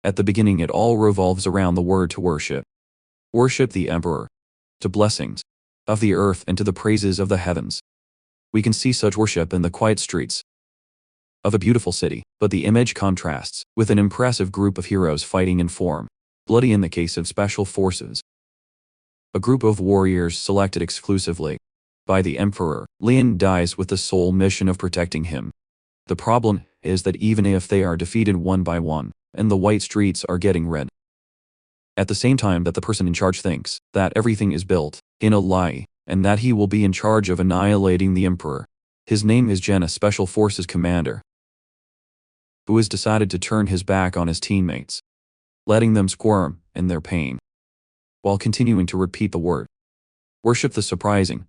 At the beginning it all revolves around the word to worship. Worship the emperor. To blessings of the earth and to the praises of the heavens. We can see such worship in the quiet streets of a beautiful city, but the image contrasts with an impressive group of heroes fighting in form, bloody in the case of special forces. A group of warriors selected exclusively by the emperor. Lin dies with the sole mission of protecting him. The problem is that even if they are defeated one by one, and the white streets are getting red, at the same time that the person in charge thinks that everything is built in a lie, and that he will be in charge of annihilating the emperor. His name is Jen, a special forces commander, who has decided to turn his back on his teammates, letting them squirm in their pain, while continuing to repeat the word worship. The surprising,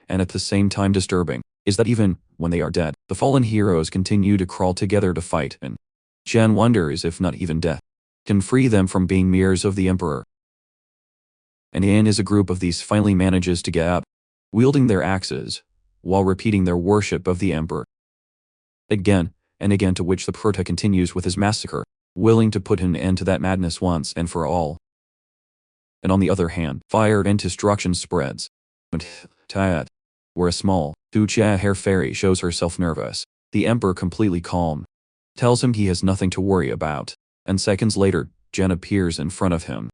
and at the same time disturbing, is that even when they are dead, the fallen heroes continue to crawl together to fight, and Jen wonders if not even death can free them from being mirrors of the emperor. And in as a group of these finally manages to get up, wielding their axes, while repeating their worship of the emperor again and again, to which the prota continues with his massacre, willing to put an end to that madness once and for all. And on the other hand, fire and destruction spreads. Tiat, where a small, two-hair fairy shows herself nervous, the emperor, completely calm, tells him he has nothing to worry about, and seconds later, Jen appears in front of him,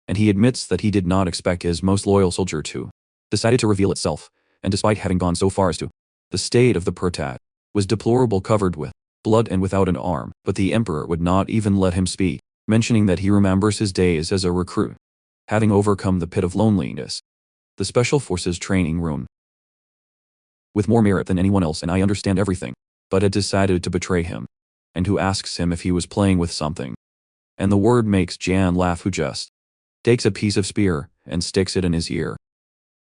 and he admits that he did not expect his most loyal soldier to decided to reveal itself, and despite having gone so far as to, the state of the protat was deplorable, covered with blood and without an arm, but the emperor would not even let him speak, mentioning that he remembers his days as a recruit, having overcome the pit of loneliness, the special forces training room, with more merit than anyone else, and I understand everything, but had decided to betray him, and who asks him if he was playing with something. And the word makes Jan laugh, who just takes a piece of spear and sticks it in his ear.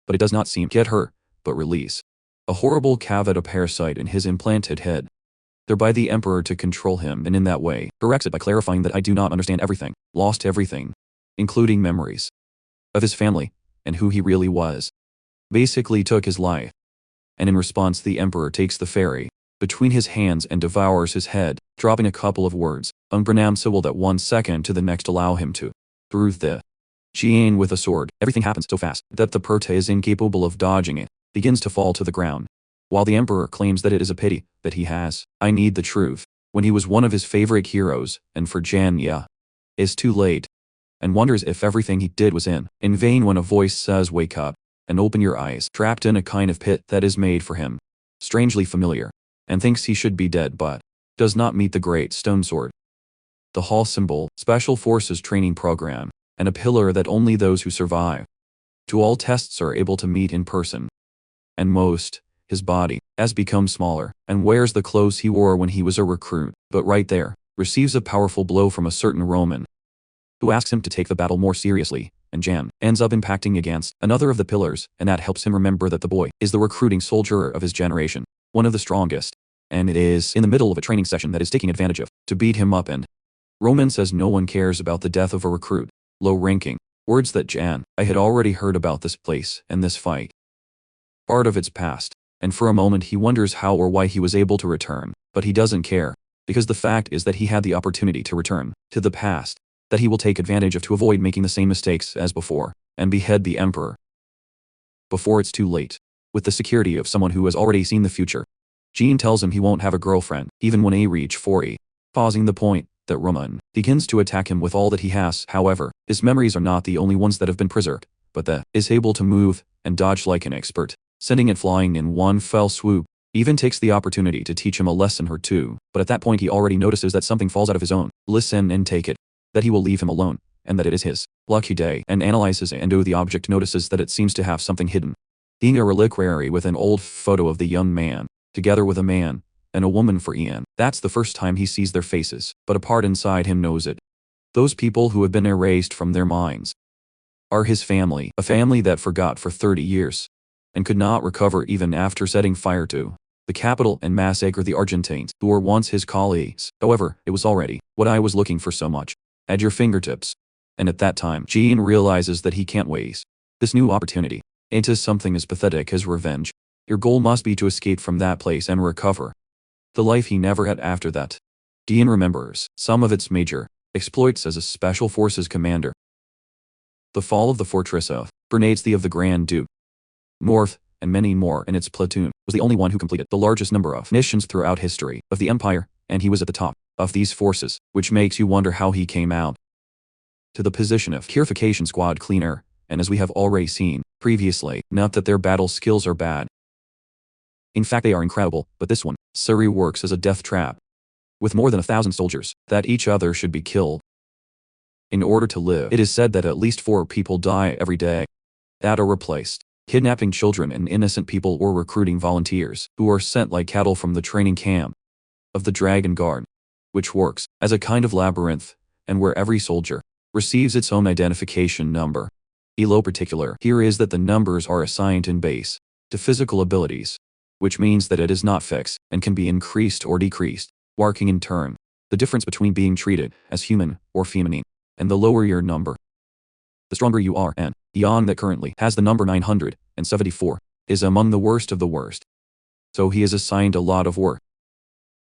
But it does not seem to get hurt, but release a horrible cavita parasite in his implanted head, thereby the emperor to control him, and in that way corrects it by clarifying that I do not understand everything, lost everything, including memories of his family and who he really was. Basically took his life. And in response the emperor takes the fairy between his hands and devours his head, dropping a couple of words, unpronounceable, that 1 second to the next allow him to through the Jean with a sword. Everything happens so fast that the prota is incapable of dodging it, begins to fall to the ground, while the emperor claims that it is a pity that he has I need the truth when he was one of his favorite heroes, and for Janya is too late, and wonders if everything he did was in vain when a voice says, wake up and open your eyes, trapped in a kind of pit that is made for him, strangely familiar, and thinks he should be dead but does not meet the great stone sword, the hall symbol, special forces training program, and a pillar that only those who survive to all tests are able to meet in person. And most, his body has become smaller, and wears the clothes he wore when he was a recruit, but right there, receives a powerful blow from a certain Roman, who asks him to take the battle more seriously, and Jan ends up impacting against another of the pillars, and that helps him remember that the boy is the recruiting soldier of his generation, one of the strongest, and it is in the middle of a training session that is taking advantage of to beat him up, and Roman says no one cares about the death of a recruit, low-ranking, words that Jan, I had already heard about this place and this fight, part of its past, and for a moment he wonders how or why he was able to return, but he doesn't care, because the fact is that he had the opportunity to return to the past, that he will take advantage of to avoid making the same mistakes as before, and behead the emperor before it's too late. With the security of someone who has already seen the future, Jean tells him he won't have a girlfriend, even when he reach 40, pausing the point that Roman begins to attack him with all that he has. However, his memories are not the only ones that have been preserved, but that is able to move and dodge like an expert, sending it flying in one fell swoop. Even takes the opportunity to teach him a lesson or two, but at that point he already notices that something falls out of his own. Listen and take it, that he will leave him alone, and that it is his lucky day, and analyzes and the object, notices that it seems to have something hidden, being a reliquary with an old photo of the young man, together with a man and a woman for Ian. That's the first time he sees their faces, but a part inside him knows it. Those people who have been erased from their minds are his family, a family that forgot for 30 years, and could not recover even after setting fire to the capital and massacre the Argentines, who were once his colleagues. However, it was already what I was looking for so much, at your fingertips. And at that time, Jean realizes that he can't waste this new opportunity into something as pathetic as revenge. Your goal must be to escape from that place and recover the life he never had after that. Dean remembers some of its major exploits as a special forces commander. The fall of the fortress of Bernates of the Grand Duke North, and many more in its platoon, was the only one who completed the largest number of missions throughout history of the Empire, and he was at the top of these forces, which makes you wonder how he came out to the position of Purification Squad Cleaner, and as we have already seen previously, not that their battle skills are bad. In fact, they are incredible, but this one, Suri, works as a death trap. With more than 1,000 soldiers, that each other should be killed in order to live. It is said that at least 4 people die every day that are replaced, kidnapping children and innocent people or recruiting volunteers, who are sent like cattle from the training camp of the Dragon Guard, which works as a kind of labyrinth, and where every soldier receives its own identification number. Elo particular here is that the numbers are assigned in base to physical abilities, which means that it is not fixed and can be increased or decreased, marking in turn the difference between being treated as human or feminine, and the lower your number, the stronger you are, and Jan, that currently has the number 974, is among the worst of the worst. So he is assigned a lot of work,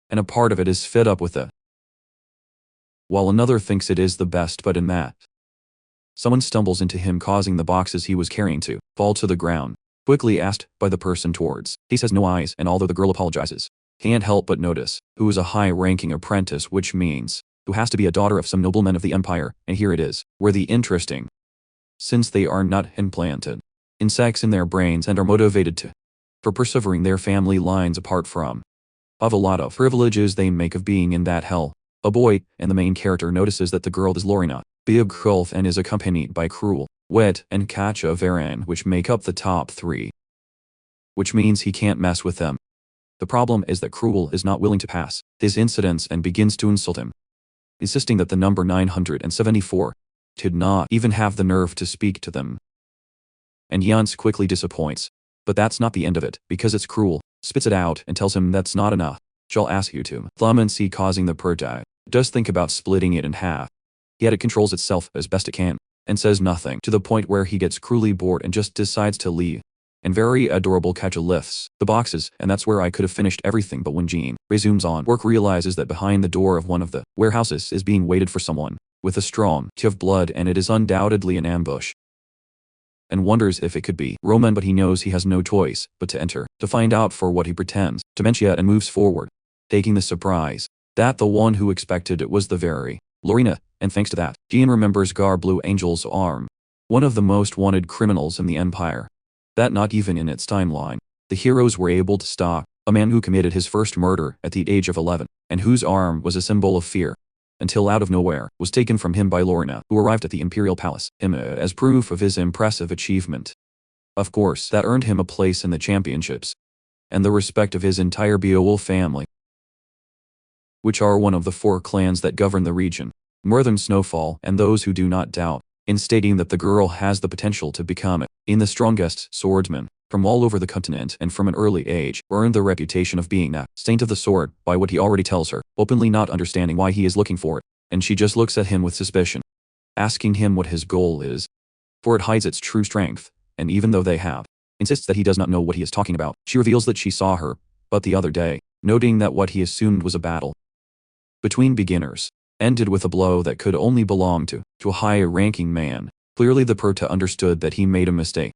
and a part of it is fed up with it, while another thinks it is the best. But in that, someone stumbles into him, causing the boxes he was carrying to fall to the ground. Quickly asked by the person towards, he says no eyes, and although the girl apologizes, can't help but notice who is a high-ranking apprentice, which means who has to be a daughter of some nobleman of the Empire. And here it is, where the interesting, since they are not implanted insects in their brains and are motivated for persevering their family lines apart from of a lot of privileges they make of being in that hell. A boy, and the main character notices that the girl is Lorena Biobkulf and is accompanied by Cruel, Wet, and Katja Varan, which make up the top 3. Which means he can't mess with them. The problem is that Cruel is not willing to pass his incidents and begins to insult him, insisting that the number 974 did not even have the nerve to speak to them. And Jans quickly disappoints. But that's not the end of it, because it's Cruel spits it out and tells him that's not enough. She'll ask you to thumb and see, causing the Pertai does think about splitting it in half. Yet it controls itself as best it can, and says nothing, to the point where he gets cruelly bored and just decides to leave. And very adorable Katja lifts the boxes, and that's where I could have finished everything. But when Jean resumes on work, realizes that behind the door of one of the warehouses is being waited for someone with a strong touch of blood, and it is undoubtedly an ambush, and wonders if it could be Roman. But he knows he has no choice but to enter to find out for what he pretends dementia, and moves forward, taking the surprise that the one who expected it was the very Lorena. And thanks to that, Jean remembers Gar Blue Angel's arm, one of the most wanted criminals in the Empire, that not even in its timeline the heroes were able to stop. A man who committed his first murder at the age of 11, and whose arm was a symbol of fear, until out of nowhere was taken from him by Lorena, who arrived at the Imperial Palace as proof of his impressive achievement. Of course, that earned him a place in the championships, and the respect of his entire Beowulf family, which are one of the 4 clans that govern the region, Northern Snowfall, and those who do not doubt in stating that the girl has the potential to become the strongest swordsman from all over the continent, and from an early age earned the reputation of being that saint of the sword by what he already tells her, openly not understanding why he is looking for it. And she just looks at him with suspicion, asking him what his goal is, for it hides its true strength. And even though they have insists that he does not know what he is talking about, she reveals that she saw her but the other day, noting that what he assumed was a battle between beginners ended with a blow that could only belong to a higher-ranking man. Clearly the Perta understood that he made a mistake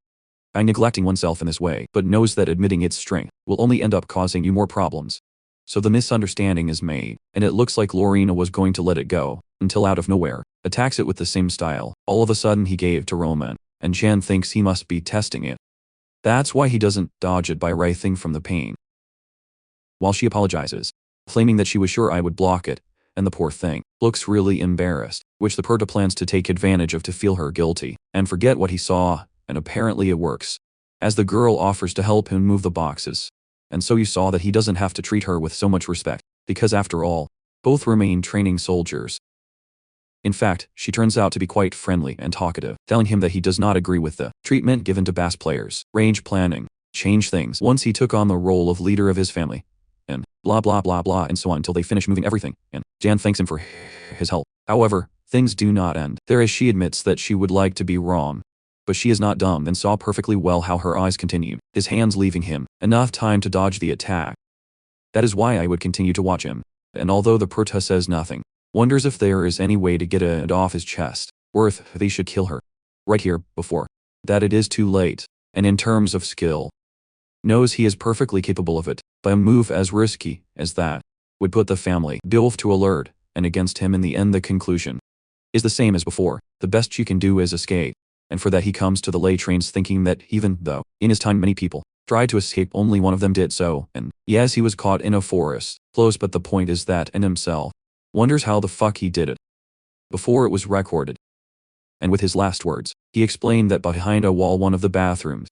by neglecting oneself in this way, but knows that admitting its strength will only end up causing you more problems. So the misunderstanding is made, and it looks like Lorena was going to let it go, until out of nowhere, attacks it with the same style all of a sudden he gave to Roman, and Jan thinks he must be testing it. That's why he doesn't dodge it by writhing from the pain, while she apologizes, claiming that she was sure I would block it, and the poor thing looks really embarrassed, which the Perta plans to take advantage of to feel her guilty, and forget what he saw. And apparently it works, as the girl offers to help him move the boxes. And so you saw that he doesn't have to treat her with so much respect, because after all, both remain training soldiers. In fact, she turns out to be quite friendly and talkative, telling him that he does not agree with the treatment given to bass players, range planning, change things once he took on the role of leader of his family, and blah blah blah blah and so on until they finish moving everything, and Jan thanks him for his help. However, things do not end there, as she admits that she would like to be wrong. But she is not dumb and saw perfectly well how her eyes continued, his hands leaving him enough time to dodge the attack. That is why I would continue to watch him. And although the Perta says nothing, Wonders if there is any way to get it off his chest, or if they should kill her. Right here, before that it is too late, and in terms of skill, knows he is perfectly capable of it, but a move as risky as that would put the family both to alert, and against him in the end. The conclusion is the same as before. The best you can do is escape, and for that he comes to the lay trains thinking that even though in his time many people tried to escape, only one of them did so, and yes, he was caught in a forest close, but the point is that in himself wonders how the fuck he did it before it was recorded. And with his last words, he explained that behind a wall, one of the bathrooms,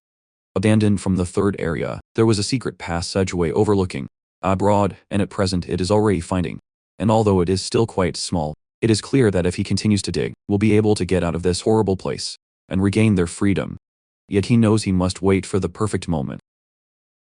abandoned from the third area, there was a secret passageway overlooking abroad, and at present it is already finding. And although it is still quite small, it is clear that if he continues to dig, will be able to get out of this horrible place and regain their freedom. Yet he knows he must wait for the perfect moment.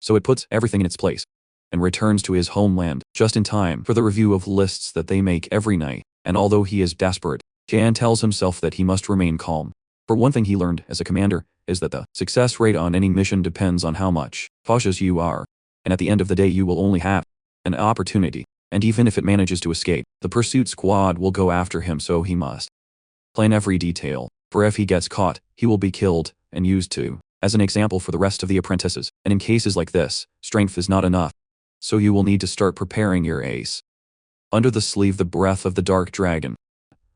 So it puts everything in its place and returns to his homeland just in time for the review of lists that they make every night. And although he is desperate, Jan tells himself that he must remain calm. For one thing he learned as a commander is that the success rate on any mission depends on how much cautious you are. And at the end of the day you will only have an opportunity. And even if it manages to escape, the pursuit squad will go after him, so he must plan every detail. For if he gets caught, he will be killed and used to as an example for the rest of the apprentices. And in cases like this, strength is not enough. So you will need to start preparing your ace. Under the sleeve, the breath of the dark dragon,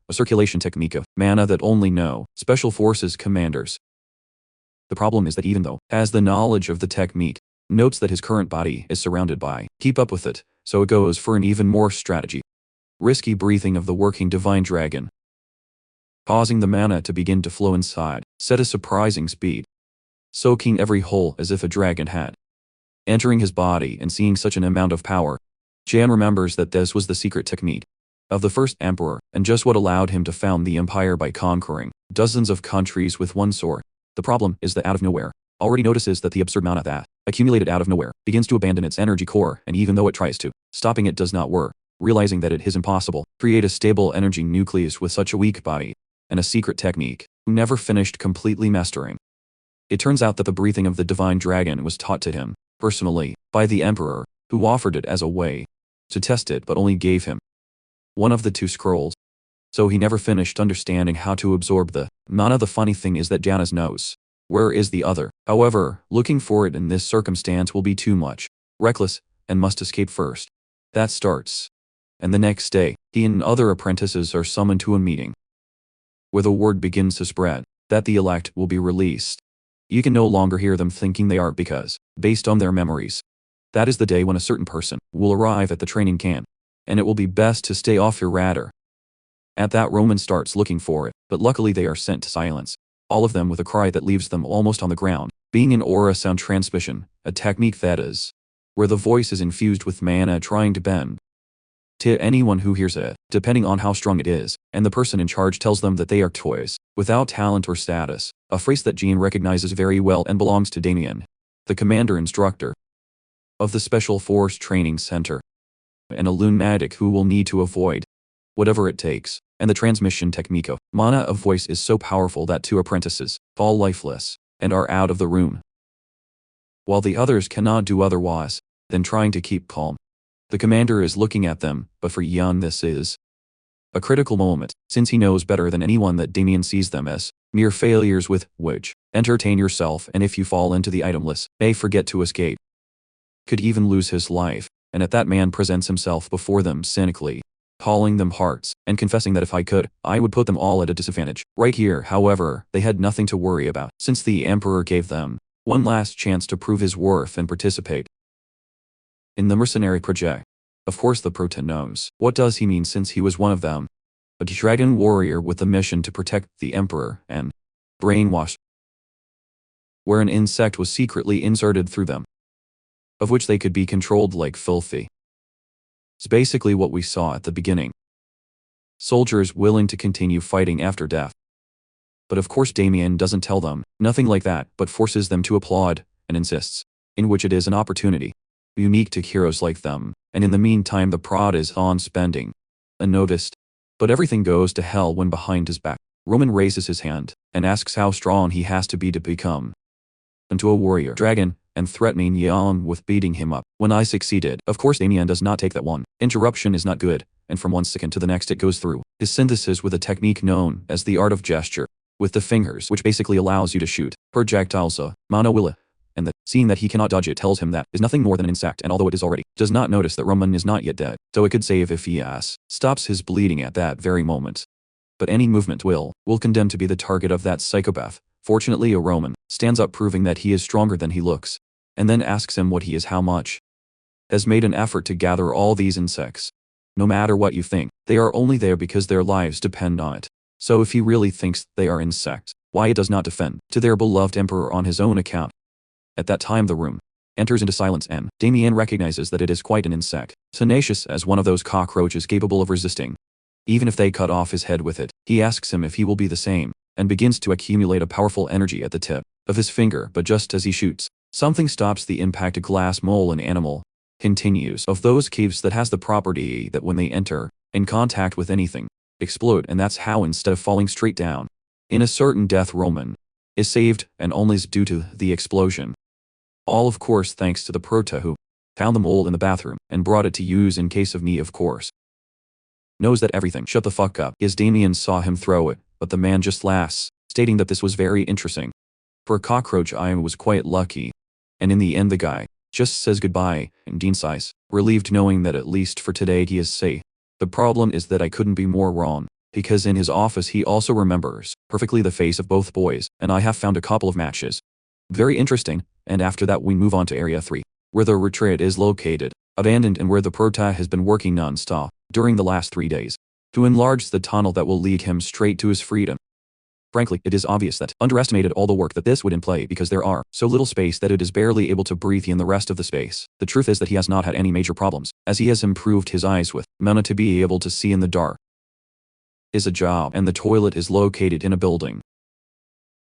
a circulation technique of mana that only know special forces commanders. The problem is that even though has the knowledge of the technique, notes that his current body is surrounded by, keep up with it, so it goes for an even more strategy. Risky breathing of the working divine dragon, causing the mana to begin to flow inside, set a surprising speed, soaking every hole as if a dragon had entering his body. And seeing such an amount of power, Jan remembers that this was the secret technique of the first emperor, and just what allowed him to found the empire by conquering dozens of countries with one sword. The problem is that out of nowhere, already notices that the absurd mana that accumulated out of nowhere begins to abandon its energy core, and even though it tries to, stopping it does not work. Realizing that it is impossible to create a stable energy nucleus with such a weak body, and a secret technique, who never finished completely mastering. It turns out that the breathing of the divine dragon was taught to him, personally, by the emperor, who offered it as a way to test it but only gave him one of the two scrolls. So he never finished understanding how to absorb the mana. The funny thing is that Janus knows where is the other. However, looking for it in this circumstance will be too much. Reckless, and must escape first. That starts. And the next day, he and other apprentices are summoned to a meeting, where the word begins to spread that the elect will be released. You can no longer hear them thinking they are, because, based on their memories, that is the day when a certain person will arrive at the training camp, and it will be best to stay off your radar. At that, Roman starts looking for it, but luckily they are sent to silence, all of them with a cry that leaves them almost on the ground, being an aura sound transmission, a technique that is where the voice is infused with mana trying to bend to anyone who hears it, depending on how strong it is, and the person in charge tells them that they are toys, without talent or status, a phrase that Jean recognizes very well and belongs to Damien, the commander-instructor of the Special Force Training Center, and a lunatic who will need to avoid whatever it takes. And the transmission technique of mana of voice is so powerful that two apprentices fall lifeless and are out of the room, while the others cannot do otherwise than trying to keep calm. The commander is looking at them, but for Jan this is a critical moment, since he knows better than anyone that Damien sees them as mere failures with which entertain yourself, and if you fall into the itemless, may forget to escape, could even lose his life. And at that, man presents himself before them cynically, calling them hearts, and confessing that if I could, I would put them all at a disadvantage. Right here, however, they had nothing to worry about, since the emperor gave them one last chance to prove his worth and participate in the mercenary project. Of course the Prota knows. What does he mean, since he was one of them? A dragon warrior with a mission to protect the emperor and brainwash, where an insect was secretly inserted through them, of which they could be controlled like filthy. It's basically what we saw at the beginning. Soldiers willing to continue fighting after death. But of course Damien doesn't tell them nothing like that, but forces them to applaud, and insists, in which it is an opportunity unique to heroes like them, and in the meantime the prod is on spending unnoticed. But everything goes to hell when behind his back, Roman raises his hand, and asks how strong he has to become into a warrior dragon, and threatening Jan with beating him up when I succeeded. Of course Damien does not take that one. Interruption is not good, and from one second to the next it goes through his synthesis with a technique known as the art of gesture, with the fingers, which basically allows you to shoot projectiles Manhwa, and that, seeing that he cannot dodge it, tells him that is nothing more than an insect, and although it is already, does not notice that Roman is not yet dead, so it could save if he stops his bleeding at that very moment. But any movement will condemn to be the target of that psychopath. Fortunately, a Roman stands up, proving that he is stronger than he looks, and then asks him what he is, how much. Has made an effort to gather all these insects. No matter what you think, they are only there because their lives depend on it. So if he really thinks they are insects, why it does not defend to their beloved emperor on his own account? At that time the room enters into silence, and Damien recognizes that it is quite an insect, tenacious as one of those cockroaches capable of resisting. Even if they cut off his head with it, he asks him if he will be the same, and begins to accumulate a powerful energy at the tip of his finger, but just as he shoots, something stops the impact. A glass mole, an animal, continues of those caves that has the property that when they enter in contact with anything, explode, and that's how, instead of falling straight down in a certain death, Roman is saved, and only is due to the explosion. All, of course, thanks to the prota who found the mole in the bathroom and brought it to use in case of need, of course. Knows that everything shut the fuck up as Damien saw him throw it, but the man just laughs, stating that this was very interesting. For a cockroach, I was quite lucky. And in the end the guy just says goodbye, and Dean sighs, relieved knowing that at least for today he is safe. The problem is that I couldn't be more wrong, because in his office he also remembers perfectly the face of both boys, and I have found a couple of matches. Very interesting, and after that we move on to Area 3, where the retreat is located, abandoned, and where the prota has been working non-stop during the last 3 days to enlarge the tunnel that will lead him straight to his freedom. Frankly, it is obvious that underestimated all the work that this would imply, because there are so little space that it is barely able to breathe in the rest of the space. The truth is that he has not had any major problems, as he has improved his eyes with Mana to be able to see in the dark. Is a job, and the toilet is located in a building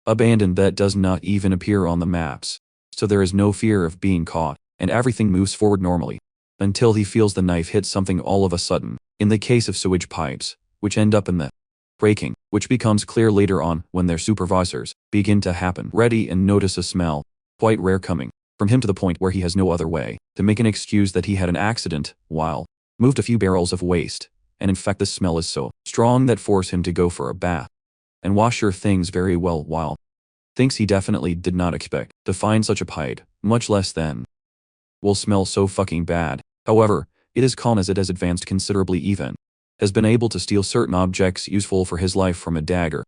abandoned that does not even appear on the maps. So there is no fear of being caught, and everything moves forward normally, until he feels the knife hit something all of a sudden, in the case of sewage pipes, which end up in the breaking, which becomes clear later on when their supervisors begin to happen ready and notice a smell, quite rare, coming from him, to the point where he has no other way to make an excuse that he had an accident while moved a few barrels of waste, and in fact the smell is so strong that force him to go for a bath and wash your things very well, while thinks he definitely did not expect to find such a pipe, much less then will smell so fucking bad. However, it is calm as it has advanced considerably, even has been able to steal certain objects useful for his life from a dagger,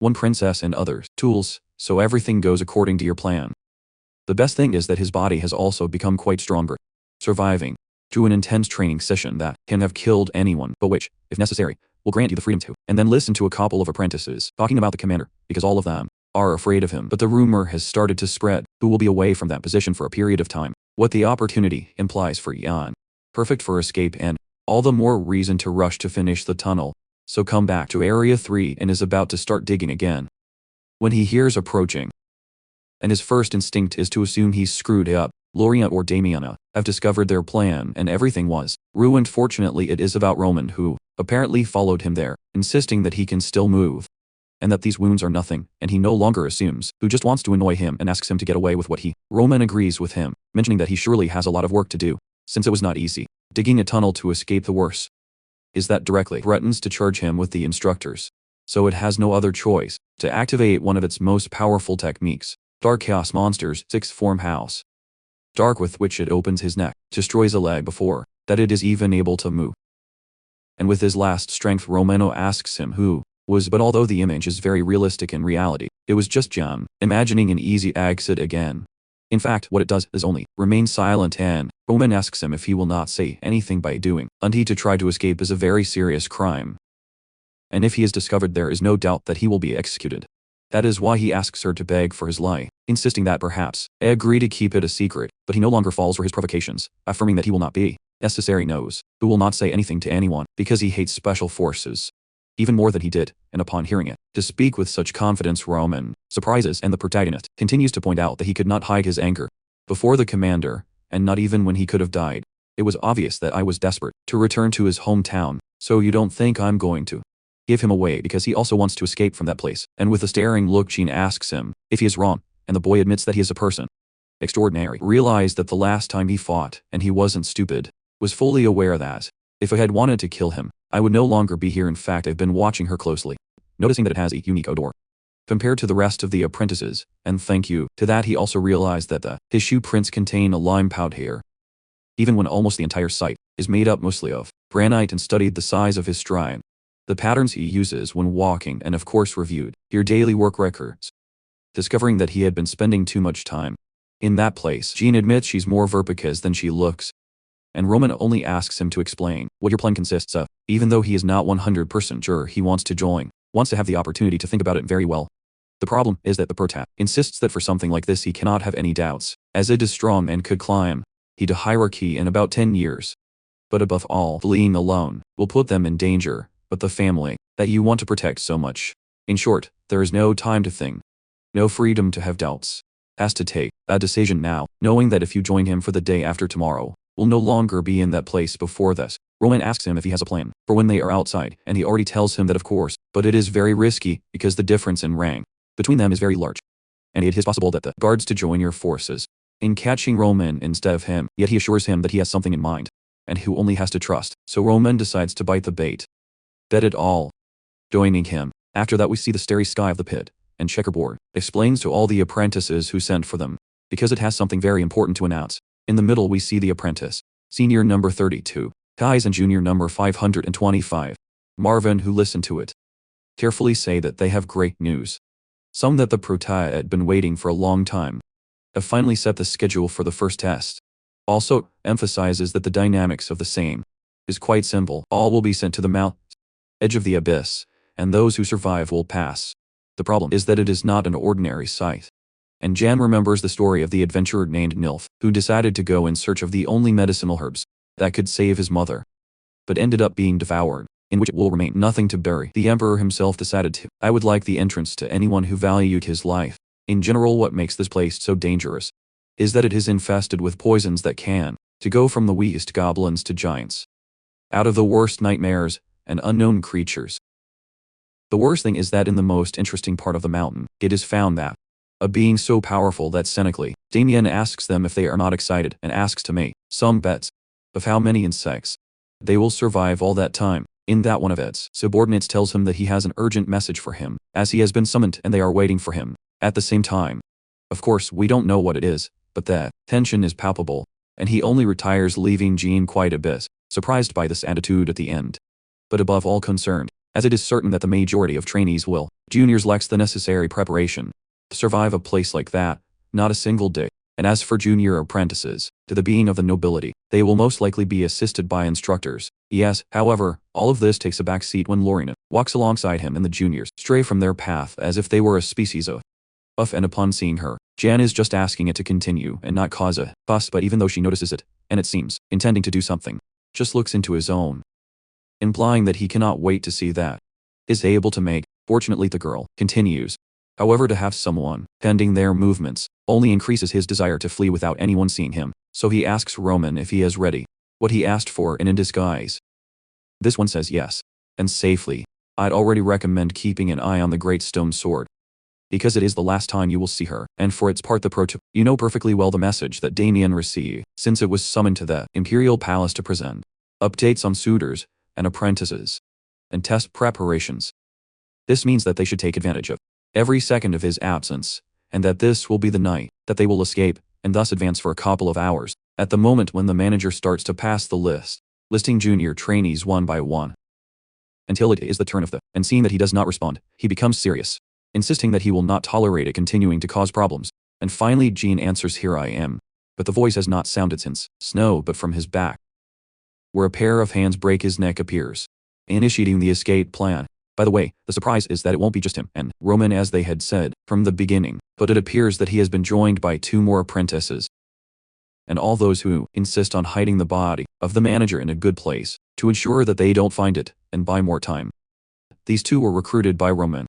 one princess, and others tools, so everything goes according to your plan. The best thing is that his body has also become quite stronger, surviving through an intense training session that can have killed anyone, but which, if necessary, will grant you the freedom to, and then listen to a couple of apprentices talking about the commander, because all of them are afraid of him. But the rumor has started to spread who will be away from that position for a period of time. What the opportunity implies for Yan. Perfect for escape, and all the more reason to rush to finish the tunnel. So come back to Area 3 and is about to start digging again, when he hears approaching, and his first instinct is to assume he's screwed up. Loria or Damiana have discovered their plan, and everything was ruined. Fortunately, it is about Roman, who apparently followed him there, insisting that he can still move, and that these wounds are nothing, and he no longer assumes, who just wants to annoy him and asks him to get away with what he. Roman agrees with him, mentioning that he surely has a lot of work to do, since it was not easy digging a tunnel to escape. The worst is that directly threatens to charge him with the instructors, so it has no other choice to activate one of its most powerful techniques, Dark Chaos Monster's sixth form house. Dark, with which it opens his neck, destroys a leg before that it is even able to move. And with his last strength, Romano asks him who was, but although the image is very realistic in reality, it was just John imagining an easy exit again. In fact, what it does is only remain silent, and Roman asks him if he will not say anything by doing until to try to escape is a very serious crime. And if he is discovered, there is no doubt that he will be executed. That is why he asks her to beg for his life, insisting that perhaps I agree to keep it a secret, but he no longer falls for his provocations, affirming that he will not be necessary knows who will not say anything to anyone, because he hates special forces even more than he did, and upon hearing it to speak with such confidence, Roman surprises, and the protagonist continues to point out that he could not hide his anger before the commander, and not even when he could have died. It was obvious that I was desperate to return to his hometown, so you don't think I'm going to give him away, because he also wants to escape from that place. And with a staring look, Jean asks him if he is wrong, and the boy admits that he is a person extraordinary. Realized that the last time he fought, and he wasn't stupid, was fully aware that If I had wanted to kill him, I would no longer be here. In fact, I've been watching her closely, noticing that it has a unique odor compared to the rest of the apprentices, and thank you to that he also realized that his shoe prints contain a lime powder hair. Even when almost the entire site is made up mostly of granite, and studied the size of his stride, the patterns he uses when walking, and of course reviewed your daily work records, discovering that he had been spending too much time in that place. Jean admits she's more verpicous than she looks, and Roman only asks him to explain what your plan consists of, even though he is not 100% sure he wants to join, wants to have the opportunity to think about it very well. The problem is that the prota insists that for something like this he cannot have any doubts, as it is strong and could climb the hierarchy in about 10 years. But above all, fleeing alone will put them in danger, but the family that you want to protect so much. In short, there is no time to think, no freedom to have doubts. Has to take a decision now, knowing that if you join him for the day after tomorrow, will no longer be in that place before this. Roman asks him if he has a plan for when they are outside, and he already tells him that of course, but it is very risky because the difference in rank between them is very large, and it is possible that the guards to join your forces in catching Roman instead of him, yet he assures him that he has something in mind, and who only has to trust. So Roman decides to bite the bait. Bet it all. Joining him. After that we see the starry sky of the pit, and checkerboard explains to all the apprentices who sent for them, because it has something very important to announce. In the middle we see the apprentice, senior number 32, Kais, and junior number 525, Marvin, who listen to it carefully say that they have great news. Some that the prota had been waiting for a long time. Have finally set the schedule for the first test. Also, emphasizes that the dynamics of the same is quite simple. All will be sent to the mouth, edge of the abyss, and those who survive will pass. The problem is that it is not an ordinary site. And Jan remembers the story of the adventurer named Nilf, who decided to go in search of the only medicinal herbs that could save his mother, but ended up being devoured, in which it will remain nothing to bury. The emperor himself decided to. I would like the entrance to anyone who valued his life. In general, what makes this place so dangerous is that it is infested with poisons that can to go from the weakest goblins to giants, out of the worst nightmares and unknown creatures. The worst thing is that in the most interesting part of the mountain, it is found that a being so powerful that cynically, Damien asks them if they are not excited, and asks to make some bets of how many insects they will survive all that time. In that one of its subordinates tells him that he has an urgent message for him, as he has been summoned and they are waiting for him. At the same time, of course we don't know what it is, but that tension is palpable, and he only retires, leaving Jean quite a bit surprised by this attitude at the end. But above all concerned, as it is certain that the majority of trainees will, juniors lacks the necessary preparation to survive a place like that, not a single day. And as for junior apprentices, to the being of the nobility, they will most likely be assisted by instructors. Yes, however, all of this takes a back seat when Lorena walks alongside him and the juniors stray from their path as if they were a species of buff, and upon seeing her, Jan is just asking it to continue and not cause a fuss, but even though she notices it, and it seems intending to do something, just looks into his own, implying that he cannot wait to see that is able to make. Fortunately the girl continues. However, to have someone pending their movements only increases his desire to flee without anyone seeing him, so he asks Roman if he is ready, what he asked for, and in disguise. This one says yes, and safely. I'd already recommend keeping an eye on the great stone sword, because it is the last time you will see her, and for its part the proto. You know perfectly well the message that Damien received, since it was summoned to the Imperial Palace to present updates on suitors and apprentices and test preparations. This means that they should take advantage of every second of his absence, and that this will be the night that they will escape, and thus advance for a couple of hours, at the moment when the manager starts to pass the list, listing junior trainees one by one, until it is the turn of the, and seeing that he does not respond, he becomes serious, insisting that he will not tolerate it continuing to cause problems, and finally Jean answers, "Here I am," but the voice has not sounded since snow, but from his back, where a pair of hands break his neck, appears, initiating the escape plan. By the way, the surprise is that it won't be just him and Roman as they had said from the beginning, but it appears that he has been joined by 2 more apprentices, and all those who insist on hiding the body of the manager in a good place to ensure that they don't find it and buy more time. These 2 were recruited by Roman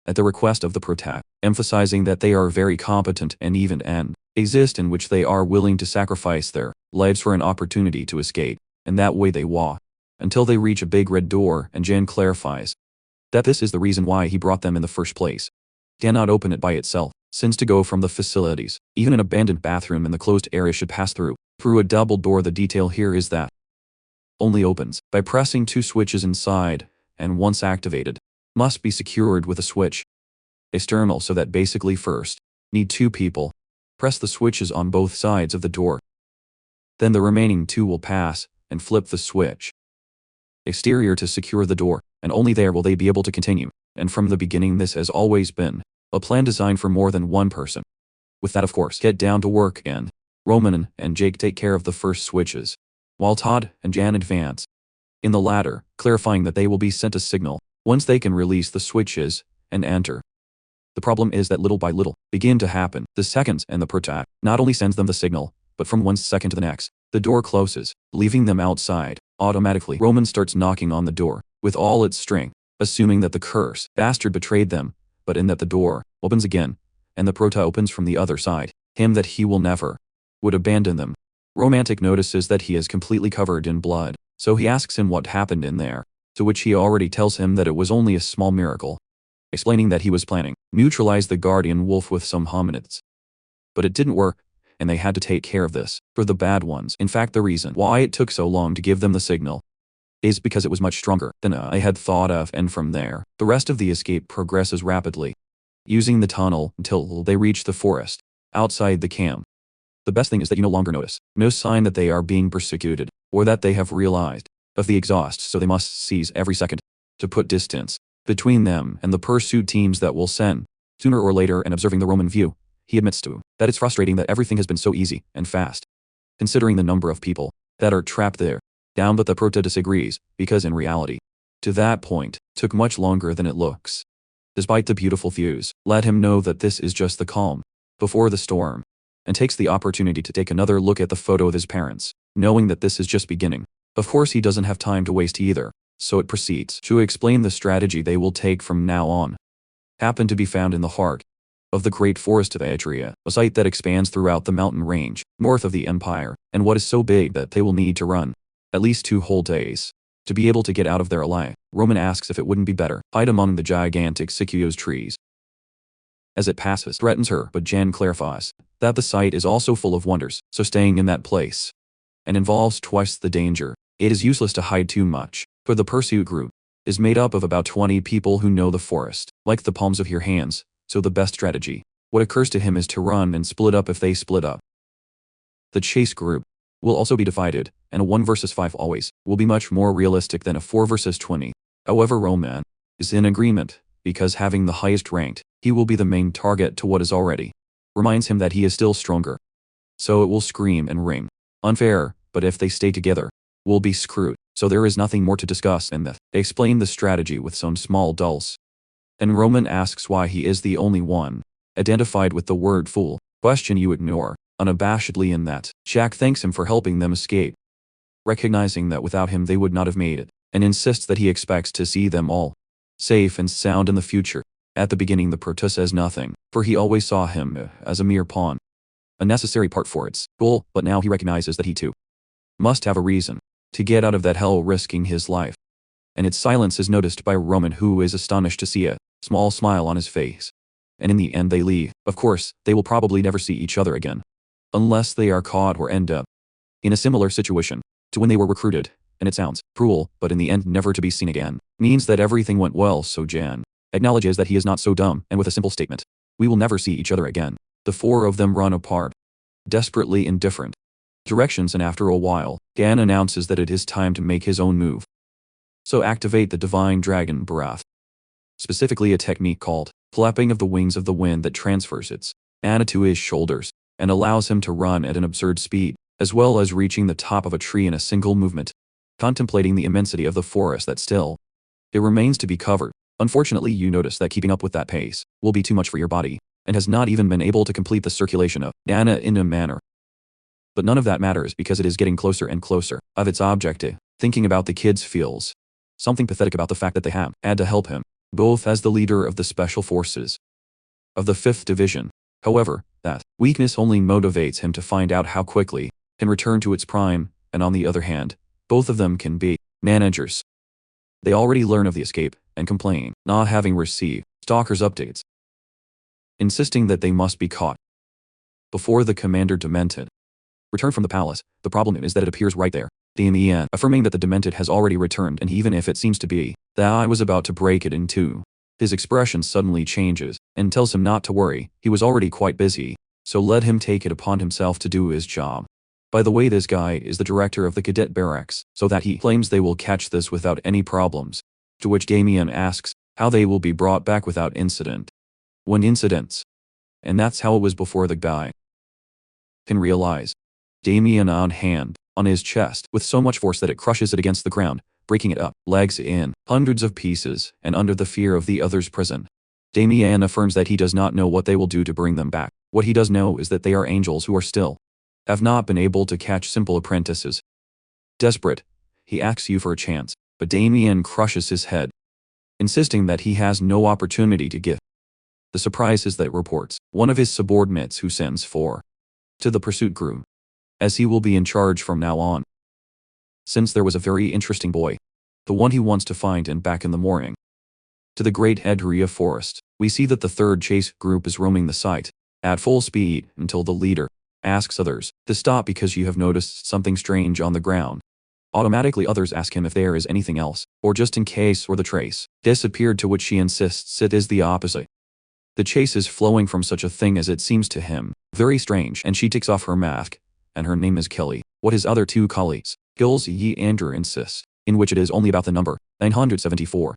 at the request of the prota, emphasizing that they are very competent and even exist in which they are willing to sacrifice their lives for an opportunity to escape, and that way they walk until they reach a big red door, and Jan clarifies that this is the reason why he brought them in the first place. Cannot open it by itself, since to go from the facilities, even an abandoned bathroom in the closed area should pass through a double door. The detail here is that only opens by pressing 2 switches inside, and once activated, must be secured with a switch external, so that basically first need 2 people press the switches on both sides of the door. Then the remaining 2 will pass and flip the switch exterior to secure the door, and only there will they be able to continue. And from the beginning this has always been a plan designed for more than one person. With that, of course, get down to work, and Roman and Jake take care of the first switches, while Todd and Jan advance in the latter, clarifying that they will be sent a signal once they can release the switches and enter. The problem is that little by little begin to happen the seconds, and the prota not only sends them the signal, but from one second to the next, the door closes, leaving them outside. Automatically, Roman starts knocking on the door with all its strength, assuming that the curse bastard betrayed them, but in that the door opens again, and the prota opens from the other side, him that he will never would abandon them. Romantic notices that he is completely covered in blood, so he asks him what happened in there, to which he already tells him that it was only a small miracle, explaining that he was planning neutralize the guardian wolf with some hominids. But it didn't work, and they had to take care of this for the bad ones. In fact, the reason why it took so long to give them the signal is because it was much stronger than I had thought of, and from there, the rest of the escape progresses rapidly, using the tunnel until they reach the forest outside the camp. The best thing is that you no longer notice no sign that they are being persecuted, or that they have realized of the exhaust, so they must seize every second to put distance between them and the pursuit teams that will send sooner or later. And observing the Roman view, he admits to that it's frustrating that everything has been so easy and fast, considering the number of people that are trapped there. Down, but the prota disagrees, because in reality, to that point, took much longer than it looks. Despite the beautiful views, let him know that this is just the calm before the storm, and takes the opportunity to take another look at the photo of his parents, knowing that this is just beginning. Of course, he doesn't have time to waste either, so it proceeds to explain the strategy they will take from now on. Happen to be found in the heart of the great forest of Adria, a site that expands throughout the mountain range north of the empire, and what is so big that they will need to run at least 2 whole days to be able to get out of there alive. Roman asks if it wouldn't be better hide among the gigantic Sikyos trees. As it passes, threatens her, but Jan clarifies that the site is also full of wonders, so staying in that place and involves twice the danger. It is useless to hide too much, for the pursuit group is made up of about 20 people who know the forest like the palms of your hands, so the best strategy, what occurs to him, is to run and split up. If they split up, the chase group will also be divided, and a 1 versus 5 always will be much more realistic than a 4 versus 20. However, Roman is in agreement, because having the highest ranked, he will be the main target to what is already reminds him that he is still stronger. So it will scream and ring unfair, but if they stay together, will be screwed. So there is nothing more to discuss in that. They explain the strategy with some small dulls, and Roman asks why he is the only one identified with the word fool, question you ignore unabashedly in that. Jack thanks him for helping them escape, recognizing that without him they would not have made it, and insists that he expects to see them all safe and sound in the future. At the beginning the prota says nothing, for he always saw him as a mere pawn, a necessary part for its goal, but now he recognizes that he too must have a reason to get out of that hell, risking his life. And its silence is noticed by Roman, who is astonished to see a small smile on his face. And in the end they leave. Of course, they will probably never see each other again, unless they are caught or end up in a similar situation to when they were recruited. And it sounds cruel, but in the end never to be seen again means that everything went well, so Jan acknowledges that he is not so dumb, and with a simple statement, we will never see each other again, the 4 of them run apart, desperately in different directions, and after a while, Jan announces that it is time to make his own move. So activate the divine dragon breath, specifically a technique called flapping of the wings of the wind that transfers its mana to his shoulders, and allows him to run at an absurd speed, as well as reaching the top of a tree in a single movement, contemplating the immensity of the forest that still it remains to be covered. Unfortunately, you notice that keeping up with that pace will be too much for your body, and has not even been able to complete the circulation of mana in a manner. But none of that matters, because it is getting closer and closer of its objective. Thinking about the kids feels something pathetic about the fact that they have had to help him, both as the leader of the special forces of the 5th Division. However, that weakness only motivates him to find out how quickly can return to its prime, and on the other hand, both of them can be managers. They already learn of the escape and complain not having received stalkers updates, insisting that they must be caught before the commander demented return from the palace. The problem is that it appears right there Damien, affirming that the demented has already returned, and even if it seems to be, that I was about to break it in two. His expression suddenly changes, and tells him not to worry, he was already quite busy, so let him take it upon himself to do his job. By the way, this guy is the director of the cadet barracks, so that he claims they will catch this without any problems. To which Damien asks how they will be brought back without incident. When incidents. And that's how it was before the guy can realize. Damien on hand, on his chest, with so much force that it crushes it against the ground, breaking it up, legs in, hundreds of pieces, and under the fear of the other's prison. Damien affirms that he does not know what they will do to bring them back. What he does know is that they are angels who are still have not been able to catch simple apprentices. Desperate, he asks you for a chance, but Damien crushes his head, insisting that he has no opportunity to give. The surprise is that reports one of his subordinates who sends for to the pursuit group, as he will be in charge from now on. Since there was a very interesting boy, the one he wants to find and back in the morning. To the great Edria forest, we see that the third chase group is roaming the site at full speed until the leader asks others to stop because you have noticed something strange on the ground. Automatically others ask him if there is anything else, or just in case, or the trace disappeared, to which he insists it is the opposite. The chase is flowing from such a thing as it seems to him very strange, and she takes off her mask, and her name is Kelly. What his other two colleagues, Gills Yi Andrew, insist, in which it is only about the number 974.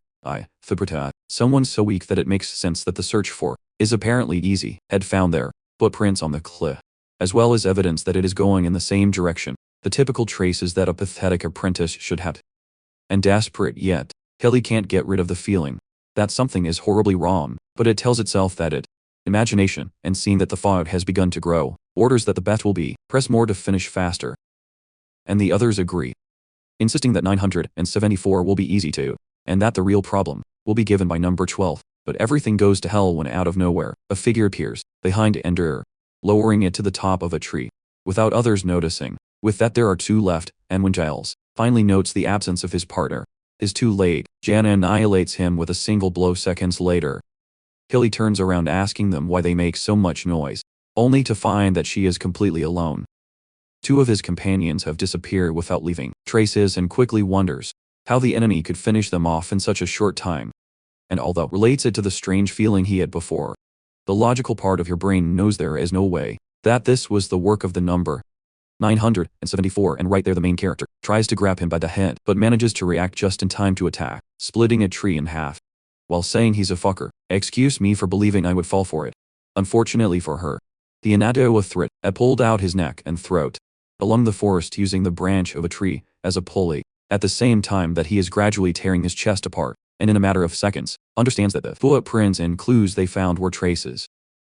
Fibrita, someone so weak that it makes sense that the search for is apparently easy, had found their footprints on the cliff, as well as evidence that it is going in the same direction, the typical traces that a pathetic apprentice should have. And desperate yet, Kelly can't get rid of the feeling that something is horribly wrong, but it tells itself that it, imagination, and seeing that the fog has begun to grow, orders that the best will be, press more to finish faster. And the others agree, insisting that 974 will be easy to, and that the real problem will be given by number 12. But everything goes to hell when out of nowhere, a figure appears behind Ender, lowering it to the top of a tree, without others noticing. With that there are two left, and when Giles finally notes the absence of his partner, is too late. Jana annihilates him with a single blow seconds later. Hilly turns around asking them why they make so much noise, only to find that she is completely alone. Two of his companions have disappeared without leaving traces, and quickly wonders how the enemy could finish them off in such a short time. And although relates it to the strange feeling he had before, the logical part of your brain knows there is no way that this was the work of the number 974, and right there the main character tries to grab him by the head, but manages to react just in time to attack, splitting a tree in half, while saying he's a fucker. Excuse me for believing I would fall for it. Unfortunately for her, the Anatoa threat had pulled out his neck and throat along the forest using the branch of a tree as a pulley, at the same time that he is gradually tearing his chest apart, and in a matter of seconds, understands that the footprints and clues they found were traces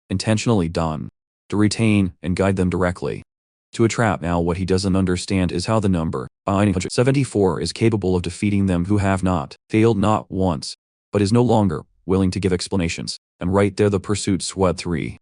intentionally done to retain and guide them directly to a trap. Now what he doesn't understand is how the number 974 is capable of defeating them who have not failed not once, but is no longer willing to give explanations. And right there the pursuit squad 3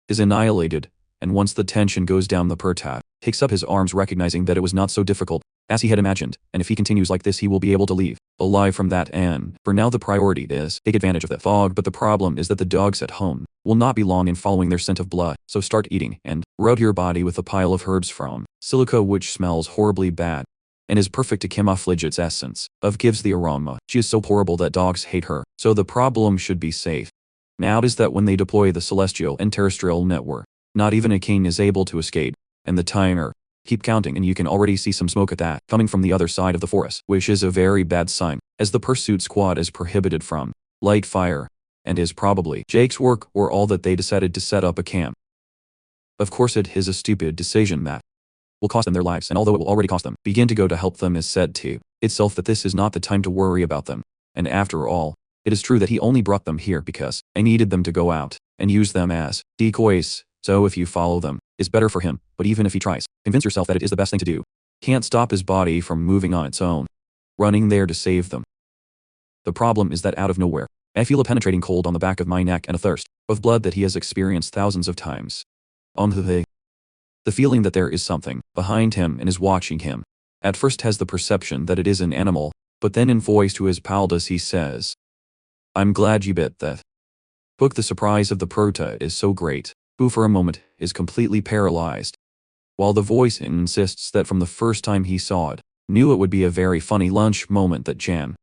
is annihilated, and once the tension goes down, the Pertat takes up his arms, recognizing that it was not so difficult as he had imagined, and if he continues like this he will be able to leave alive from that end. For now the priority is take advantage of the fog, but the problem is that the dogs at home will not be long in following their scent of blood, so start eating and rub your body with a pile of herbs from silica, which smells horribly bad and is perfect to camouflage its essence of gives the aroma. She is so horrible that dogs hate her, so the problem should be safe. Now is that when they deploy the celestial and terrestrial network, not even a king is able to escape, and the timer keep counting, and you can already see some smoke at that coming from the other side of the forest, which is a very bad sign, as the pursuit squad is prohibited from light fire, and is probably Jake's work or all that they decided to set up a camp. Of course it is a stupid decision that will cost them their lives, and although it will already cost them, begin to go to help them is said to itself that this is not the time to worry about them. And after all, it is true that he only brought them here because I needed them to go out and use them as decoys, so if you follow them, it's better for him, but even if he tries, convince yourself that it is the best thing to do. Can't stop his body from moving on its own, running there to save them. The problem is that out of nowhere, I feel a penetrating cold on the back of my neck and a thirst of blood that he has experienced thousands of times. The feeling that there is something behind him and is watching him. At first has the perception that it is an animal, but then in voice to his paldas he says, "I'm glad you bit that." Book. The surprise of the prota is so great, who for a moment is completely paralyzed. while the voice insists that from the first time he saw it, knew it would be a very funny lunch moment that Jan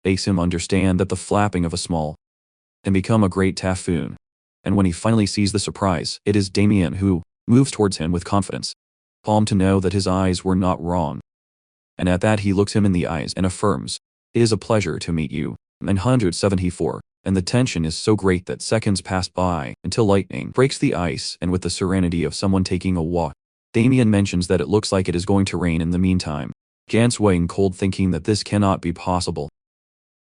makes him understand that the flapping of a small can become a great typhoon. And when he finally sees the surprise, it is Damien who moves towards him with confidence, calm to know that his eyes were not wrong. And at that he looks him in the eyes and affirms, "It is a pleasure to meet you." 974. And the tension is so great that seconds pass by until lightning breaks the ice, and with the serenity of someone taking a walk, Damien mentions that it looks like it is going to rain in the meantime. Jan swaying cold, thinking that this cannot be possible.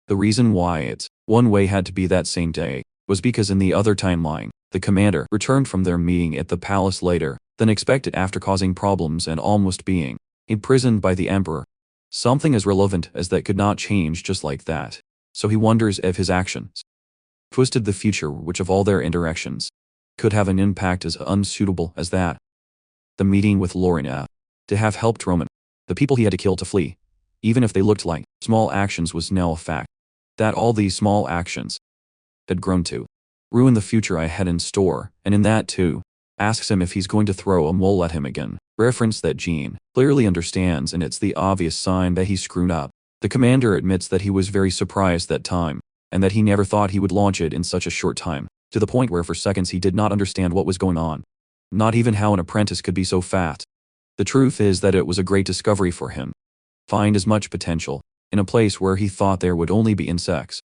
The reason why it's one way had to be that same day was because in the other timeline, the commander returned from their meeting at the palace later than expected after causing problems and almost being imprisoned by the emperor. Something as relevant as that could not change just like that. So he wonders if his actions twisted the future, which of all their interactions could have an impact as unsuitable as that. The meeting with Lorena, to have helped Roman, the people he had to kill to flee, even if they looked like small actions, was now a fact. That all these small actions had grown to ruin the future I had in store, and in that too, asks him if he's going to throw a mole at him again. Reference that Jean clearly understands, and it's the obvious sign that he screwed up. The commander admits that he was very surprised that time, and that he never thought he would launch it in such a short time, to the point where for seconds he did not understand what was going on. Not even how an apprentice could be so fast. The truth is that it was a great discovery for him. Find as much potential in a place where he thought there would only be insects.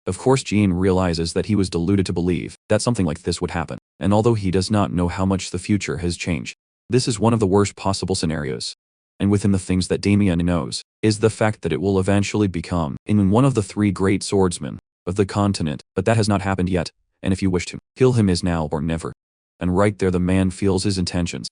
Of course, Jean realizes that he was deluded to believe that something like this would happen, and although he does not know how much the future has changed, this is one of the worst possible scenarios. And within the things that Damien knows is the fact that it will eventually become in one of the three great swordsmen of the continent, but that has not happened yet, and if you wish to kill him is now or never. And right there the man feels his intentions.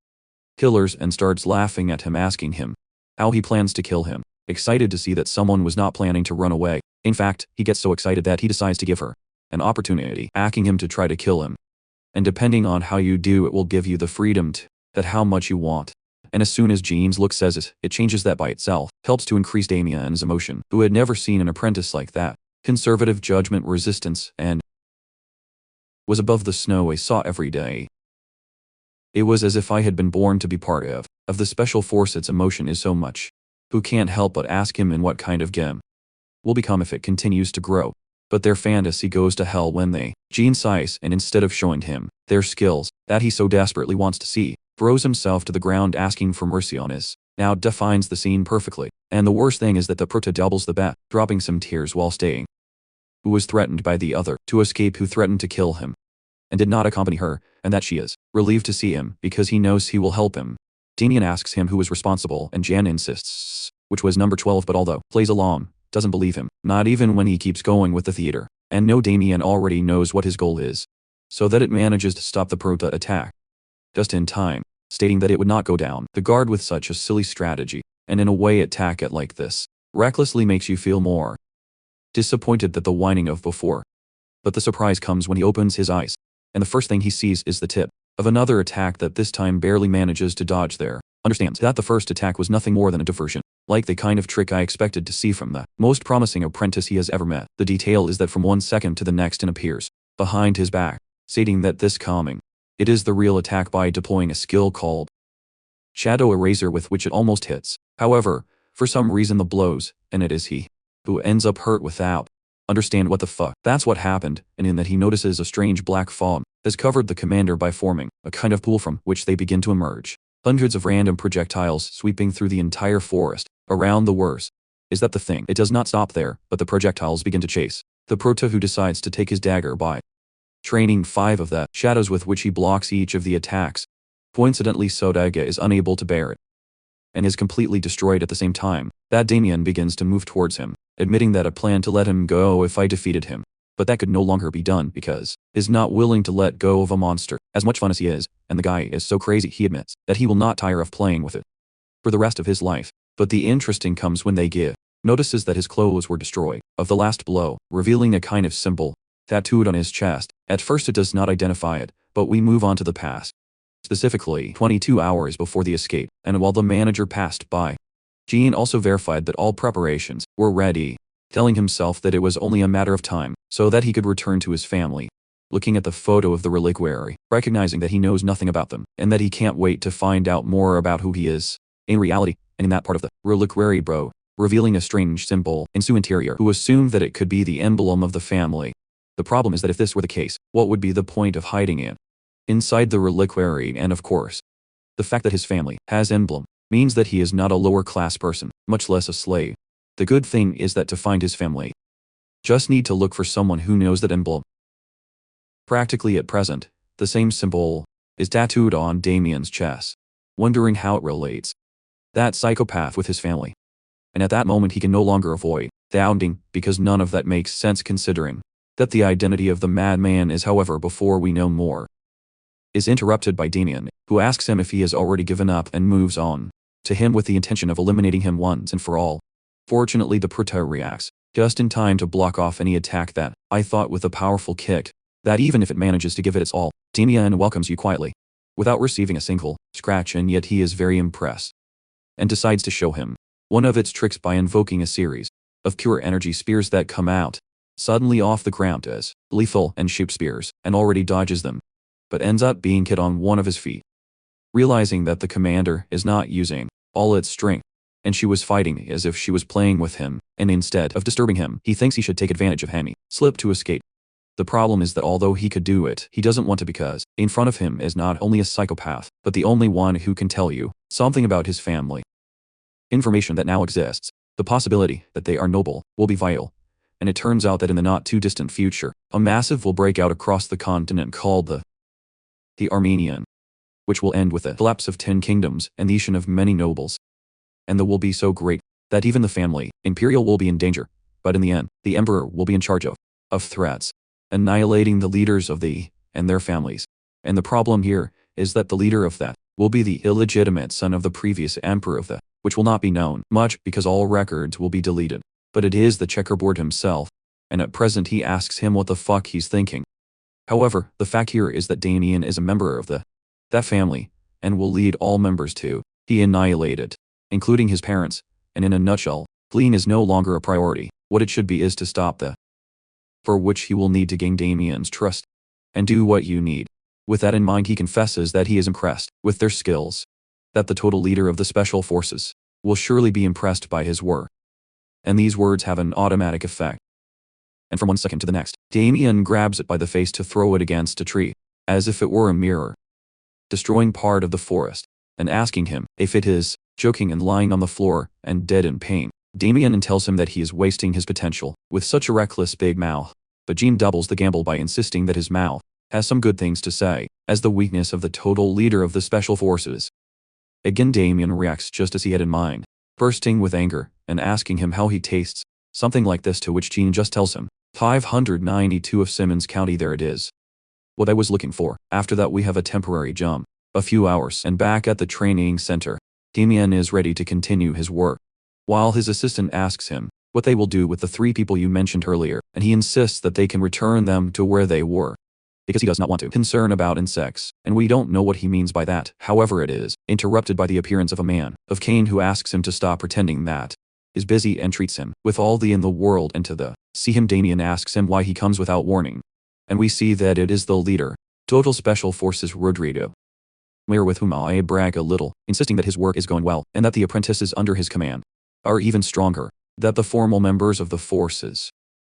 Killers and starts laughing at him, asking him how he plans to kill him, excited to see that someone was not planning to run away. In fact, he gets so excited that he decides to give her an opportunity, asking him to try to kill him. And depending on how you do, it will give you the freedom to that how much you want. And as soon as Jean's look says it, it changes. That by itself helps to increase Damien's emotion, who had never seen an apprentice like that. Conservative judgment, resistance, and was above the snow I saw every day. It was as if I had been born to be part of the special force. Its emotion is so much. Who can't help but ask him in what kind of game will become if it continues to grow. But their fantasy goes to hell when they Jean sighs, and instead of showing him their skills that he so desperately wants to see, throws himself to the ground asking for mercy on his. Now defines the scene perfectly. And the worst thing is that the prota doubles the bet, dropping some tears while staying. Who was threatened by the other to escape, who threatened to kill him and did not accompany her, and that she is relieved to see him because he knows he will help him. Damien asks him who is responsible, and Jan insists, which was number 12, but although plays along, doesn't believe him, not even when he keeps going with the theater. And no, Damien already knows what his goal is, so that it manages to stop the prota attack just in time, stating that it would not go down the guard with such a silly strategy, and in a way attack it like this recklessly makes you feel more disappointed than the whining of before. But the surprise comes when he opens his eyes, and the first thing he sees is the tip of another attack that this time barely manages to dodge there. Understands that the first attack was nothing more than a diversion, like the kind of trick I expected to see from the most promising apprentice he has ever met. The detail is that from one second to the next and appears behind his back, stating that this coming, it is the real attack by deploying a skill called Shadow Eraser, with which it almost hits. However, for some reason the blows, and it is he who ends up hurt without understand what the fuck. That's what happened, and in that he notices a strange black fog has covered the commander by forming a kind of pool from which they begin to emerge. Hundreds of random projectiles sweeping through the entire forest. Around the worst is that the thing, it does not stop there, but the projectiles begin to chase the prota, who decides to take his dagger by training 5 of the shadows with which he blocks each of the attacks. Coincidentally, Sodaga is unable to bear it and is completely destroyed at the same time. That Damien begins to move towards him, admitting that a plan to let him go if I defeated him. But that could no longer be done because he is not willing to let go of a monster. As much fun as he is, and the guy is so crazy, he admits that he will not tire of playing with it for the rest of his life. But the interesting comes when they give notices that his clothes were destroyed of the last blow, revealing a kind of symbol tattooed on his chest. At first it does not identify it, but we move on to the past. Specifically 22 hours before the escape, and while the manager passed by, Jean also verified that all preparations were ready, telling himself that it was only a matter of time so that he could return to his family. looking at the photo of the reliquary, recognizing that he knows nothing about them, and that he can't wait to find out more about who he is in reality, and in that part of the reliquary bro, revealing a strange symbol in Su's interior, who assumed that it could be the emblem of the family. The problem is that if this were the case, what would be the point of hiding it inside the reliquary? And of course, the fact that his family has emblem means that he is not a lower class person, much less a slave. The good thing is that to find his family, just need to look for someone who knows that emblem. Practically at present, the same symbol is tattooed on Damien's chest, wondering how it relates that psychopath with his family. And at that moment he can no longer avoid doubting, because none of that makes sense considering that the identity of the madman is, however, before we know more, is interrupted by Damien, who asks him if he has already given up and moves on to him with the intention of eliminating him once and for all. Fortunately, the Prota reacts just in time to block off any attack that, I thought, with a powerful kick, that even if it manages to give it its all, Damien welcomes you quietly, without receiving a single scratch, and yet he is very impressed, and decides to show him one of its tricks by invoking a series of pure energy spears that come out suddenly off the ground as lethal and shaped spears, and already dodges them, but ends up being hit on one of his feet. Realizing that the commander is not using all its strength, and she was fighting as if she was playing with him, and instead of disturbing him, he thinks he should take advantage of Hemi slip to escape. The problem is that although he could do it, he doesn't want to, because in front of him is not only a psychopath, but the only one who can tell you something about his family. Information that now exists, the possibility that they are noble, will be vital. And it turns out that in the not too distant future, a massive will break out across the continent called the Armenian, which will end with the collapse of 10 kingdoms and the elimination of many nobles. And the will be so great that even the family imperial will be in danger, but in the end, the emperor will be in charge of threats, annihilating the leaders of and their families. And the problem here is that the leader of that will be the illegitimate son of the previous emperor of which will not be known much because all records will be deleted. But it is the checkerboard himself, and at present he asks him what the fuck he's thinking. However, the fact here is that Damien is a member of that family, and will lead all members to be annihilated, including his parents, and in a nutshell, fleeing is no longer a priority. What it should be is to stop for which he will need to gain Damien's trust, and do what you need. With that in mind, he confesses that he is impressed with their skills, that the total leader of the special forces will surely be impressed by his work. And these words have an automatic effect. And from one second to the next, Damien grabs it by the face to throw it against a tree, as if it were a mirror, destroying part of the forest, and asking him if it is, joking and lying on the floor and dead in pain. Damien tells him that he is wasting his potential with such a reckless big mouth, but Jean doubles the gamble by insisting that his mouth has some good things to say, as the weakness of the total leader of the special forces. Again, Damien reacts just as he had in mind, bursting with anger and asking him how he tastes, something like this, to which Jean just tells him, 592 of Simmons County, there it is. What I was looking for. After that we have a temporary jump, a few hours, and back at the training center. Damien is ready to continue his work, while his assistant asks him what they will do with the 3 people you mentioned earlier, and he insists that they can return them to where they were, because he does not want to concern about insects, and we don't know what he means by that. However, it is interrupted by the appearance of a man of Cain, who asks him to stop pretending that is busy and treats him with all the in the world, and to see him, Damien asks him why he comes without warning, and we see that it is the leader, Total Special Forces Rodrigo, with whom I brag a little, insisting that his work is going well, and that the apprentices under his command are even stronger than the formal members of the forces.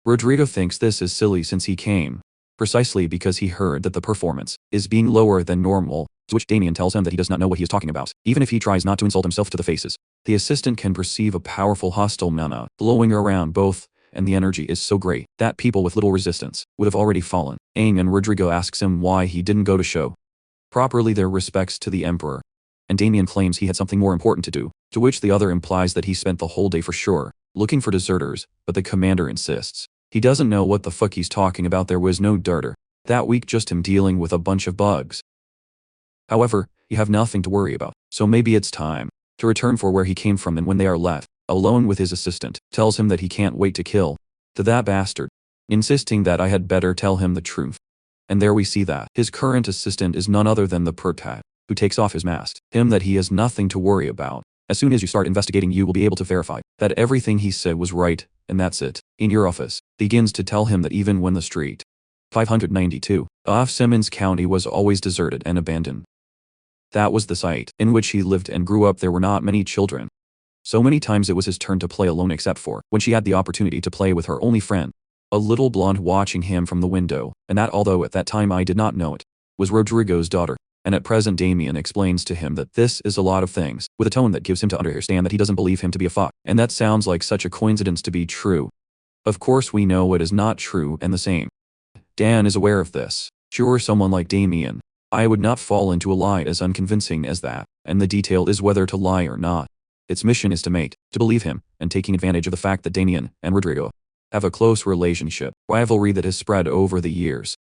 Rodrigo thinks this is silly since he came precisely because he heard that the performance is being lower than normal, to which Damien tells him that he does not know what he is talking about. Even if he tries not to insult himself to the faces, the assistant can perceive a powerful hostile mana blowing around both, and the energy is so great that people with little resistance would have already fallen. And Rodrigo asks him why he didn't go to show properly their respects to the emperor, and Damien claims he had something more important to do, to which the other implies that he spent the whole day for sure looking for deserters, but the commander insists he doesn't know what the fuck he's talking about. There was no deserter that week, just him dealing with a bunch of bugs. However, you have nothing to worry about, so maybe it's time to return for where he came from. And when they are left alone with his assistant, tells him that he can't wait to kill that bastard, insisting that I had better tell him the truth. And there we see that his current assistant is none other than the Pertat, who takes off his mask, him that he has nothing to worry about. As soon as you start investigating, you will be able to verify that everything he said was right, and that's it. In your office, begins to tell him that even when the street 592. Simmons County was always deserted and abandoned. That was the site in which he lived and grew up. There were not many children. So many times it was his turn to play alone, except for when she had the opportunity to play with her only friend, a little blonde watching him from the window, and that, although at that time I did not know it, was Rodrigo's daughter. And at present Damien explains to him that this is a lot of things, with a tone that gives him to understand that he doesn't believe him to be a fuck, and that sounds like such a coincidence to be true. Of course we know it is not true, and the same. Dan is aware of this. Sure, someone like Damien, I would not fall into a lie as unconvincing as that, and the detail is whether to lie or not. Its mission is to believe him, and taking advantage of the fact that Damien and Rodrigo have a close relationship, rivalry that has spread over the years,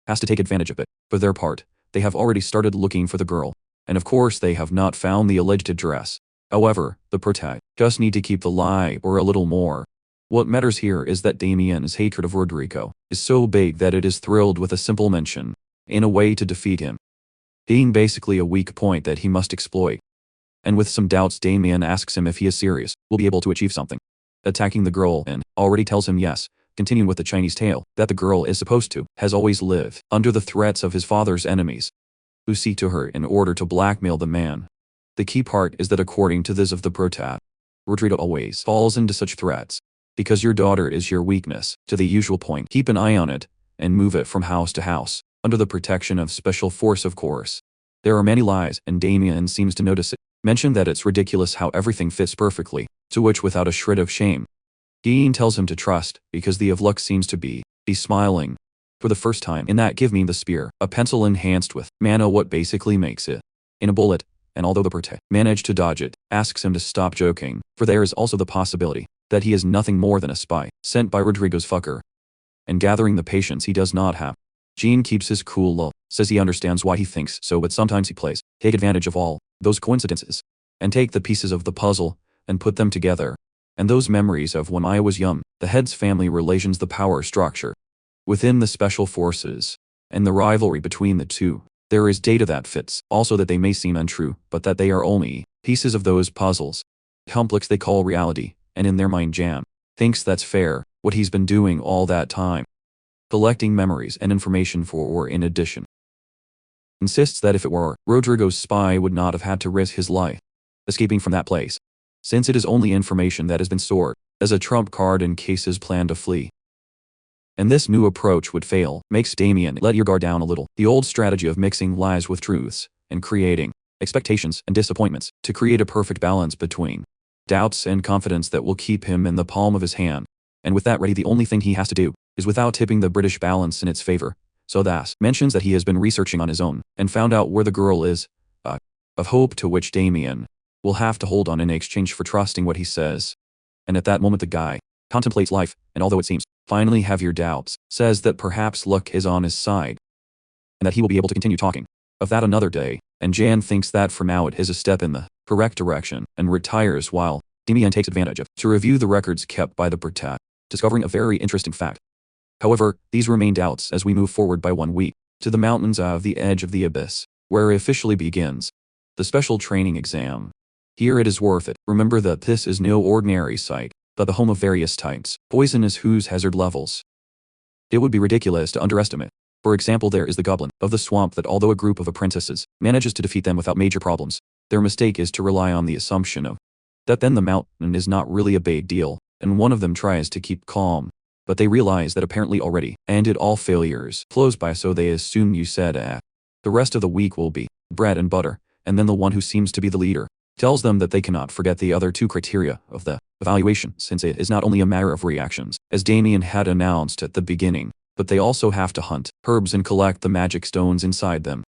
has to take advantage of it. For their part, they have already started looking for the girl, and of course they have not found the alleged address. However, the protagonists just need to keep the lie or a little more. What matters here is that Damien's hatred of Rodrigo is so big that it is thrilled with a simple mention, in a way to defeat him, being basically a weak point that he must exploit. And with some doubts Damien asks him if he is serious, will be able to achieve something. Attacking the girl, and already tells him yes, continuing with the Chinese tale, that the girl is supposed to, has always lived under the threats of his father's enemies, who seek to her in order to blackmail the man. The key part is that according to this of the protagonist, Rodrigo always falls into such threats. Because your daughter is your weakness, to the usual point, keep an eye on it, and move it from house to house, under the protection of special force of course. There are many lies, and Damien seems to notice it. Mention that it's ridiculous how everything fits perfectly, to which without a shred of shame, Dean tells him to trust, because the of luck seems to be smiling. For the first time in that give me the spear, a pencil enhanced with Manhwa, what basically makes it in a bullet, and although the protagonist managed to dodge it, asks him to stop joking, for there is also the possibility that he is nothing more than a spy, sent by Rodrigo's fucker, and gathering the patience he does not have. Jean keeps his cool, says he understands why he thinks so, but sometimes he plays take advantage of all those coincidences, and take the pieces of the puzzle, and put them together. And those memories of when I was young, the head's family relations, the power structure within the special forces, and the rivalry between the two. There is data that fits, also that they may seem untrue, but that they are only pieces of those puzzles. Complex they call reality, and in their mind Jam thinks that's fair, what he's been doing all that time. Collecting memories and information for, or in addition. Insists that if it were, Rodrigo's spy would not have had to risk his life escaping from that place, since it is only information that has been stored as a trump card in case his plan to flee. And this new approach would fail, makes Damien let your guard down a little. The old strategy of mixing lies with truths, and creating expectations and disappointments, to create a perfect balance between doubts and confidence that will keep him in the palm of his hand. And with that ready, the only thing he has to do is, without tipping the British balance in its favor, so that mentions that he has been researching on his own, and found out where the girl is, of hope to which Damien will have to hold on in exchange for trusting what he says. And at that moment the guy contemplates life, and although it seems finally have your doubts, says that perhaps luck is on his side, and that he will be able to continue talking of that another day, and Jan thinks that for now it is a step in the correct direction, and retires while Damien takes advantage of to review the records kept by the protagonist, discovering a very interesting fact. However, these remain doubts as we move forward by 1 week, to the mountains of the edge of the abyss, where it officially begins the special training exam. Here it is worth it. Remember that this is no ordinary site, but the home of various types, poisonous whose hazard levels it would be ridiculous to underestimate. For example, there is the goblin of the swamp that, although a group of apprentices manages to defeat them without major problems, their mistake is to rely on the assumption of that then the mountain is not really a big deal, and one of them tries to keep calm, but they realize that apparently already ended all failures flows by, so they assume you said the rest of the week will be bread and butter, and then the one who seems to be the leader tells them that they cannot forget the other two criteria of the evaluation, since it is not only a matter of reactions, as Damien had announced at the beginning, but they also have to hunt herbs and collect the magic stones inside them.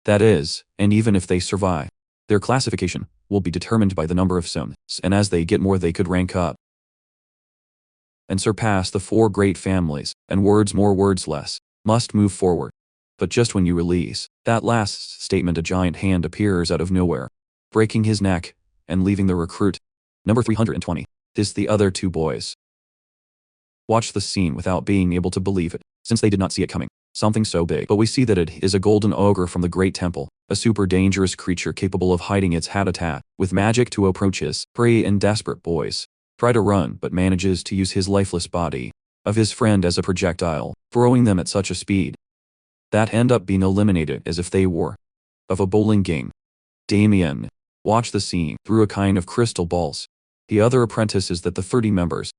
That is, and even if they survive, their classification will be determined by the number of stones, and as they get more they could rank up and surpass the 4 great families, and words more words less, must move forward. But just when you release that last statement, a giant hand appears out of nowhere, breaking his neck, and leaving the recruit. Number 320. Tis the other 2 boys. Watch the scene without being able to believe it, since they did not see it coming. Something so big, but we see that it is a golden ogre from the Great Temple, a super dangerous creature capable of hiding its habitat with magic to approach his prey, and desperate boys try to run but manages to use his lifeless body of his friend as a projectile, throwing them at such a speed that end up being eliminated as if they were of a bowling game. Damien watched the scene through a kind of crystal balls. The other apprentices that the 30 members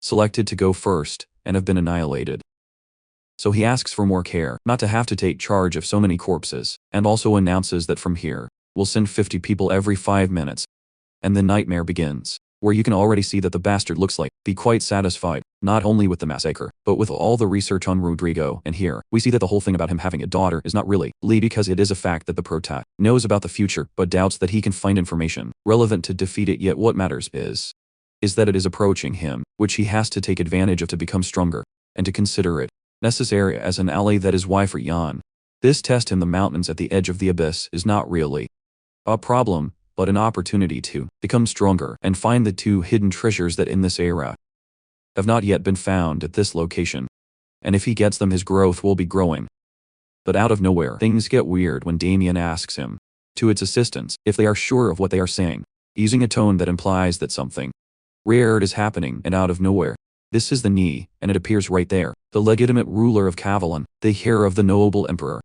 selected to go first and have been annihilated. So he asks for more care, not to have to take charge of so many corpses, and also announces that from here, we'll send 50 people every 5 minutes. And the nightmare begins, where you can already see that the bastard looks like be quite satisfied, not only with the massacre, but with all the research on Rodrigo. And here, we see that the whole thing about him having a daughter is not really because it is a fact that the prota knows about the future but doubts that he can find information relevant to defeat it. Yet what matters is that it is approaching him, which he has to take advantage of to become stronger, and to consider it necessary as an ally. That is why for Jan, this test in the mountains at the edge of the abyss is not really a problem, but an opportunity to become stronger and find the 2 hidden treasures that in this era have not yet been found at this location. And if he gets them, his growth will be growing. But out of nowhere, things get weird when Damien asks him, to its assistants, if they are sure of what they are saying, using a tone that implies that something rare is happening. And out of nowhere, this is the knee, and it appears right there, the legitimate ruler of Cavalon, the heir of the noble emperor,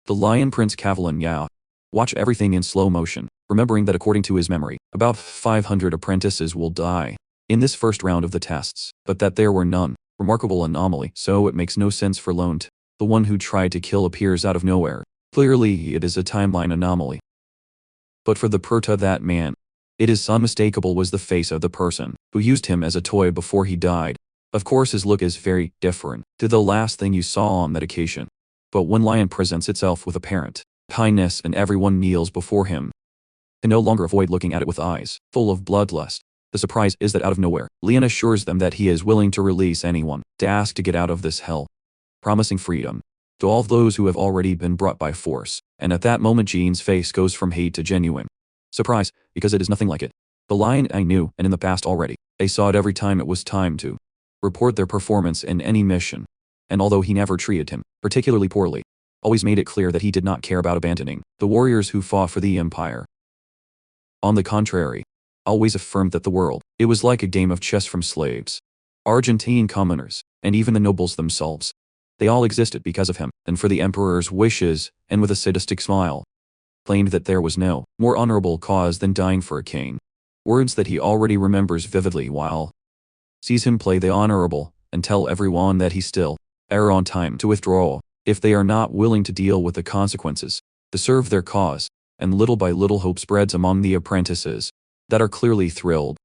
the Lion Prince Cavalon Yao. Watch everything in slow motion, remembering that according to his memory, about 500 apprentices will die in this first round of the tests, but that there were none. Remarkable anomaly, so it makes no sense for Lone. The one who tried to kill appears out of nowhere. Clearly it is a timeline anomaly. But for the prota, that man, it is unmistakable, was the face of the person who used him as a toy before he died. Of course his look is very different to the last thing you saw on that occasion. But when Lion presents itself with apparent kindness and everyone kneels before him, and no longer avoid looking at it with eyes full of bloodlust, the surprise is that out of nowhere, Leon assures them that he is willing to release anyone to ask to get out of this hell, promising freedom to all those who have already been brought by force. And at that moment Jean's face goes from hate to genuine surprise, because it is nothing like it. The Lion I knew, and in the past already, I saw it every time it was time to report their performance in any mission. And although he never treated him particularly poorly, always made it clear that he did not care about abandoning the warriors who fought for the empire. On the contrary, always affirmed that the world, it was like a game of chess from slaves, Argentine commoners, and even the nobles themselves. They all existed because of him, and for the emperor's wishes, and with a sadistic smile, claimed that there was no more honorable cause than dying for a king. Words that he already remembers vividly while sees him play the honorable, and tell everyone that he still are on time to withdraw if they are not willing to deal with the consequences to serve their cause. And little by little hope spreads among the apprentices that are clearly thrilled.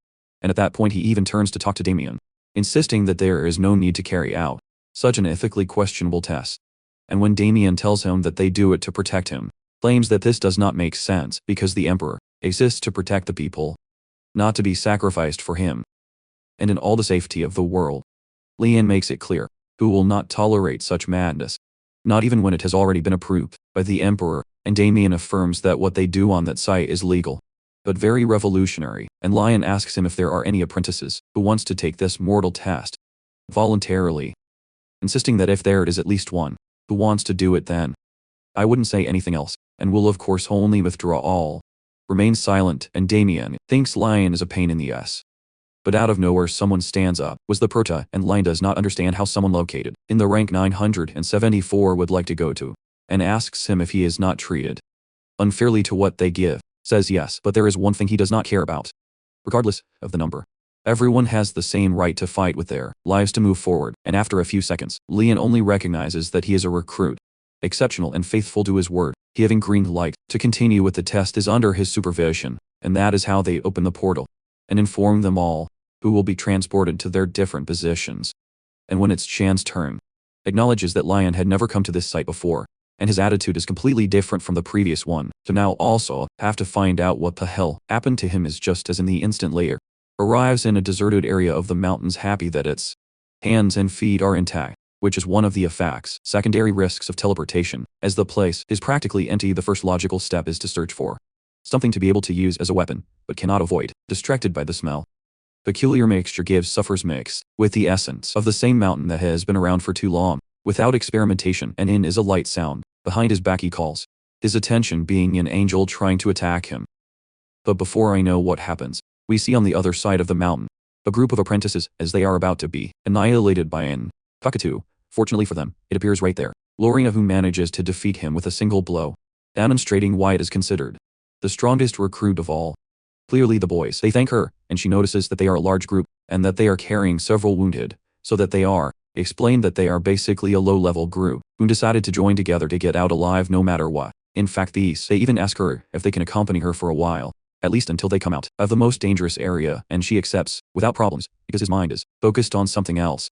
And at that point he even turns to talk to Damien, insisting that there is no need to carry out such an ethically questionable test. And when Damien tells him that they do it to protect him, claims that this does not make sense because the emperor exists to protect the people, not to be sacrificed for him. And in all the safety of the world, Leon makes it clear, who will not tolerate such madness, not even when it has already been approved by the emperor. And Damien affirms that what they do on that site is legal, but very revolutionary. And Lion asks him if there are any apprentices who wants to take this mortal test voluntarily, insisting that if there is at least one who wants to do it, then I wouldn't say anything else, and will of course only withdraw all. Remains silent, and Damien thinks Lion is a pain in the ass. But out of nowhere someone stands up, was the prota, and Lion does not understand how someone located in the rank 974 would like to go to, and asks him if he is not treated unfairly to what they give, says yes, but there is one thing he does not care about. Regardless of the number, everyone has the same right to fight with their lives to move forward. And after a few seconds, Leon only recognizes that he is a recruit, exceptional and faithful to his word. He having green light to continue with the test is under his supervision, and that is how they open the portal and inform them all who will be transported to their different positions. And when it's Chan's turn, acknowledges that Lion had never come to this site before, and his attitude is completely different from the previous one, so now also have to find out what the hell happened to him. Is just as in the instant later, arrives in a deserted area of the mountains, happy that its hands and feet are intact, which is one of the effects, secondary risks of teleportation, as the place is practically empty. The first logical step is to search for something to be able to use as a weapon, but cannot avoid, distracted by the smell. Peculiar mixture gives suffers mixed with the essence of the same mountain that has been around for too long, without experimentation, and in is a light sound. Behind his back he calls, his attention being an angel trying to attack him. But before I know what happens, we see on the other side of the mountain, A group of apprentices, as they are about to be annihilated by an cockatoo. Fortunately for them, it appears right there. Lorena, who manages to defeat him with a single blow, demonstrating why it is considered the strongest recruit of all. Clearly the boys, they thank her, and she notices that they are a large group, and that they are carrying several wounded, so that they are explained that they are basically a low-level group, who decided to join together to get out alive no matter what. In fact they even ask her if they can accompany her for a while, at least until they come out of the most dangerous area, and she accepts, without problems, because his mind is focused on something else.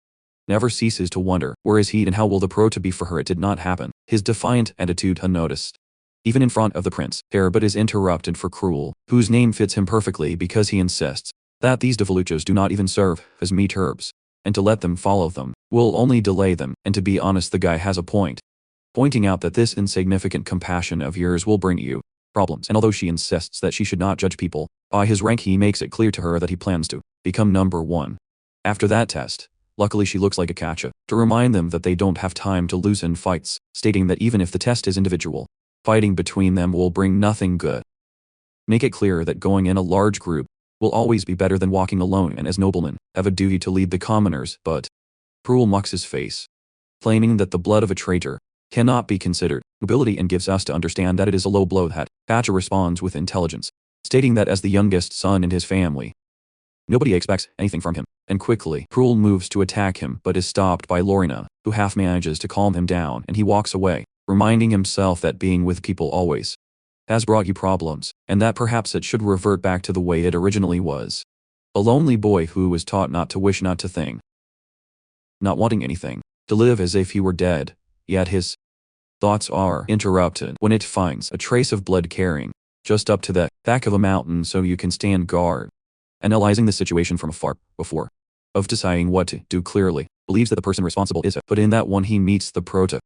Never ceases to wonder, where is he and how will the prota be for her? It did not happen. His defiant attitude unnoticed, even in front of the prince, here, but is interrupted for Cruel, whose name fits him perfectly because he insists that these devoluchos do not even serve as meat herbs, and to let them follow them will only delay them, and to be honest the guy has a point, pointing out that this insignificant compassion of yours will bring you problems, and although she insists that she should not judge people by his rank, he makes it clear to her that he plans to become number one after that test. Luckily she looks like a catcha to remind them that they don't have time to lose in fights, stating that even if the test is individual, fighting between them will bring nothing good. Make it clear that going in a large group will always be better than walking alone, and as noblemen have a duty to lead the commoners, but Cruel mucks his face, claiming that the blood of a traitor cannot be considered nobility, and gives us to understand that it is a low blow. That Pacha responds with intelligence, stating that as the youngest son in his family, nobody expects anything from him, and quickly Cruel moves to attack him but is stopped by Lorena, who half manages to calm him down, and he walks away, reminding himself that being with people always has brought you problems, and that perhaps it should revert back to the way it originally was. A lonely boy who was taught not to wish, not to think, not wanting anything, to live as if he were dead, yet his thoughts are interrupted when it finds a trace of blood carrying just up to the back of a mountain so you can stand guard. Analyzing the situation from afar, before of deciding what to do clearly, believes that the person responsible is but in that one he meets the prota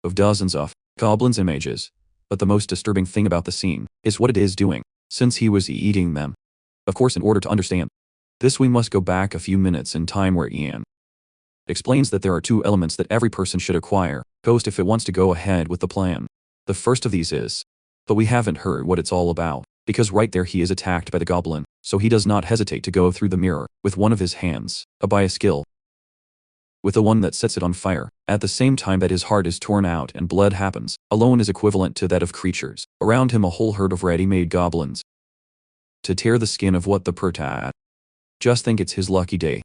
of dozens of goblins images. But the most disturbing thing about the scene is what it is doing, since he was eating them. Of course, in order to understand this we must go back a few minutes in time, where Ian explains that there are two elements that every person should acquire post if it wants to go ahead with the plan. The first of these is, but we haven't heard what it's all about, because right there he is attacked by the goblin, so he does not hesitate to go through the mirror with one of his hands, by a skill with the one that sets it on fire, at the same time that his heart is torn out and blood happens, alone is equivalent to that of creatures around him, a whole herd of ready-made goblins, to tear the skin of what the prota just think it's his lucky day,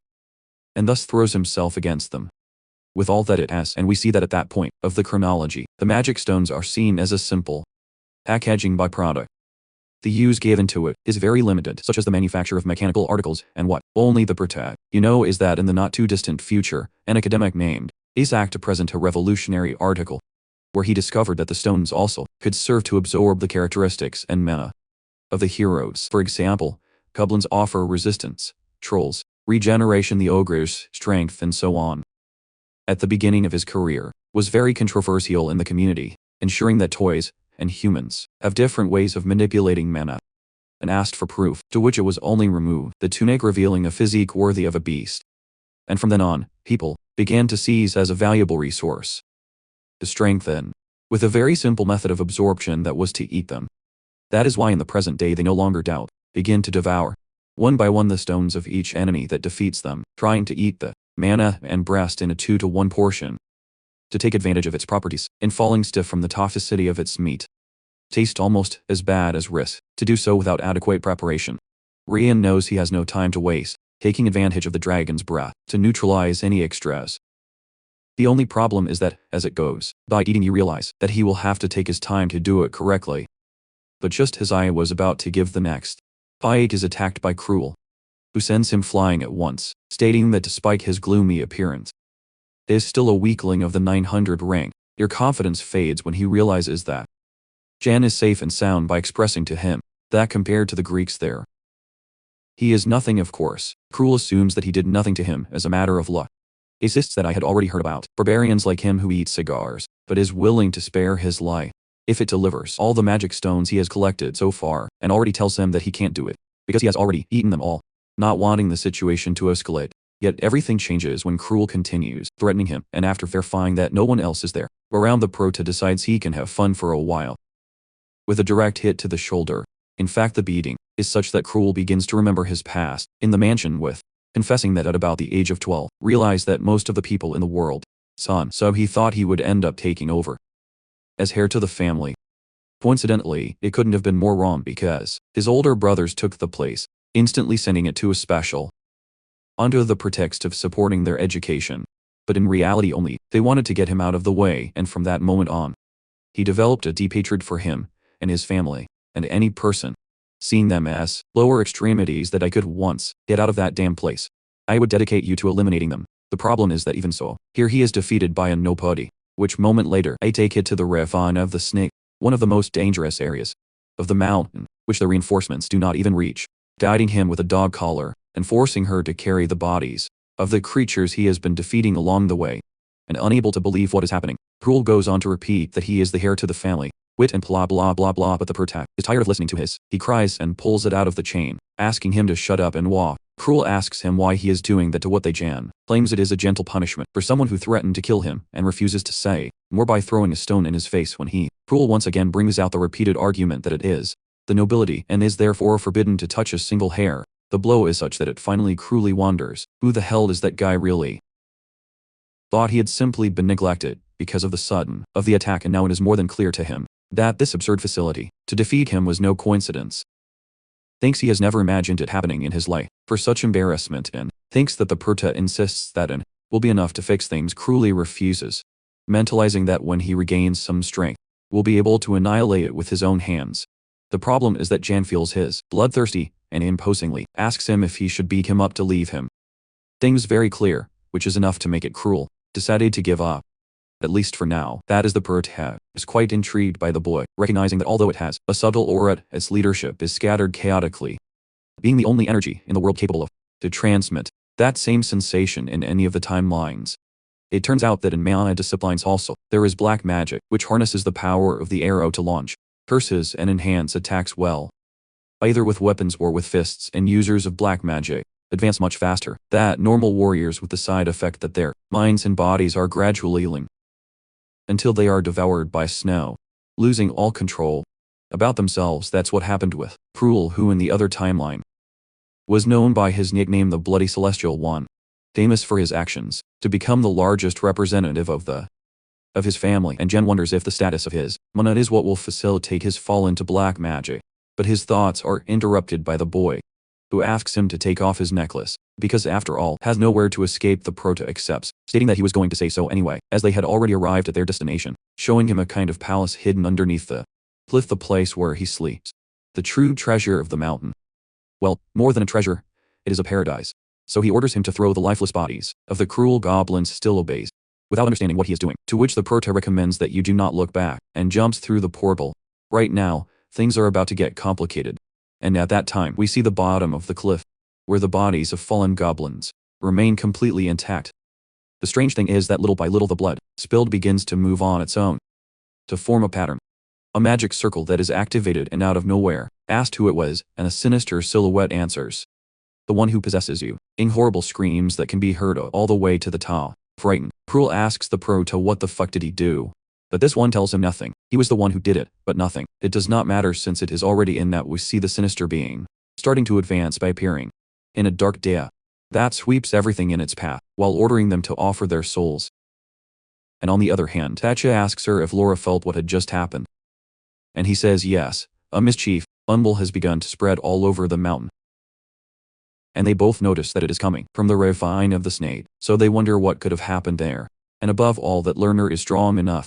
and thus throws himself against them with all that it has. And we see that at that point of the chronology, the magic stones are seen as a simple packaging byproduct. The use given to it is very limited, such as the manufacture of mechanical articles, and what only the prota is that in the not too distant future, an academic named Isaac to present a revolutionary article where he discovered that the stones also could serve to absorb the characteristics and mana of the heroes. For example, goblins offer resistance, trolls regeneration, the ogres strength, and so on. At the beginning of his career, was very controversial in the community, ensuring that toys and humans have different ways of manipulating mana, and asked for proof, to which it was only removed the tunic, revealing a physique worthy of a beast. And from then on, people began to seize as a valuable resource to strengthen, with a very simple method of absorption that was to eat them. That is why in the present day they no longer doubt, begin to devour, one by one, the stones of each enemy that defeats them, trying to eat the mana and breast in a 2-to-1 portion, to take advantage of its properties, in falling stiff from the toxicity of its meat. Taste almost as bad as risk, to do so without adequate preparation. Rian knows he has no time to waste, taking advantage of the dragon's breath to neutralize any extras. The only problem is that, as it goes, by eating you realize that he will have to take his time to do it correctly. But just as I was about to give the next, Pike is attacked by Cruel, who sends him flying at once, stating that despite his gloomy appearance, he is still a weakling of the 900 rank. Your confidence fades when he realizes that Jan is safe and sound by expressing to him that compared to the Greeks there, he is nothing. Of course, Cruel assumes that he did nothing to him as a matter of luck. He insists that I had already heard about barbarians like him who eat cigars, but is willing to spare his life if it delivers all the magic stones he has collected so far, and already tells him that he can't do it because he has already eaten them all, not wanting the situation to escalate. Yet everything changes when Cruel continues threatening him, and after verifying that no one else is there around, the prota decides he can have fun for a while with a direct hit to the shoulder. In fact, the beating is such that Cruel begins to remember his past in the mansion with, confessing that at about the age of 12, realized that most of the people in the world, so he thought he would end up taking over as heir to the family. Coincidentally, it couldn't have been more wrong because his older brothers took the place, instantly sending it to a special under the pretext of supporting their education. But in reality only, they wanted to get him out of the way, and from that moment on, he developed a deep hatred for him and his family, and any person seeing them as lower extremities that I could once get out of that damn place. I would dedicate you to eliminating them. The problem is that even so, here he is defeated by a nobody, which moment later I take it to the ravine of the snake, one of the most dangerous areas of the mountain, which the reinforcements do not even reach, guiding him with a dog collar and forcing her to carry the bodies of the creatures he has been defeating along the way. And unable to believe what is happening, Cruel goes on to repeat that he is the heir to the family, wit and blah blah blah blah, but the protag is tired of listening to his. He cries and pulls it out of the chain, asking him to shut up and walk. Cruel asks him why he is doing that to what they Jan claims it is a gentle punishment for someone who threatened to kill him, and refuses to say more by throwing a stone in his face when he. Cruel once again brings out the repeated argument that it is the nobility and is therefore forbidden to touch a single hair. The blow is such that it finally Cruelly wonders, who the hell is that guy really? Thought he had simply been neglected because of the sudden of the attack, and now it is more than clear to him that this absurd facility to defeat him was no coincidence. Thinks he has never imagined it happening in his life for such embarrassment, and thinks that the Perta insists that an will be enough to fix things. Cruelly refuses, mentalizing that when he regains some strength, will be able to annihilate it with his own hands. The problem is that Jan feels his bloodthirsty and imposingly asks him if he should beat him up to leave him. Things very clear, which is enough to make it Cruel decided to give up. At least for now. That is the Perta is quite intrigued by the boy, recognizing that although it has a subtle aura, its leadership is scattered chaotically, being the only energy in the world capable of to transmit that same sensation in any of the timelines. It turns out that in Manhwa disciplines also, there is black magic, which harnesses the power of the arrow to launch curses and enhance attacks well, either with weapons or with fists, and users of black magic advance much faster than normal warriors, with the side effect that their minds and bodies are gradually healing until they are devoured by snow, losing all control about themselves. That's what happened with Cruel, who in the other timeline was known by his nickname the Bloody Celestial One, famous for his actions to become the largest representative of his family, and Jen wonders if the status of his mana is what will facilitate his fall into black magic. But his thoughts are interrupted by the boy, who asks him to take off his necklace, because after all, has nowhere to escape. The Prota accepts, stating that he was going to say so anyway, as they had already arrived at their destination, showing him a kind of palace hidden underneath the cliff, the place where he sleeps. The true treasure of the mountain. Well, more than a treasure, it is a paradise. So he orders him to throw the lifeless bodies of the cruel goblins. Still obeys, without understanding what he is doing, to which the Prota recommends that you do not look back, and jumps through the portal. Right now, things are about to get complicated. And at that time we see the bottom of the cliff, where the bodies of fallen goblins remain completely intact. The strange thing is that little by little the blood spilled begins to move on its own, to form a pattern. A magic circle that is activated, and out of nowhere, asked who it was, and a sinister silhouette answers. The one who possesses you. In horrible screams that can be heard all the way to the top. Frightened, Cruel asks the Prota what the fuck did he do? But this one tells him nothing. He was the one who did it, but nothing. It does not matter, since it is already in that we see the sinister being starting to advance by appearing in a dark day that sweeps everything in its path, while ordering them to offer their souls. And on the other hand, Tacha asks her if Laura felt what had just happened. And he says yes. A mischief unbel has begun to spread all over the mountain. And they both notice that it is coming from the ravine of the snake, so they wonder what could have happened there. And above all, that Lerner is strong enough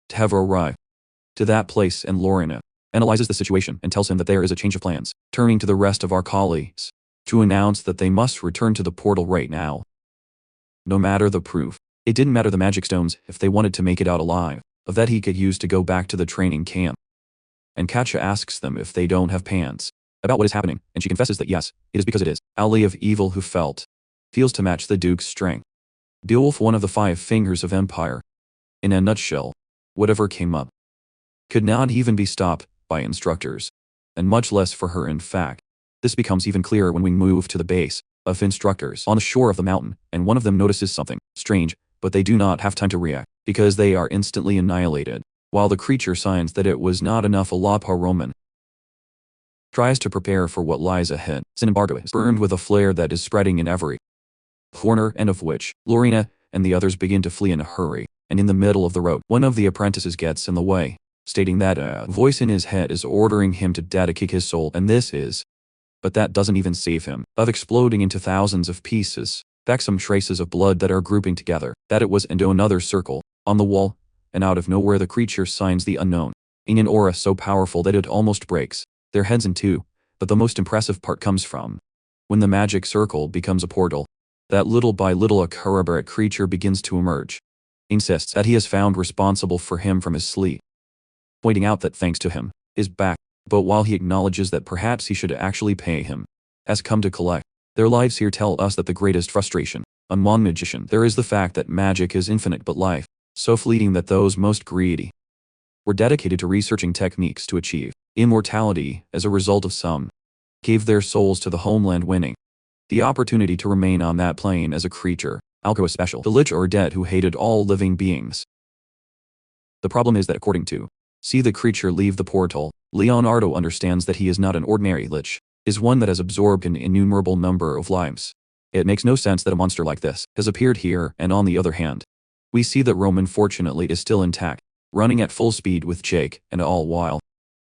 to have arrived to that place, and Lorena analyzes the situation and tells him that there is a change of plans, turning to the rest of our colleagues to announce that they must return to the portal right now. No matter the proof. It didn't matter the magic stones if they wanted to make it out alive, of that he could use to go back to the training camp. And Katja asks them if they don't have pants about what is happening, and she confesses that yes, it is because it is Ally of Evil who feels to match the Duke's strength. Beowulf, one of the 5 fingers of Empire. In a nutshell, whatever came up could not even be stopped by instructors, and much less for her. In fact, this becomes even clearer when we move to the base of instructors on the shore of the mountain, and one of them notices something strange, but they do not have time to react, because they are instantly annihilated, while the creature signs that it was not enough. A La Roman tries to prepare for what lies ahead. Sin embargo is burned with a flare that is spreading in every corner, and of which Lorena and the others begin to flee in a hurry. And in the middle of the road, one of the apprentices gets in the way, stating that a voice in his head is ordering him to dedicate his soul, and this is. But that doesn't even save him of exploding into thousands of pieces. Back some traces of blood that are grouping together, that it was into another circle on the wall, and out of nowhere the creature signs the unknown, in an aura so powerful that it almost breaks their heads in two. But the most impressive part comes from when the magic circle becomes a portal, that little by little a Karabarat creature begins to emerge, insists that he has found responsible for him from his sleep, pointing out that thanks to him, is back. But while he acknowledges that perhaps he should actually pay him, has come to collect their lives here, tell us that the greatest frustration among magicians there is the fact that magic is infinite but life so fleeting that those most greedy were dedicated to researching techniques to achieve immortality. As a result of some gave their souls to the homeland, winning the opportunity to remain on that plane as a creature, Alco especially, the lich or dead who hated all living beings. The problem is that according to see the creature leave the portal, Leonardo understands that he is not an ordinary lich, is one that has absorbed an innumerable number of lives. It makes no sense that a monster like this has appeared here, and on the other hand, we see that Roman fortunately is still intact, running at full speed with Jake, and all while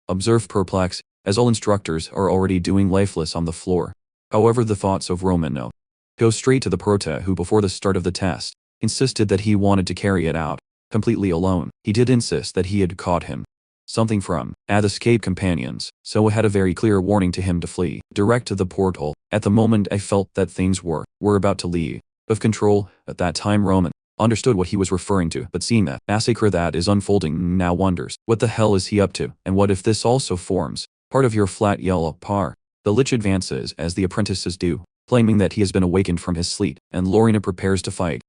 observe perplexed, as all instructors are already doing lifeless on the floor. However, the thoughts of Roman go straight to the Prota, who before the start of the test insisted that he wanted to carry it out completely alone. He did insist that he had caught him something from the escape companions, so it had a very clear warning to him to flee direct to the portal. At the moment I felt that things were about to leave of control. At that time Roman understood what he was referring to, but seeing that massacre that is unfolding now wonders, what the hell is he up to, and what if this also forms part of your flat yellow par? The lich advances as the apprentices do, claiming that he has been awakened from his sleep, and Lorena prepares to fight,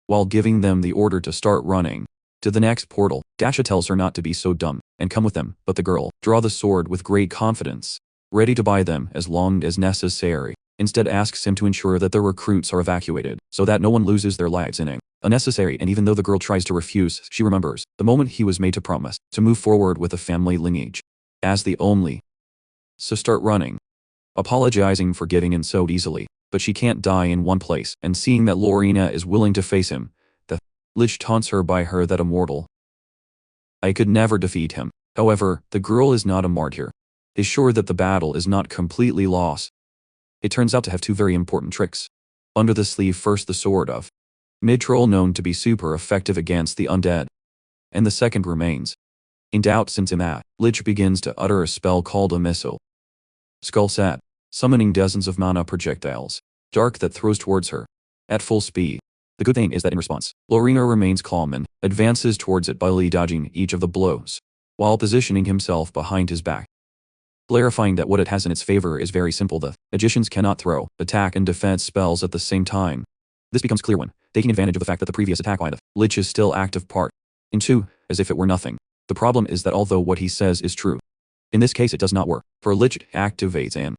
while giving them the order to start running to the next portal. Dasha tells her not to be so dumb and come with them, but the girl draws the sword with great confidence, ready to buy them as long as necessary. Instead asks him to ensure that the recruits are evacuated, so that no one loses their lives in it unnecessary. And even though the girl tries to refuse, she remembers the moment he was made to promise to move forward with a family lineage as the only. So start running, apologizing for giving in so easily. But she can't die in one place, and seeing that Lorena is willing to face him, the lich taunts her by her that immortal I could never defeat him. However, the girl is not a martyr, is sure that the battle is not completely lost. It turns out to have two very important tricks under the sleeve. First, the sword of Midtroll, known to be super effective against the undead, and the second remains in doubt, since in that, lich begins to utter a spell called a missile skull set, summoning dozens of mana projectiles, dark, that throws towards her at full speed. The good thing is that in response, Lorena remains calm and advances towards it, barely dodging each of the blows, while positioning himself behind his back, clarifying that what it has in its favor is very simple: the magicians cannot throw attack and defense spells at the same time. This becomes clear when taking advantage of the fact that the previous attack by the lich is still active part into, as if it were nothing. The problem is that although what he says is true, in this case it does not work, for a lich activates and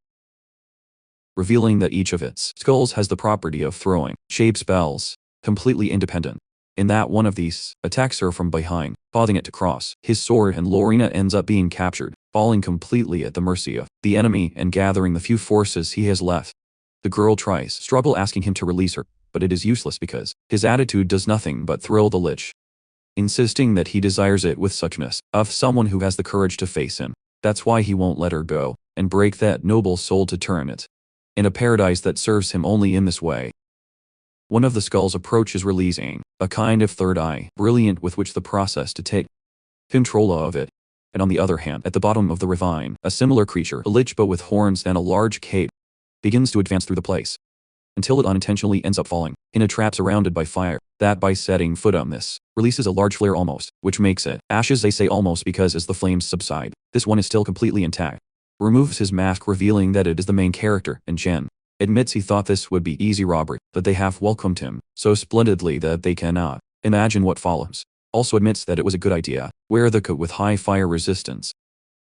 revealing that each of its skulls has the property of throwing shape spells completely independent, in that one of these attacks her from behind, causing it to cross his sword, and Lorena ends up being captured, falling completely at the mercy of the enemy and gathering the few forces he has left. The girl tries struggle asking him to release her, but it is useless because his attitude does nothing but thrill the lich, insisting that he desires it with suchness of someone who has the courage to face him. That's why he won't let her go and break that noble soul to turn it in a paradise that serves him only in this way. One of the skulls approaches, releasing a kind of third eye, brilliant with which the process to take control of it. And on the other hand, at the bottom of the ravine, a similar creature, a lich but with horns and a large cape, begins to advance through the place, until it unintentionally ends up falling in a trap surrounded by fire, that by setting foot on this, releases a large flare almost, which makes it ashes. They say almost because as the flames subside, this one is still completely intact. Removes his mask, revealing that it is the main character, and Jen admits he thought this would be easy robbery, but they have welcomed him so splendidly that they cannot imagine what follows. Also admits that it was a good idea, wear the coat with high fire resistance,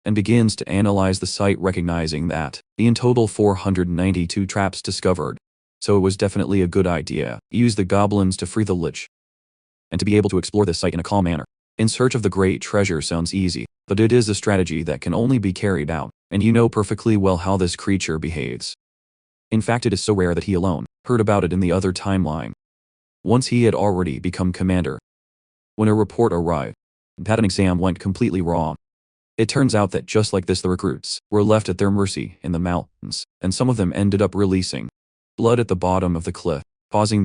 and begins to analyze the site, recognizing that in total 492 traps discovered. So it was definitely a good idea. Use the goblins to free the lich, and to be able to explore this site in a calm manner. In search of the great treasure sounds easy, but it is a strategy that can only be carried out, and you know perfectly well how this creature behaves. In fact, it is so rare that he alone heard about it in the other timeline. Once he had already become commander. When a report arrived, that an exam went completely wrong. It turns out that just like this, the recruits were left at their mercy in the mountains, and some of them ended up releasing blood at the bottom of the cliff, causing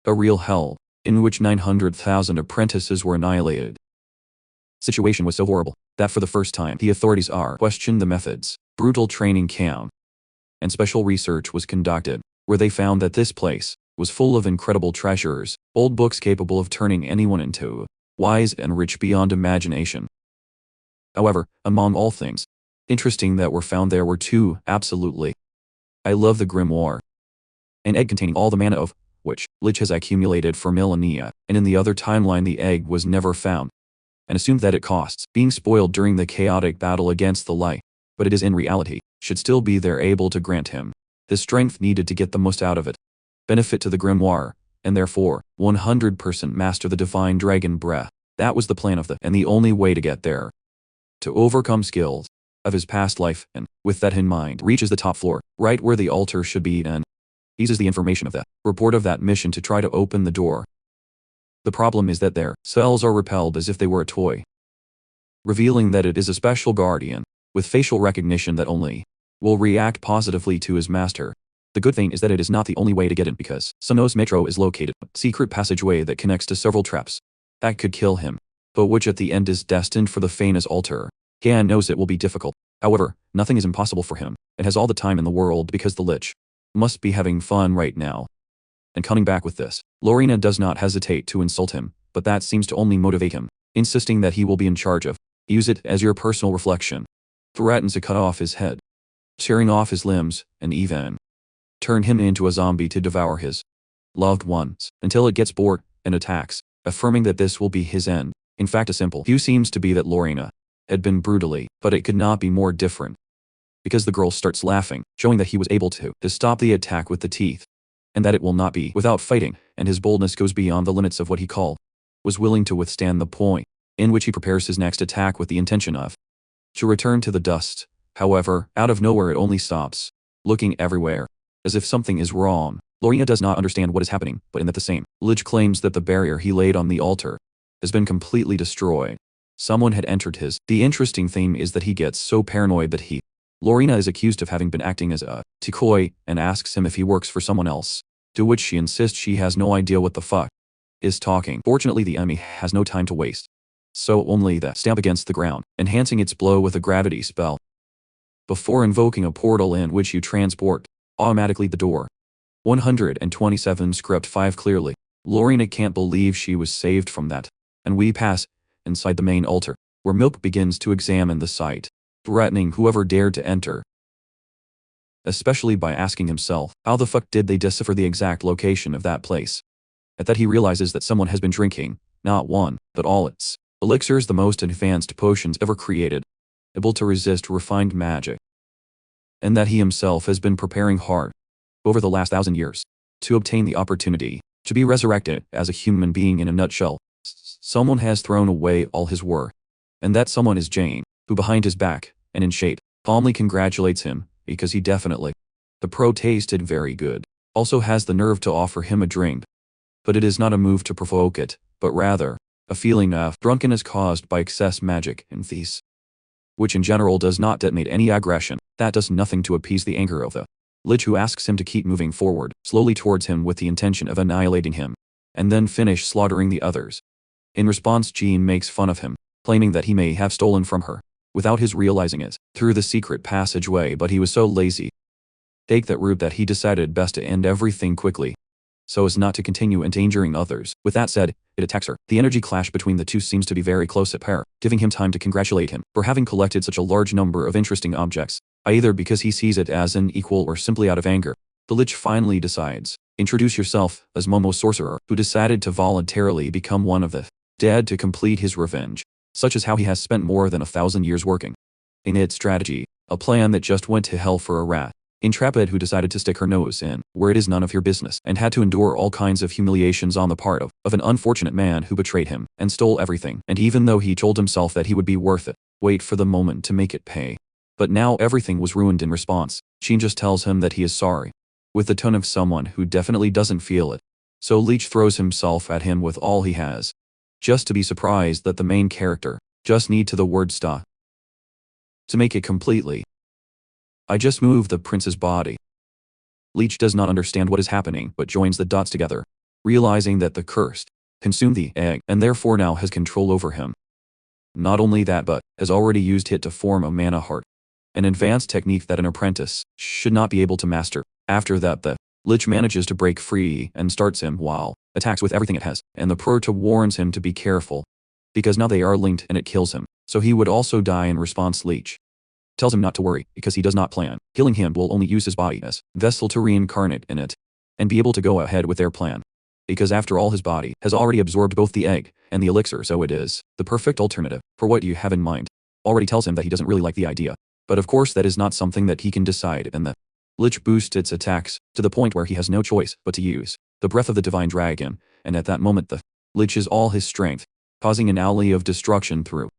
a real hell, in which 900,000 apprentices were annihilated. Situation was so horrible that for the first time the authorities questioned the methods. Brutal training camp and special research was conducted, where they found that this place was full of incredible treasures, old books capable of turning anyone into wise and rich beyond imagination. However, among all things interesting that were found, there were two absolutely. I love the grimoire. An egg containing all the mana of which Lich has accumulated for millennia, and in the other timeline the egg was never found, and assumed that it costs being spoiled during the chaotic battle against the light, but it is in reality, should still be there, able to grant him the strength needed to get the most out of it. Benefit to the grimoire, and therefore 100% master the divine dragon breath. That was the plan of and the only way to get there. To overcome skills of his past life, and with that in mind reaches the top floor, right where the altar should be, and uses the information of the report of that mission to try to open the door. The problem is that their cells are repelled as if they were a toy, revealing that it is a special guardian with facial recognition that only will react positively to his master. The good thing is that it is not the only way to get in, because Sano's metro is located, a secret passageway that connects to several traps that could kill him, but which at the end is destined for the famous altar. Han knows it will be difficult. However, nothing is impossible for him, and has all the time in the world, because the Lich must be having fun right now. And coming back with this, Lorena does not hesitate to insult him, but that seems to only motivate him, insisting that he will be in charge of. Use it as your personal reflection. Threatens to cut off his head, tearing off his limbs, and even turn him into a zombie to devour his loved ones, until it gets bored and attacks, affirming that this will be his end. In fact, a simple view seems to be that Lorena had been brutally, but it could not be more different, because the girl starts laughing, showing that he was able to stop the attack with the teeth, and that it will not be without fighting, and his boldness goes beyond the limits of what he was willing to withstand, the point in which he prepares his next attack with the intention of to return to the dust. However, out of nowhere it only stops, looking everywhere, as if something is wrong. Lorena does not understand what is happening, but in that the same Lich claims that the barrier he laid on the altar has been completely destroyed. Someone had entered his. The interesting thing is that he gets so paranoid that Lorena is accused of having been acting as a decoy, and asks him if he works for someone else, to which she insists she has no idea what the fuck is talking. Fortunately, the enemy has no time to waste, so only the stab against the ground, enhancing its blow with a gravity spell, before invoking a portal in which you transport automatically the door. 127 Script 5. Clearly, Lorena can't believe she was saved from that, and we pass inside the main altar, where Milk begins to examine the site, threatening whoever dared to enter, especially by asking himself, how the fuck did they decipher the exact location of that place? At that he realizes that someone has been drinking, not one, but all its elixirs, the most advanced potions ever created, able to resist refined magic, and that he himself has been preparing hard over the last 1,000 years to obtain the opportunity to be resurrected as a human being. In a nutshell, someone has thrown away all his work, and that someone is Jane, who behind his back, and in shade, calmly congratulates him, because he definitely, the pro tasted very good, also has the nerve to offer him a drink. But it is not a move to provoke it, but rather a feeling of drunkenness caused by excess magic and these, which in general does not detonate any aggression. That does nothing to appease the anger of the Lich, who asks him to keep moving forward, slowly towards him with the intention of annihilating him, and then finish slaughtering the others. In response, Jean makes fun of him, claiming that he may have stolen from her, without his realizing it, through the secret passageway, but he was so lazy take that route that he decided best to end everything quickly, so as not to continue endangering others. With that said, it attacks her. The energy clash between the two seems to be very close at pair, giving him time to congratulate him for having collected such a large number of interesting objects, either because he sees it as an equal or simply out of anger. The Lich finally decides, introduce yourself, as Momo Sorcerer, who decided to voluntarily become one of the dead to complete his revenge, such as how he has spent more than 1,000 years working in its strategy, a plan that just went to hell for a rat. intrepid who decided to stick her nose in where it is none of your business and had to endure all kinds of humiliations on the part of an unfortunate man who betrayed him and stole everything. And even though he told himself that he would be worth it, wait for the moment to make it pay. But now everything was ruined in response. Jin just tells him that he is sorry, with the tone of someone who definitely doesn't feel it. So Leech throws himself at him with all he has, just to be surprised that the main character just need to the word stop to make it completely. I just moved the prince's body. Leech does not understand what is happening but joins the dots together, realizing that the cursed consumed the egg and therefore now has control over him. Not only that but has already used it to form a mana heart, an advanced technique that an apprentice should not be able to master. After that the Lich manages to break free and starts him while attacks with everything it has, and the Proto warns him to be careful, because now they are linked and it kills him, so he would also die in response. Leech tells him not to worry because he does not plan killing him, will only use his body as vessel to reincarnate in it and be able to go ahead with their plan. Because after all his body has already absorbed both the egg and the elixir, so it is the perfect alternative for what you have in mind. Already tells him that he doesn't really like the idea, but of course that is not something that he can decide, and the Lich boosts its attacks to the point where he has no choice but to use the breath of the divine dragon, and at that moment the Lich is all his strength, causing an alley of destruction through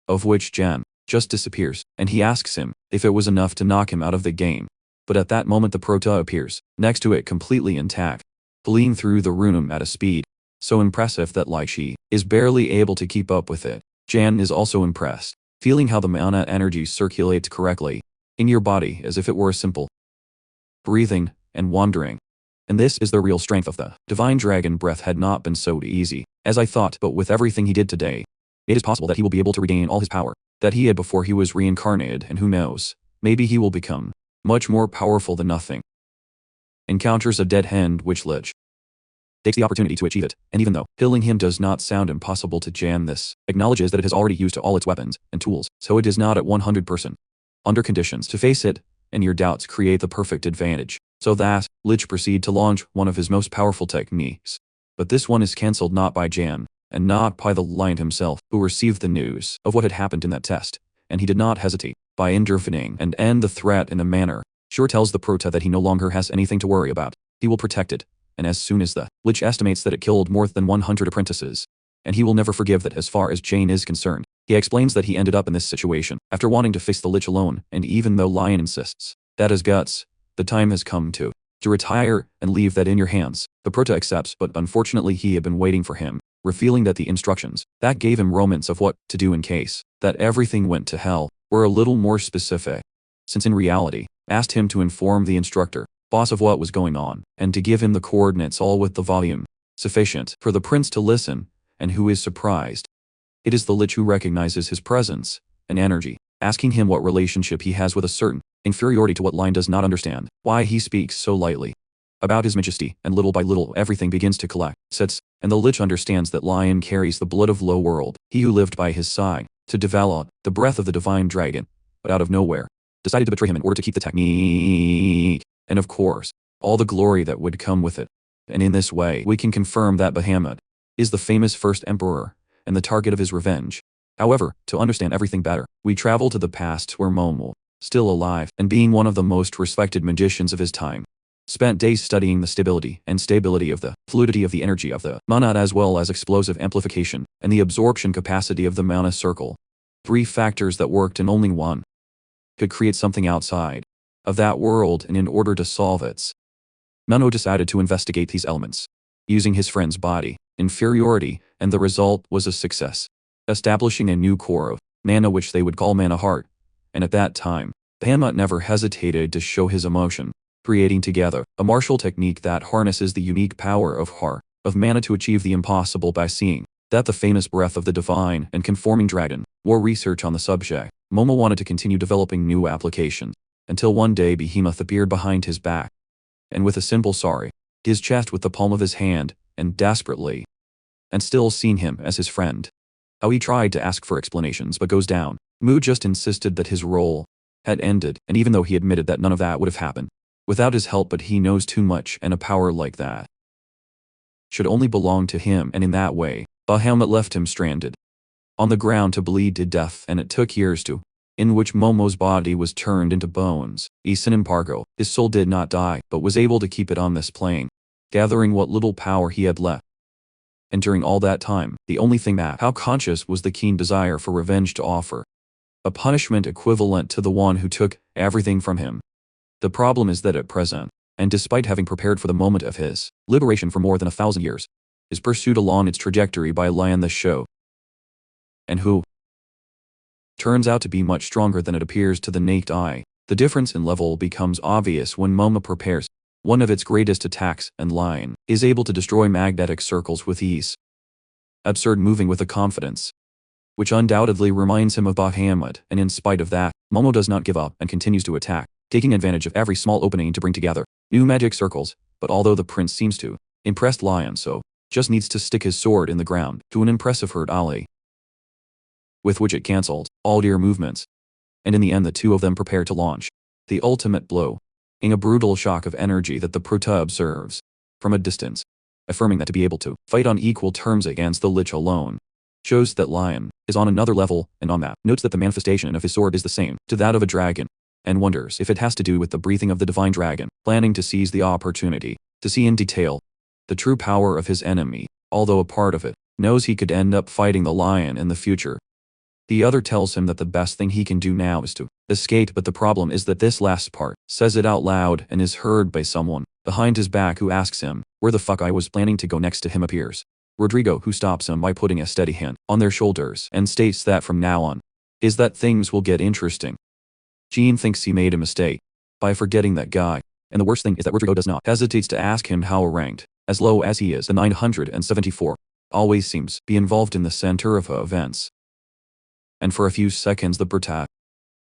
of which Jan just disappears, and he asks him if it was enough to knock him out of the game. But at that moment the Proto appears next to it completely intact, fleeing through the room at a speed so impressive that like she is barely able to keep up with it. Jan is also impressed, feeling how the mana energy circulates correctly in your body as if it were a simple breathing and wandering. And this is the real strength of the divine dragon breath. Had not been so easy as I thought, but with everything he did today, it is possible that he will be able to regain all his power that he had before he was reincarnated, and who knows, maybe he will become much more powerful than nothing. Encounters a dead hand which Lich takes the opportunity to achieve it, and even though killing him does not sound impossible to Jan, this acknowledges that it has already used all its weapons and tools, so it is not at 100% under conditions to face it, and your doubts create the perfect advantage. So that Lich proceed to launch one of his most powerful techniques. But this one is cancelled not by Jan, and not by the lion himself, who received the news of what had happened in that test, and he did not hesitate by intervening and end the threat in a manner sure tells the Proto that he no longer has anything to worry about. He will protect it, and as soon as the Lich estimates that it killed more than 100 apprentices, and he will never forgive that. As far as Jane is concerned, he explains that he ended up in this situation after wanting to face the Lich alone, and even though Lion insists that his guts, the time has come to retire and leave that in your hands, the Proto accepts, but unfortunately he had been waiting for him, revealing that the instructions that gave him romance of what to do in case that everything went to hell were a little more specific, since in reality asked him to inform the instructor boss of what was going on, and to give him the coordinates, all with the volume sufficient for the prince to listen, and who is surprised. It is the Lich who recognizes his presence and energy, asking him what relationship he has with a certain inferiority to what Lion does not understand, why he speaks so lightly about his majesty, and little by little everything begins to collect, sets, and the Lich understands that Lion carries the blood of Low World, he who lived by his side, to develop the breath of the divine dragon, but out of nowhere, decided to betray him in order to keep the technique, and of course, all the glory that would come with it. And in this way we can confirm that Bahamut is the famous first emperor, and the target of his revenge. However, to understand everything better, we travel to the past where Momo, still alive, and being one of the most respected magicians of his time, spent days studying the stability of the fluidity of the energy of the mana, as well as explosive amplification and the absorption capacity of the mana circle. 3 factors that worked and only one could create something outside of that world, and in order to solve it, Manhwa decided to investigate these elements, using his friend's body inferiority, and the result was a success, establishing a new core of mana which they would call Mana Heart. And at that time, Bahamut never hesitated to show his emotion, creating together a martial technique that harnesses the unique power of mana to achieve the impossible by seeing that the famous breath of the divine and conforming dragon. More research on the subject, Momo wanted to continue developing new applications, until one day Behemoth appeared behind his back, and with a simple sorry, his chest with the palm of his hand, and desperately, and still seen him as his friend. How he tried to ask for explanations but goes down. Mu just insisted that his role had ended, and even though he admitted that none of that would have happened without his help, but he knows too much, and a power like that should only belong to him, and in that way, Bahamut left him stranded on the ground to bleed to death, and it took years to in which Momo's body was turned into bones. Isin embargo, his soul did not die, but was able to keep it on this plane, gathering what little power he had left. And during all that time, the only thing that how conscious was the keen desire for revenge to offer. A punishment equivalent to the one who took everything from him. The problem is that at present, and despite having prepared for the moment of his liberation for more than 1,000 years, is pursued along its trajectory by a lion this show. And who turns out to be much stronger than it appears to the naked eye. The difference in level becomes obvious when Momo prepares one of its greatest attacks, and lion is able to destroy magnetic circles with ease. Absurd moving with a confidence, which undoubtedly reminds him of Bahamut, and in spite of that, Momo does not give up and continues to attack, taking advantage of every small opening to bring together new magic circles. But although the prince seems to impressed lion, so just needs to stick his sword in the ground to an impressive hurt alley, with which it cancelled all deer movements. And in the end the two of them prepare to launch the ultimate blow, in a brutal shock of energy that the Prota observes from a distance, affirming that to be able to fight on equal terms against the Lich alone shows that lion is on another level, and on that, notes that the manifestation of his sword is the same to that of a dragon, and wonders if it has to do with the breathing of the divine dragon, planning to seize the opportunity to see in detail the true power of his enemy, although a part of it knows he could end up fighting the lion in the future. The other tells him that the best thing he can do now is to escape, but the problem is that this last part says it out loud and is heard by someone behind his back who asks him where the fuck I was planning to go next. To him appears Rodrigo, who stops him by putting a steady hand on their shoulders and states that from now on is that things will get interesting. Jean thinks he made a mistake by forgetting that guy, and the worst thing is that Rodrigo does not hesitate to ask him how ranked, as low as he is, the 974, always seems to be involved in the center of events. And for a few seconds the Prota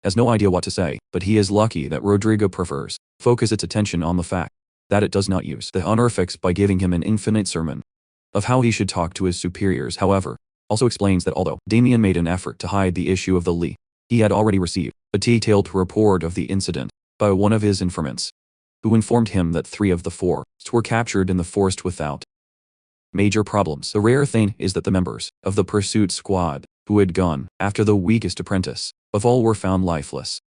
has no idea what to say, but he is lucky that Rodrigo prefers focus its attention on the fact that it does not use the honorifics by giving him an infinite sermon of how he should talk to his superiors. However, also explains that although Damien made an effort to hide the issue of the Li, he had already received a detailed report of the incident by one of his informants, who informed him that 3 of the 4 were captured in the forest without major problems. The rare thing is that the members of the pursuit squad who had gone after the weakest apprentice of all were found lifeless,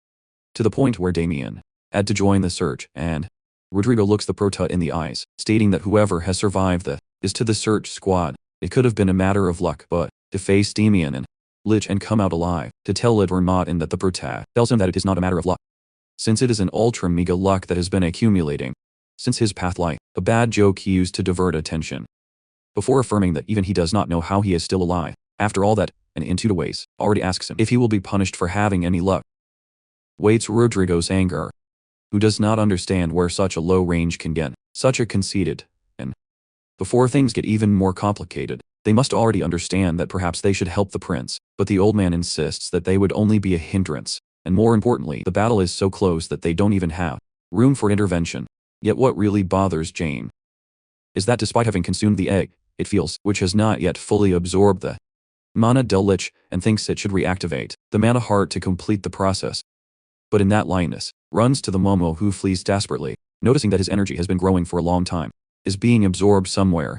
to the point where Damien had to join the search, and Rodrigo looks the Prota in the eyes, stating that whoever has survived is to the search squad. It could have been a matter of luck, but to face Damien and Lich and come out alive, to tell it or not, and that the Prota tells him that it is not a matter of luck, since it is an ultra mega luck that has been accumulating since his path life, a bad joke he used to divert attention, before affirming that even he does not know how he is still alive after all that, and in 2 ways already asks him if he will be punished for having any luck. Waits Rodrigo's anger, who does not understand where such a low range can get such a conceited, and before things get even more complicated, they must already understand that perhaps they should help the prince, but the old man insists that they would only be a hindrance, and more importantly, the battle is so close that they don't even have room for intervention. Yet what really bothers Jane is that despite having consumed the egg, it feels which has not yet fully absorbed the mana del Lich, and thinks it should reactivate the mana heart to complete the process. But in that lioness runs to the Momo, who flees desperately, noticing that his energy has been growing for a long time, is being absorbed somewhere,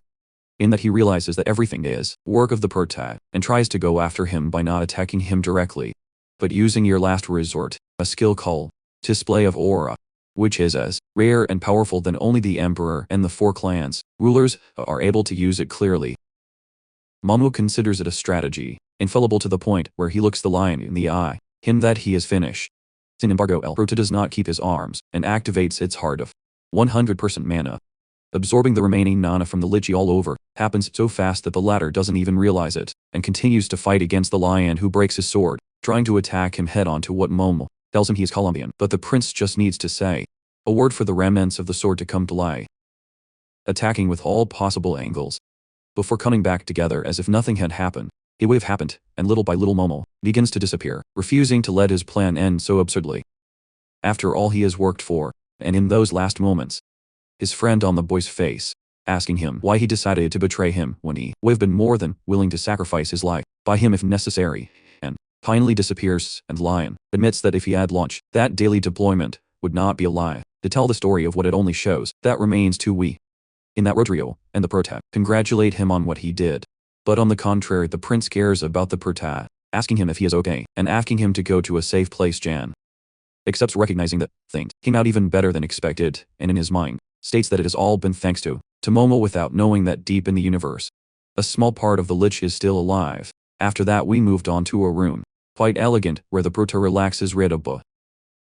in that he realizes that everything is work of the Prota, and tries to go after him by not attacking him directly, but using your last resort, a skill called Display of Aura, which is as rare and powerful that only the Emperor and the 4 clans rulers are able to use it clearly. Momo considers it a strategy, infallible to the point where he looks the lion in the eye, him that he is finished. Sin embargo, El Prota does not keep his arms, and activates its heart of 100% mana, absorbing the remaining mana from the Lich. All over happens so fast that the latter doesn't even realize it, and continues to fight against the lion, who breaks his sword, trying to attack him head on. To what Momo tells him he is Colombian, but the prince just needs to say a word for the remnants of the sword to come to life, attacking with all possible angles, before coming back together as if nothing had happened. It would have happened, and little by little Momo begins to disappear, refusing to let his plan end so absurdly. After all he has worked for, and in those last moments, his friend on the boy's face, asking him why he decided to betray him when he would have been more than willing to sacrifice his life by him if necessary, and finally disappears, and Lion admits that if he had launched that daily deployment, would not be a lie, to tell the story of what it only shows that remains too weak. In that Rodrigo and the Prota congratulate him on what he did. But on the contrary, the prince cares about the Prota, asking him if he is okay, and asking him to go to a safe place. Jan accepts, recognizing that things came out even better than expected, and in his mind, states that it has all been thanks to Momo, without knowing that deep in the universe, a small part of the lich is still alive. After that we moved on to a room, quite elegant, where the prota relaxes, read a book,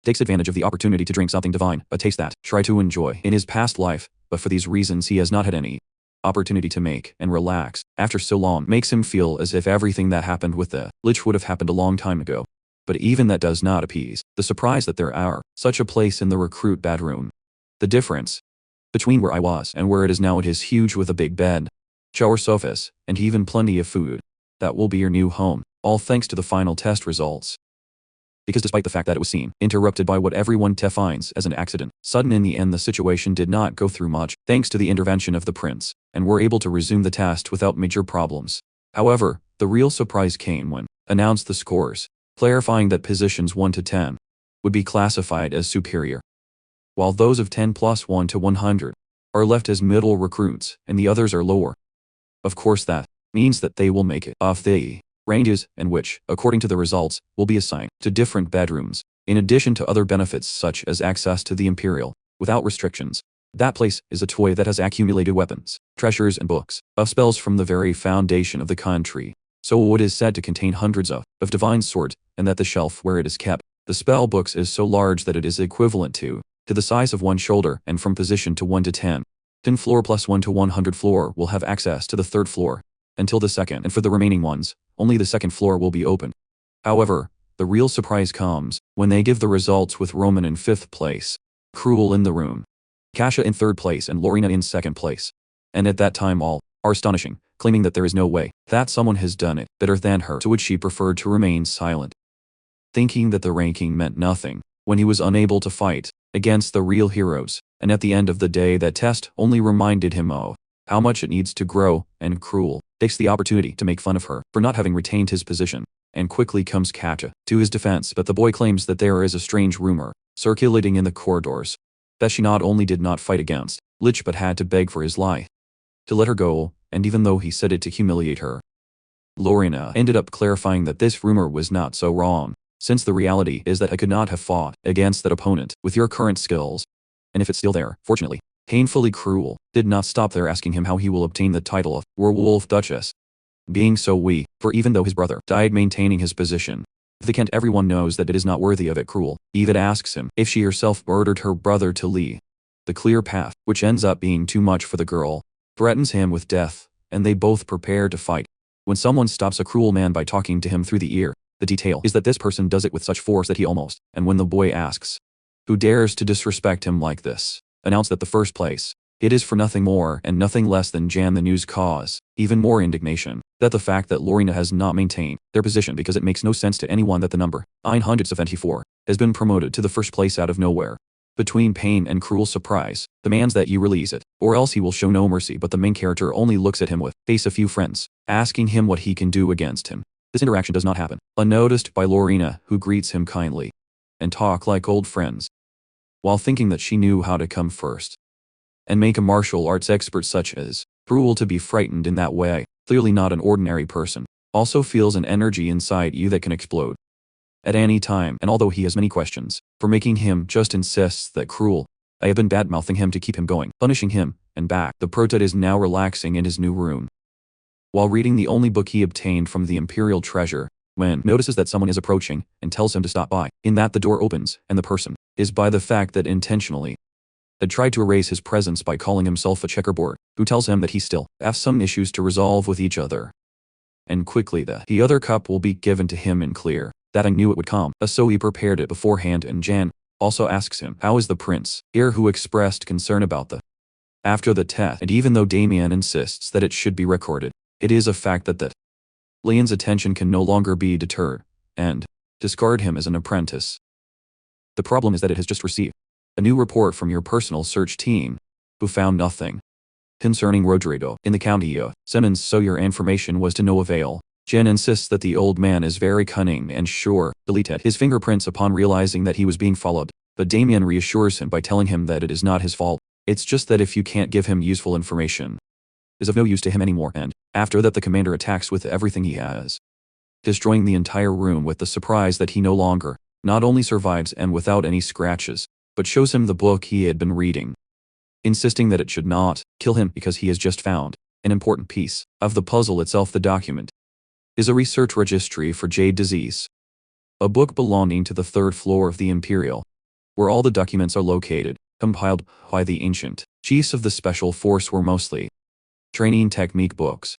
takes advantage of the opportunity to drink something divine, a taste that tried to enjoy in his past life, but for these reasons he has not had any opportunity to make and relax after so long, makes him feel as if everything that happened with the lich would have happened a long time ago. But even that does not appease the surprise that there are such a place in the recruit bedroom. The difference between where I was and where it is now, it is huge, with a big bed, shower sofas, and even plenty of food. That will be your new home, all thanks to the final test results. Because despite the fact that it was seen interrupted by what everyone defines as an accident, sudden in the end, the situation did not go through much, thanks to the intervention of the prince, and were able to resume the test without major problems. However, the real surprise came when announced the scores, clarifying that positions 1 to 10 would be classified as superior, while those of 10 plus 1 to 100 are left as middle recruits, and the others are lower. Of course that means that they will make it off the ranges, and which, according to the results, will be assigned to different bedrooms, in addition to other benefits such as access to the Imperial, without restrictions. That place is a toy that has accumulated weapons, treasures and books, of spells from the very foundation of the country. So it is said to contain hundreds of divine swords, and that the shelf where it is kept, the spell books, is so large that it is equivalent to the size of one shoulder, and from position to 1 to 10. 10 floor plus 1 to 100 floor will have access to the third floor, until the second, and for the remaining ones, only the second floor will be open. However, the real surprise comes when they give the results with Roman in 5th place, Cruel in the room, Kasha in 3rd place, and Lorena in 2nd place. And at that time all are astonishing, claiming that there is no way that someone has done it better than her, to which she preferred to remain silent, thinking that the ranking meant nothing when he was unable to fight against the real heroes. And at the end of the day, that test only reminded him of how much it needs to grow, and Cruel takes the opportunity to make fun of her for not having retained his position, and quickly comes Katja to his defense. But the boy claims that there is a strange rumor circulating in the corridors that she not only did not fight against Lich but had to beg for his life to let her go, and even though he said it to humiliate her, Lorena ended up clarifying that this rumor was not so wrong, since the reality is that I could not have fought against that opponent with your current skills. And if it's still there, fortunately, painfully Cruel did not stop there, asking him how he will obtain the title of Werewolf Duchess, being so weak, for even though his brother died maintaining his position, vacant, everyone knows that it is not worthy of it. Cruel even asks him if she herself murdered her brother to lead the clear path, which ends up being too much for the girl, threatens him with death, and they both prepare to fight. When someone stops a cruel man by talking to him through the ear, the detail is that this person does it with such force that he almost, and when the boy asks, who dares to disrespect him like this, announce that the first place, it is for nothing more and nothing less than Jan. The news cause even more indignation that the fact that Lorena has not maintained their position, because it makes no sense to anyone that the number 974 has been promoted to the first place out of nowhere. Between pain and Cruel surprise, demands that you release it, or else he will show no mercy. But the main character only looks at him with face a few friends, asking him what he can do against him. This interaction does not happen unnoticed by Lorena, who greets him kindly and talk like old friends, while thinking that she knew how to come first and make a martial arts expert such as Cruel to be frightened in that way. Clearly not an ordinary person. Also feels an energy inside you that can explode at any time, and although he has many questions for making him, just insists that Cruel, I have been bad-mouthing him to keep him going, punishing him, and back. The protod is now relaxing in his new room, while reading the only book he obtained from the Imperial treasure, when notices that someone is approaching and tells him to stop by. In that the door opens, and the person is by the fact that intentionally had tried to erase his presence by calling himself a checkerboard, who tells him that he still has some issues to resolve with each other, and quickly the other cup will be given to him in clear. That I knew it would come, so he prepared it beforehand. And Jan also asks him how is the prince here, who expressed concern about the after the test, and even though Damien insists that it should be recorded, it is a fact that Leon's attention can no longer be deterred, and discard him as an apprentice. The problem is that it has just received a new report from your personal search team, who found nothing concerning Rodrigo in the county of Simmons, so your information was to no avail. Jen insists that the old man is very cunning and sure deleted his fingerprints upon realizing that he was being followed, but Damien reassures him by telling him that it is not his fault. It's just that if you can't give him useful information, is of no use to him anymore, and after that the commander attacks with everything he has. destroying the entire room with the surprise that he no longer not only survives and without any scratches, but shows him the book he had been reading, insisting that it should not kill him because he has just found an important piece of the puzzle itself. The document is a research registry for jade disease, a book belonging to the third floor of the Imperial, where all the documents are located, compiled by the ancient chiefs of the Special Force. Were mostly training technique books,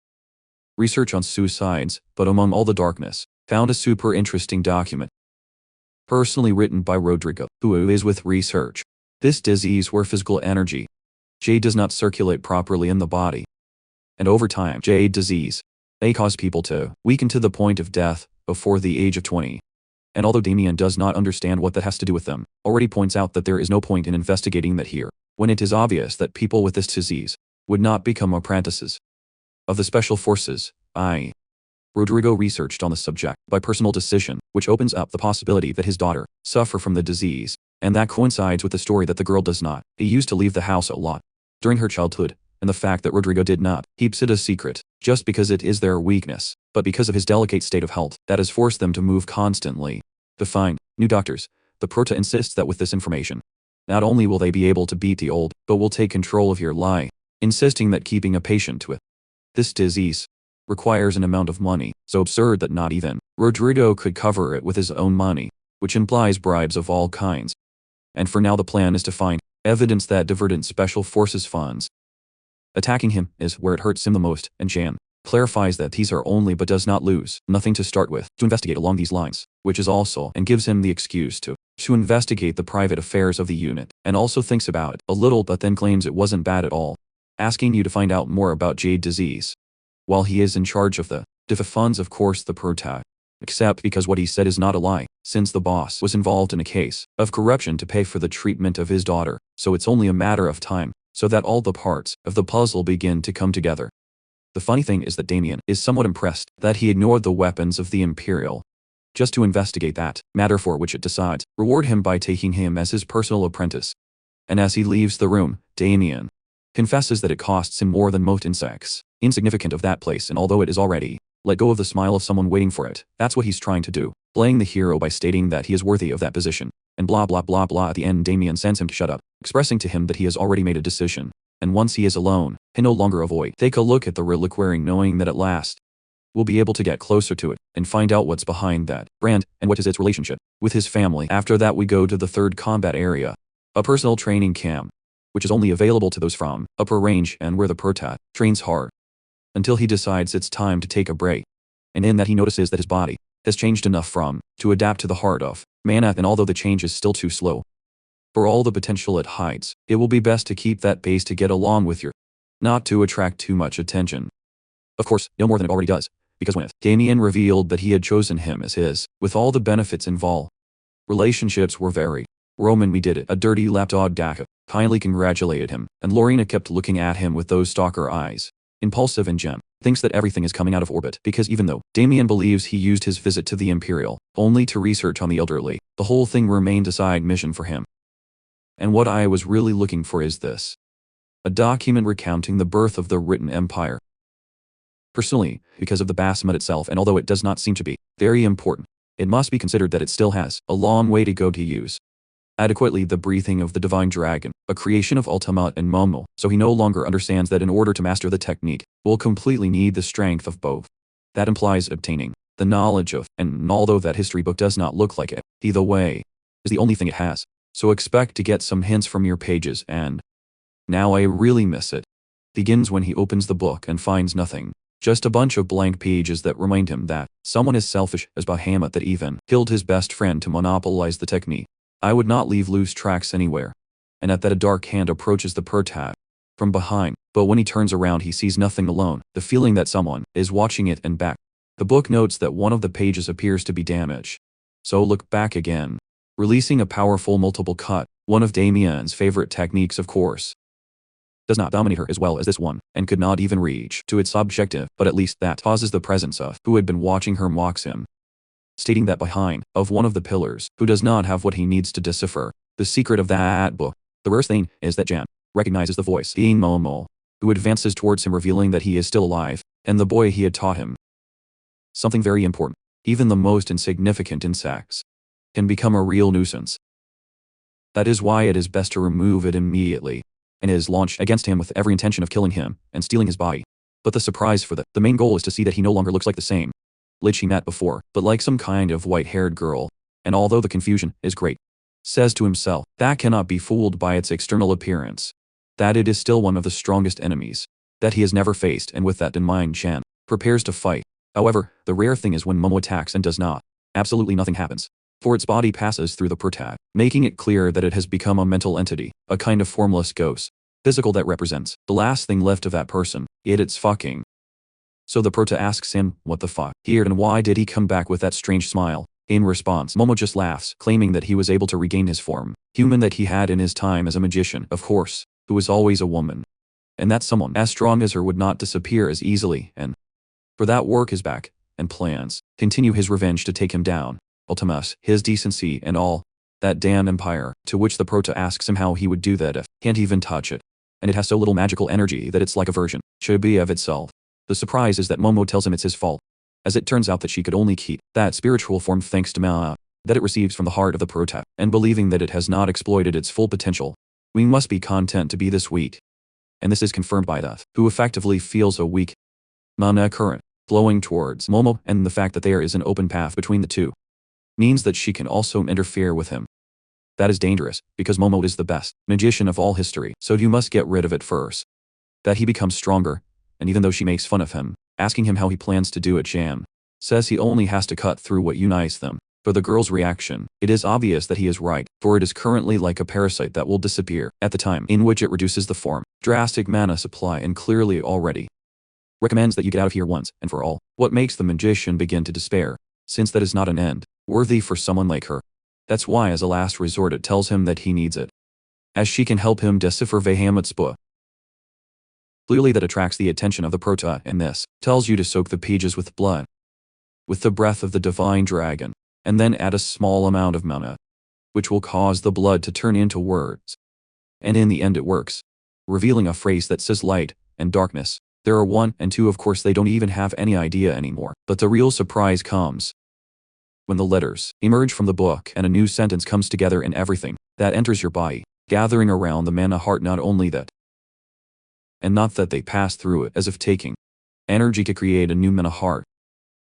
research on suicides, but among all the darkness, found a super interesting document, personally written by Rodrigo, who is with research. This disease where physical energy, jade, does not circulate properly in the body. And over time, jade disease may cause people to weaken to the point of death before the age of 20. And although Damien does not understand what that has to do with them, already points out that there is no point in investigating that here, when it is obvious that people with this disease would not become apprentices of the Special Forces. Rodrigo researched on the subject by personal decision, which opens up the possibility that his daughter suffer from the disease, and that coincides with the story that the girl does not. He used to leave the house a lot during her childhood, and the fact that Rodrigo did not keeps it a secret, just because it is their weakness, but because of his delicate state of health that has forced them to move constantly to find new doctors. The Prota insists that with this information, not only will they be able to beat the old, but will take control of your lie, insisting that keeping a patient with this disease requires an amount of money so absurd that not even Rodrigo could cover it with his own money, which implies bribes of all kinds. And for now the plan is to find evidence that diverted Special Forces funds. Attacking him is where it hurts him the most, and Jan clarifies that these are only but does not lose nothing to start with to investigate along these lines, which is also and gives him the excuse to investigate the private affairs of the unit, and also thinks about it a little but then claims it wasn't bad at all, asking you to find out more about jade disease while he is in charge of the funds. Of course the Prota except because what he said is not a lie, since the boss was involved in a case of corruption to pay for the treatment of his daughter, so it's only a matter of time so that all the parts of the puzzle begin to come together. The funny thing is that Damien is somewhat impressed that he ignored the weapons of the Imperial just to investigate that matter, for which it decides reward him by taking him as his personal apprentice. And as he leaves the room, Damien confesses that it costs him more than most insects insignificant of that place, and although it is already let go of the smile of someone waiting for it, that's what he's trying to do, playing the hero by stating that he is worthy of that position, and blah blah blah blah. At the end Damien sends him to shut up, expressing to him that he has already made a decision, and once he is alone, he no longer avoid take a look at the reliquary, knowing that at last we'll be able to get closer to it and find out what's behind that brand and what is its relationship with his family. After that we go to the third combat area, a personal training camp, which is only available to those from upper range and where the Prota trains hard until he decides it's time to take a break. And in that he notices that his body has changed enough to adapt to the heart of mana, and although the change is still too slow for all the potential it hides, it will be best to keep that pace to get along with your, not to attract too much attention. Of course, no more than it already does, because when Damien revealed that he had chosen him as his, with all the benefits involved, relationships were very Roman. We did it. A dirty lapdog Daka kindly congratulated him, and Lorena kept looking at him with those stalker eyes. Impulsive, and Jem thinks that everything is coming out of orbit, because even though Damien believes he used his visit to the Imperial only to research on the elderly, the whole thing remained a side mission for him. And what I was really looking for is this: a document recounting the birth of the written empire. Personally, because of the Basmat itself, and although it does not seem to be very important, it must be considered that it still has a long way to go to use adequately the breathing of the divine dragon, a creation of Ultima and Momo, so he no longer understands that in order to master the technique, will completely need the strength of both. That implies obtaining the knowledge of, and although that history book does not look like it, the way is the only thing it has, so expect to get some hints from your pages. And now I really miss it. Begins when he opens the book and finds nothing, just a bunch of blank pages that remind him that someone as selfish as Bahamut that even killed his best friend to monopolize the technique. I would not leave loose tracks anywhere. And at that a dark hand approaches the Prota from behind, but when he turns around he sees nothing alone, the feeling that someone is watching it and back. The book notes that one of the pages appears to be damaged. So look back again, releasing a powerful multiple cut, one of Damien's favorite techniques of course. Does not dominate her as well as this one, and could not even reach to its objective, but at least that causes the presence of who had been watching her mocks him, stating that behind of one of the pillars, who does not have what he needs to decipher the secret of that book. The worst thing is that Jan recognizes the voice being Momo, who advances towards him revealing that he is still alive, and the boy he had taught him something very important. Even the most insignificant insects can become a real nuisance. That is why it is best to remove it immediately, and is launched against him with every intention of killing him and stealing his body. But the surprise for the main goal is to see that he no longer looks like the same Lich he met before, but like some kind of white-haired girl. And although the confusion is great, says to himself that cannot be fooled by its external appearance, that it is still one of the strongest enemies that he has never faced, and with that in mind Chan prepares to fight. However, the rare thing is when Momo attacks and does not. Absolutely nothing happens. For its body passes through the prota, making it clear that it has become a mental entity, a kind of formless ghost. Physical that represents the last thing left of that person, it's fucking. So the prota asks him, what the fuck here and why did he come back with that strange smile? In response, Momo just laughs, claiming that he was able to regain his form, human that he had in his time as a magician, of course, who was always a woman. And that someone as strong as her would not disappear as easily, and for that work is back, and plans continue his revenge to take him down. Ultimus, his decency and all, that damn empire, to which the prota asks him how he would do that if can't even touch it. And it has so little magical energy that it's like a version should be of itself. The surprise is that Momo tells him it's his fault, as it turns out that she could only keep that spiritual form thanks to Manhwa that it receives from the heart of the prota, and believing that it has not exploited its full potential. We must be content to be this weak. And this is confirmed by that, who effectively feels a weak mana current flowing towards Momo, and the fact that there is an open path between the two means that she can also interfere with him. That is dangerous, because Momo is the best magician of all history, so you must get rid of it first. That he becomes stronger, and even though she makes fun of him, asking him how he plans to do it, Jam says he only has to cut through what unites them. For the girl's reaction, it is obvious that he is right, for it is currently like a parasite that will disappear at the time in which it reduces the form, drastic mana supply, and clearly already recommends that you get out of here once and for all. What makes the magician begin to despair, since that is not an end worthy for someone like her. That's why as a last resort it tells him that he needs it, as she can help him decipher Bahamut's book. Clearly that attracts the attention of the prota, and this tells you to soak the pages with blood, with the breath of the divine dragon, and then add a small amount of mana, which will cause the blood to turn into words. And in the end it works, revealing a phrase that says light and darkness. There are 1 and 2, of course they don't even have any idea anymore, but the real surprise comes when the letters emerge from the book and a new sentence comes together in everything that enters your body, gathering around the mana heart. Not only that, and not that they pass through it as if taking energy to create a new mana heart.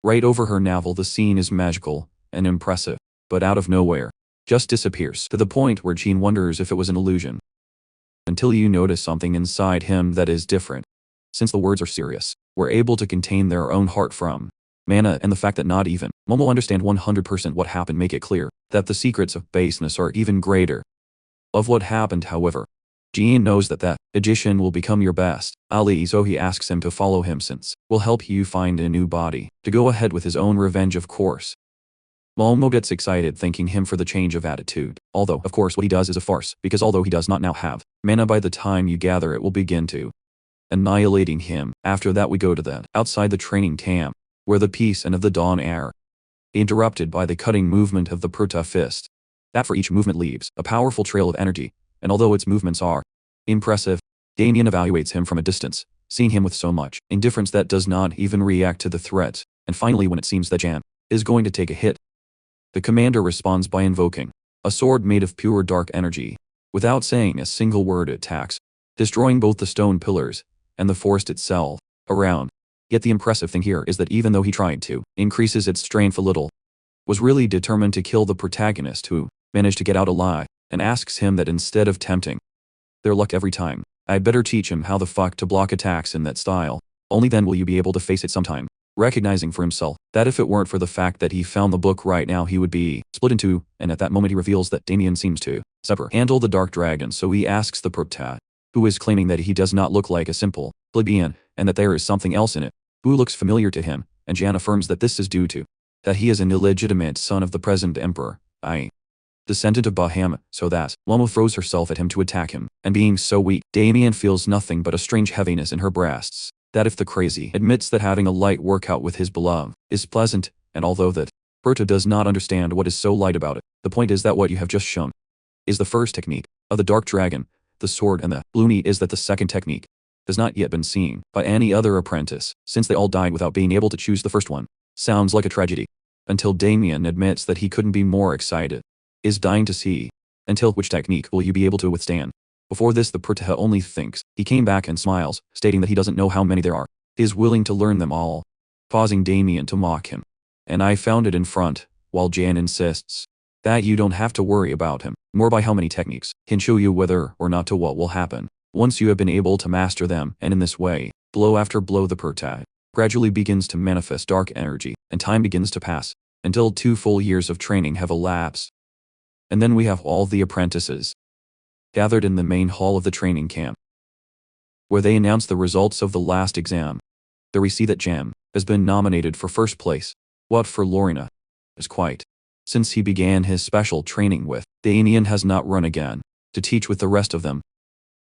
Right over her navel the scene is magical and impressive, but out of nowhere, just disappears, to the point where Jean wonders if it was an illusion. Until you notice something inside him that is different. Since the words are serious, were able to contain their own heart from mana, and the fact that not even Momo understand 100% what happened make it clear that the secrets of baseness are even greater. Of what happened, however, Jean knows that that magician will become your best ally, so he asks him to follow him since will help you find a new body, to go ahead with his own revenge, of course. Momo gets excited thanking him for the change of attitude, although of course what he does is a farce, because although he does not now have mana, by the time you gather it will begin to annihilating him. After that we go to that outside the training camp, where the peace and of the dawn are interrupted by the cutting movement of the prota fist. That for each movement leaves a powerful trail of energy, and although its movements are impressive, Damien evaluates him from a distance, seeing him with so much indifference that does not even react to the threat. And finally, when it seems that Jan is going to take a hit, the commander responds by invoking a sword made of pure dark energy. Without saying a single word it attacks, destroying both the stone pillars and the forest itself around. Yet the impressive thing here is that even though he tried to increases its strength a little, was really determined to kill the protagonist, who managed to get out alive, and asks him that instead of tempting their luck every time, I'd better teach him how the fuck to block attacks in that style. Only then will you be able to face it sometime. Recognizing for himself that if it weren't for the fact that he found the book right now he would be split in two, and at that moment he reveals that Damien seems to handle the dark dragon, so he asks the prota, who is claiming that he does not look like a simple plebeian, and that there is something else in it, who looks familiar to him, and Jan affirms that this is due to that he is an illegitimate son of the present emperor, i.e. descendant of Bahamut, so that Momo throws herself at him to attack him, and being so weak, Damien feels nothing but a strange heaviness in her breasts. That if the crazy admits that having a light workout with his beloved is pleasant, and although that Berta does not understand what is so light about it, the point is that what you have just shown is the first technique of the dark dragon, the sword, and the bloomy is that the second technique has not yet been seen by any other apprentice, since they all died without being able to choose the first one. Sounds like a tragedy. until Damien admits that he couldn't be more excited. Is dying to see. Until which technique will you be able to withstand? Before this the Prataha only thinks. He came back and smiles, stating that he doesn't know how many there are. He is willing to learn them all. Pausing Damien to mock him. And I found it in front, while Jan insists that you don't have to worry about him, more by how many techniques can show you whether or not to what will happen. Once you have been able to master them, and in this way, blow after blow the Prataha gradually begins to manifest dark energy, and time begins to pass, until 2 full years of training have elapsed. And then we have all the apprentices gathered in the main hall of the training camp, where they announce the results of the last exam. There we see that Jam has been nominated for first place. What for Lorena is quite. Since he began his special training with Damien has not run again to teach with the rest of them.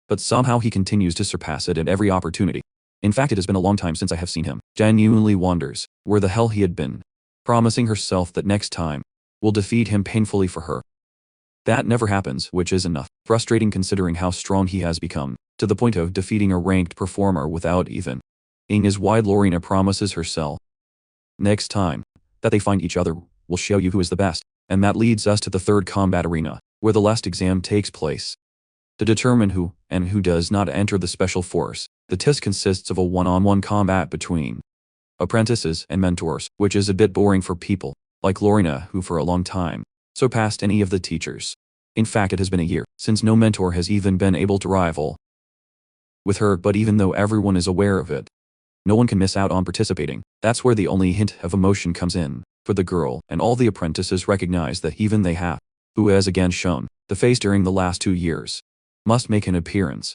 But somehow he continues to surpass it at every opportunity. In fact, it has been a long time since I have seen him. Genuinely wonders where the hell he had been, promising herself that next time will defeat him painfully for her. That never happens, which is enough. Frustrating considering how strong he has become, to the point of defeating a ranked performer without even ing is why Lorena promises herself. Next time that they find each other, we'll show you who is the best. And that leads us to the third combat arena, where the last exam takes place. To determine who and who does not enter the special force, the test consists of a one-on-one combat between apprentices and mentors, which is a bit boring for people like Lorena, who for a long time surpassed any of the teachers. In fact, it has been a year since no mentor has even been able to rival with her, but even though everyone is aware of it, no one can miss out on participating. That's where the only hint of emotion comes in for the girl, and all the apprentices recognize that even they have, who has again shown the face during the last 2 years, must make an appearance.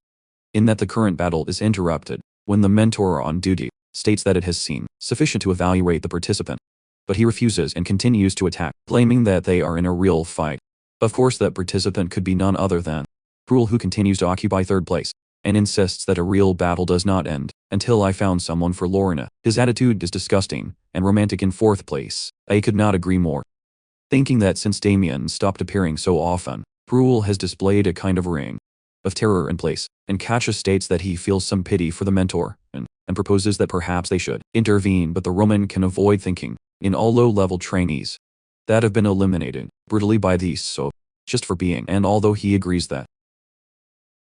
In that the current battle is interrupted when the mentor on duty states that it has seen sufficient to evaluate the participant. But he refuses and continues to attack, claiming that they are in a real fight. Of course that participant could be none other than Cruel, who continues to occupy third place, and insists that a real battle does not end until I found someone for Lorena. His attitude is disgusting and romantic in fourth place. I could not agree more. Thinking that since Damien stopped appearing so often, Cruel has displayed a kind of ring of terror in place, and Katja states that he feels some pity for the mentor, and proposes that perhaps they should intervene, but the Roman can avoid thinking in all low-level trainees that have been eliminated brutally by these, so just for being, and although he agrees that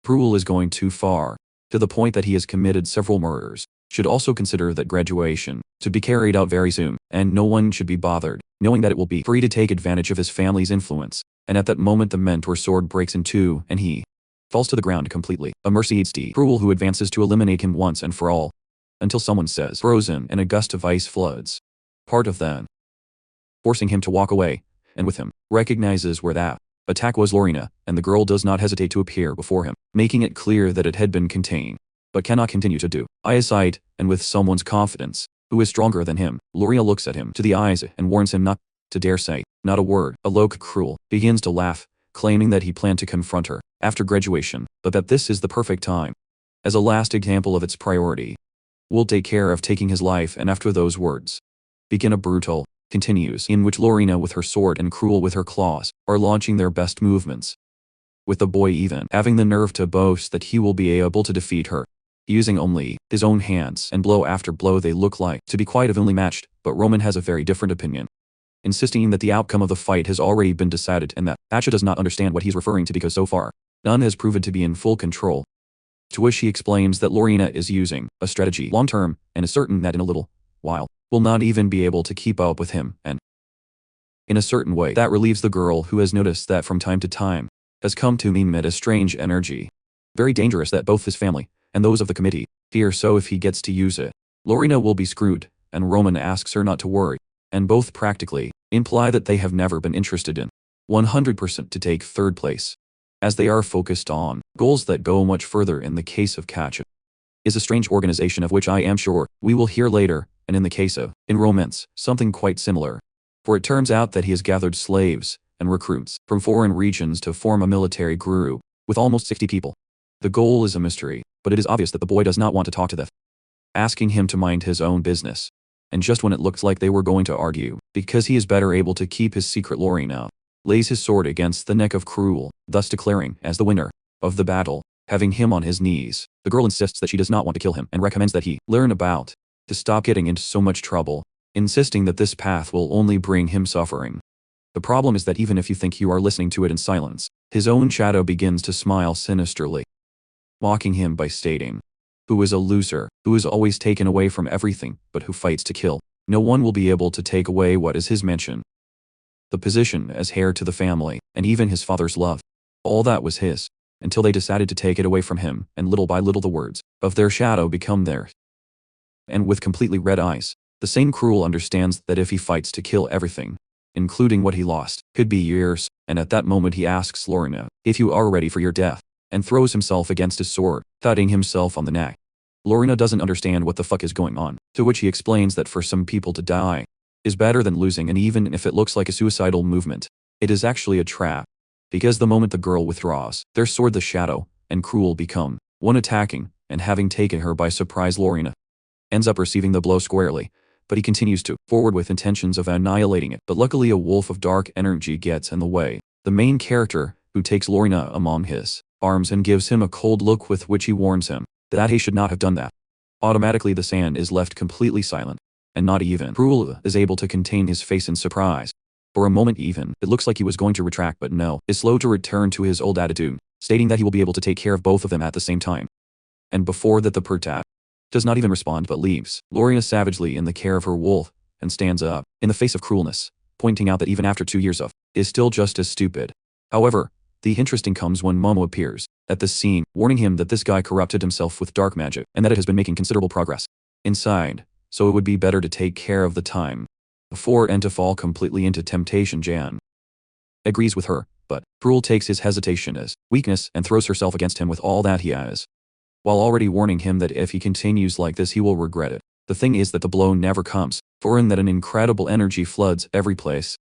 Cruel is going too far, to the point that he has committed several murders, should also consider that graduation to be carried out very soon, and no one should be bothered, knowing that it will be free to take advantage of his family's influence. And at that moment the mentor's sword breaks in two, and he falls to the ground completely. A mercy eats the Cruel, who advances to eliminate him once and for all, until someone says frozen and a gust of ice floods part of them, forcing him to walk away, and with him, recognizes where that attack was Lorena, and the girl does not hesitate to appear before him, making it clear that it had been contained, but cannot continue to do. Eyesight, and with someone's confidence, who is stronger than him, Lorena looks at him to the eyes and warns him not to dare say, not a word. Alok Cruel begins to laugh, claiming that he planned to confront her after graduation, but that this is the perfect time. As a last example of its priority, will take care of taking his life, and after those words, begin a brutal continues in which Lorena with her sword and Cruel with her claws are launching their best movements, with the boy even having the nerve to boast that he will be able to defeat her, using only his own hands, and blow after blow they look like to be quite evenly matched, but Roman has a very different opinion, insisting that the outcome of the fight has already been decided and that Katja does not understand what he's referring to because so far, none has proven to be in full control. To which he explains that Lorena is using a strategy long-term and is certain that in a little while will not even be able to keep up with him, and in a certain way that relieves the girl, who has noticed that from time to time has come to emit a strange energy, very dangerous, that both his family and those of the committee fear, so if he gets to use it, Lorena will be screwed, and Roman asks her not to worry, and both practically imply that they have never been interested in 100% to take third place, as they are focused on goals that go much further. In the case of Katja, is a strange organization of which I am sure we will hear later, and in the case of in romance, something quite similar. For it turns out that he has gathered slaves and recruits from foreign regions to form a military group with almost 60 people. The goal is a mystery, but it is obvious that the boy does not want to talk to them, asking him to mind his own business. And just when it looked like they were going to argue, because he is better able to keep his secret, Lorena lays his sword against the neck of Cruel, thus declaring as the winner of the battle, having him on his knees. The girl insists that she does not want to kill him and recommends that he learn about to stop getting into so much trouble. insisting that this path will only bring him suffering. The problem is that even if you think you are listening to it in silence, his own shadow begins to smile sinisterly, mocking him by stating, "Who is a loser, who is always taken away from everything, but who fights to kill. No one will be able to take away what is his mansion. The position as heir to the family, and even his father's love. All that was his, until they decided to take it away from him, and little by little the words of their shadow become theirs." And with completely red eyes, the same cruel understands that if he fights to kill everything, including what he lost, could be years, and at that moment he asks Lorna if you are ready for your death, and throws himself against his sword, thudding himself on the neck. Lorna doesn't understand what the fuck is going on, to which he explains that for some people to die is better than losing, and even if it looks like a suicidal movement, it is actually a trap. Because the moment the girl withdraws their sword, the shadow and cruel become one, attacking, and having taken her by surprise, Lorna ends up receiving the blow squarely, but he continues to forward with intentions of annihilating it. But luckily a wolf of dark energy gets in the way, the main character, who takes Lorna among his arms and gives him a cold look with which he warns him that he should not have done that. Automatically the sand is left completely silent, and not even Cruel is able to contain his face in surprise. For a moment even, it looks like he was going to retract, but no, is slow to return to his old attitude, stating that he will be able to take care of both of them at the same time. And before that the Pertat does not even respond but leaves Lorna savagely in the care of her wolf, and stands up, in the face of cruelness, pointing out that even after 2 years of, is still just as stupid. However, the interesting comes when Momo appears at this scene, warning him that this guy corrupted himself with dark magic, and that it has been making considerable progress inside, so it would be better to take care of the time before and to fall completely into temptation. Jan agrees with her, but Cruel takes his hesitation as weakness and throws herself against him with all that he has, while already warning him that if he continues like this he will regret it. The thing is that the blow never comes, for in that an incredible energy floods every place,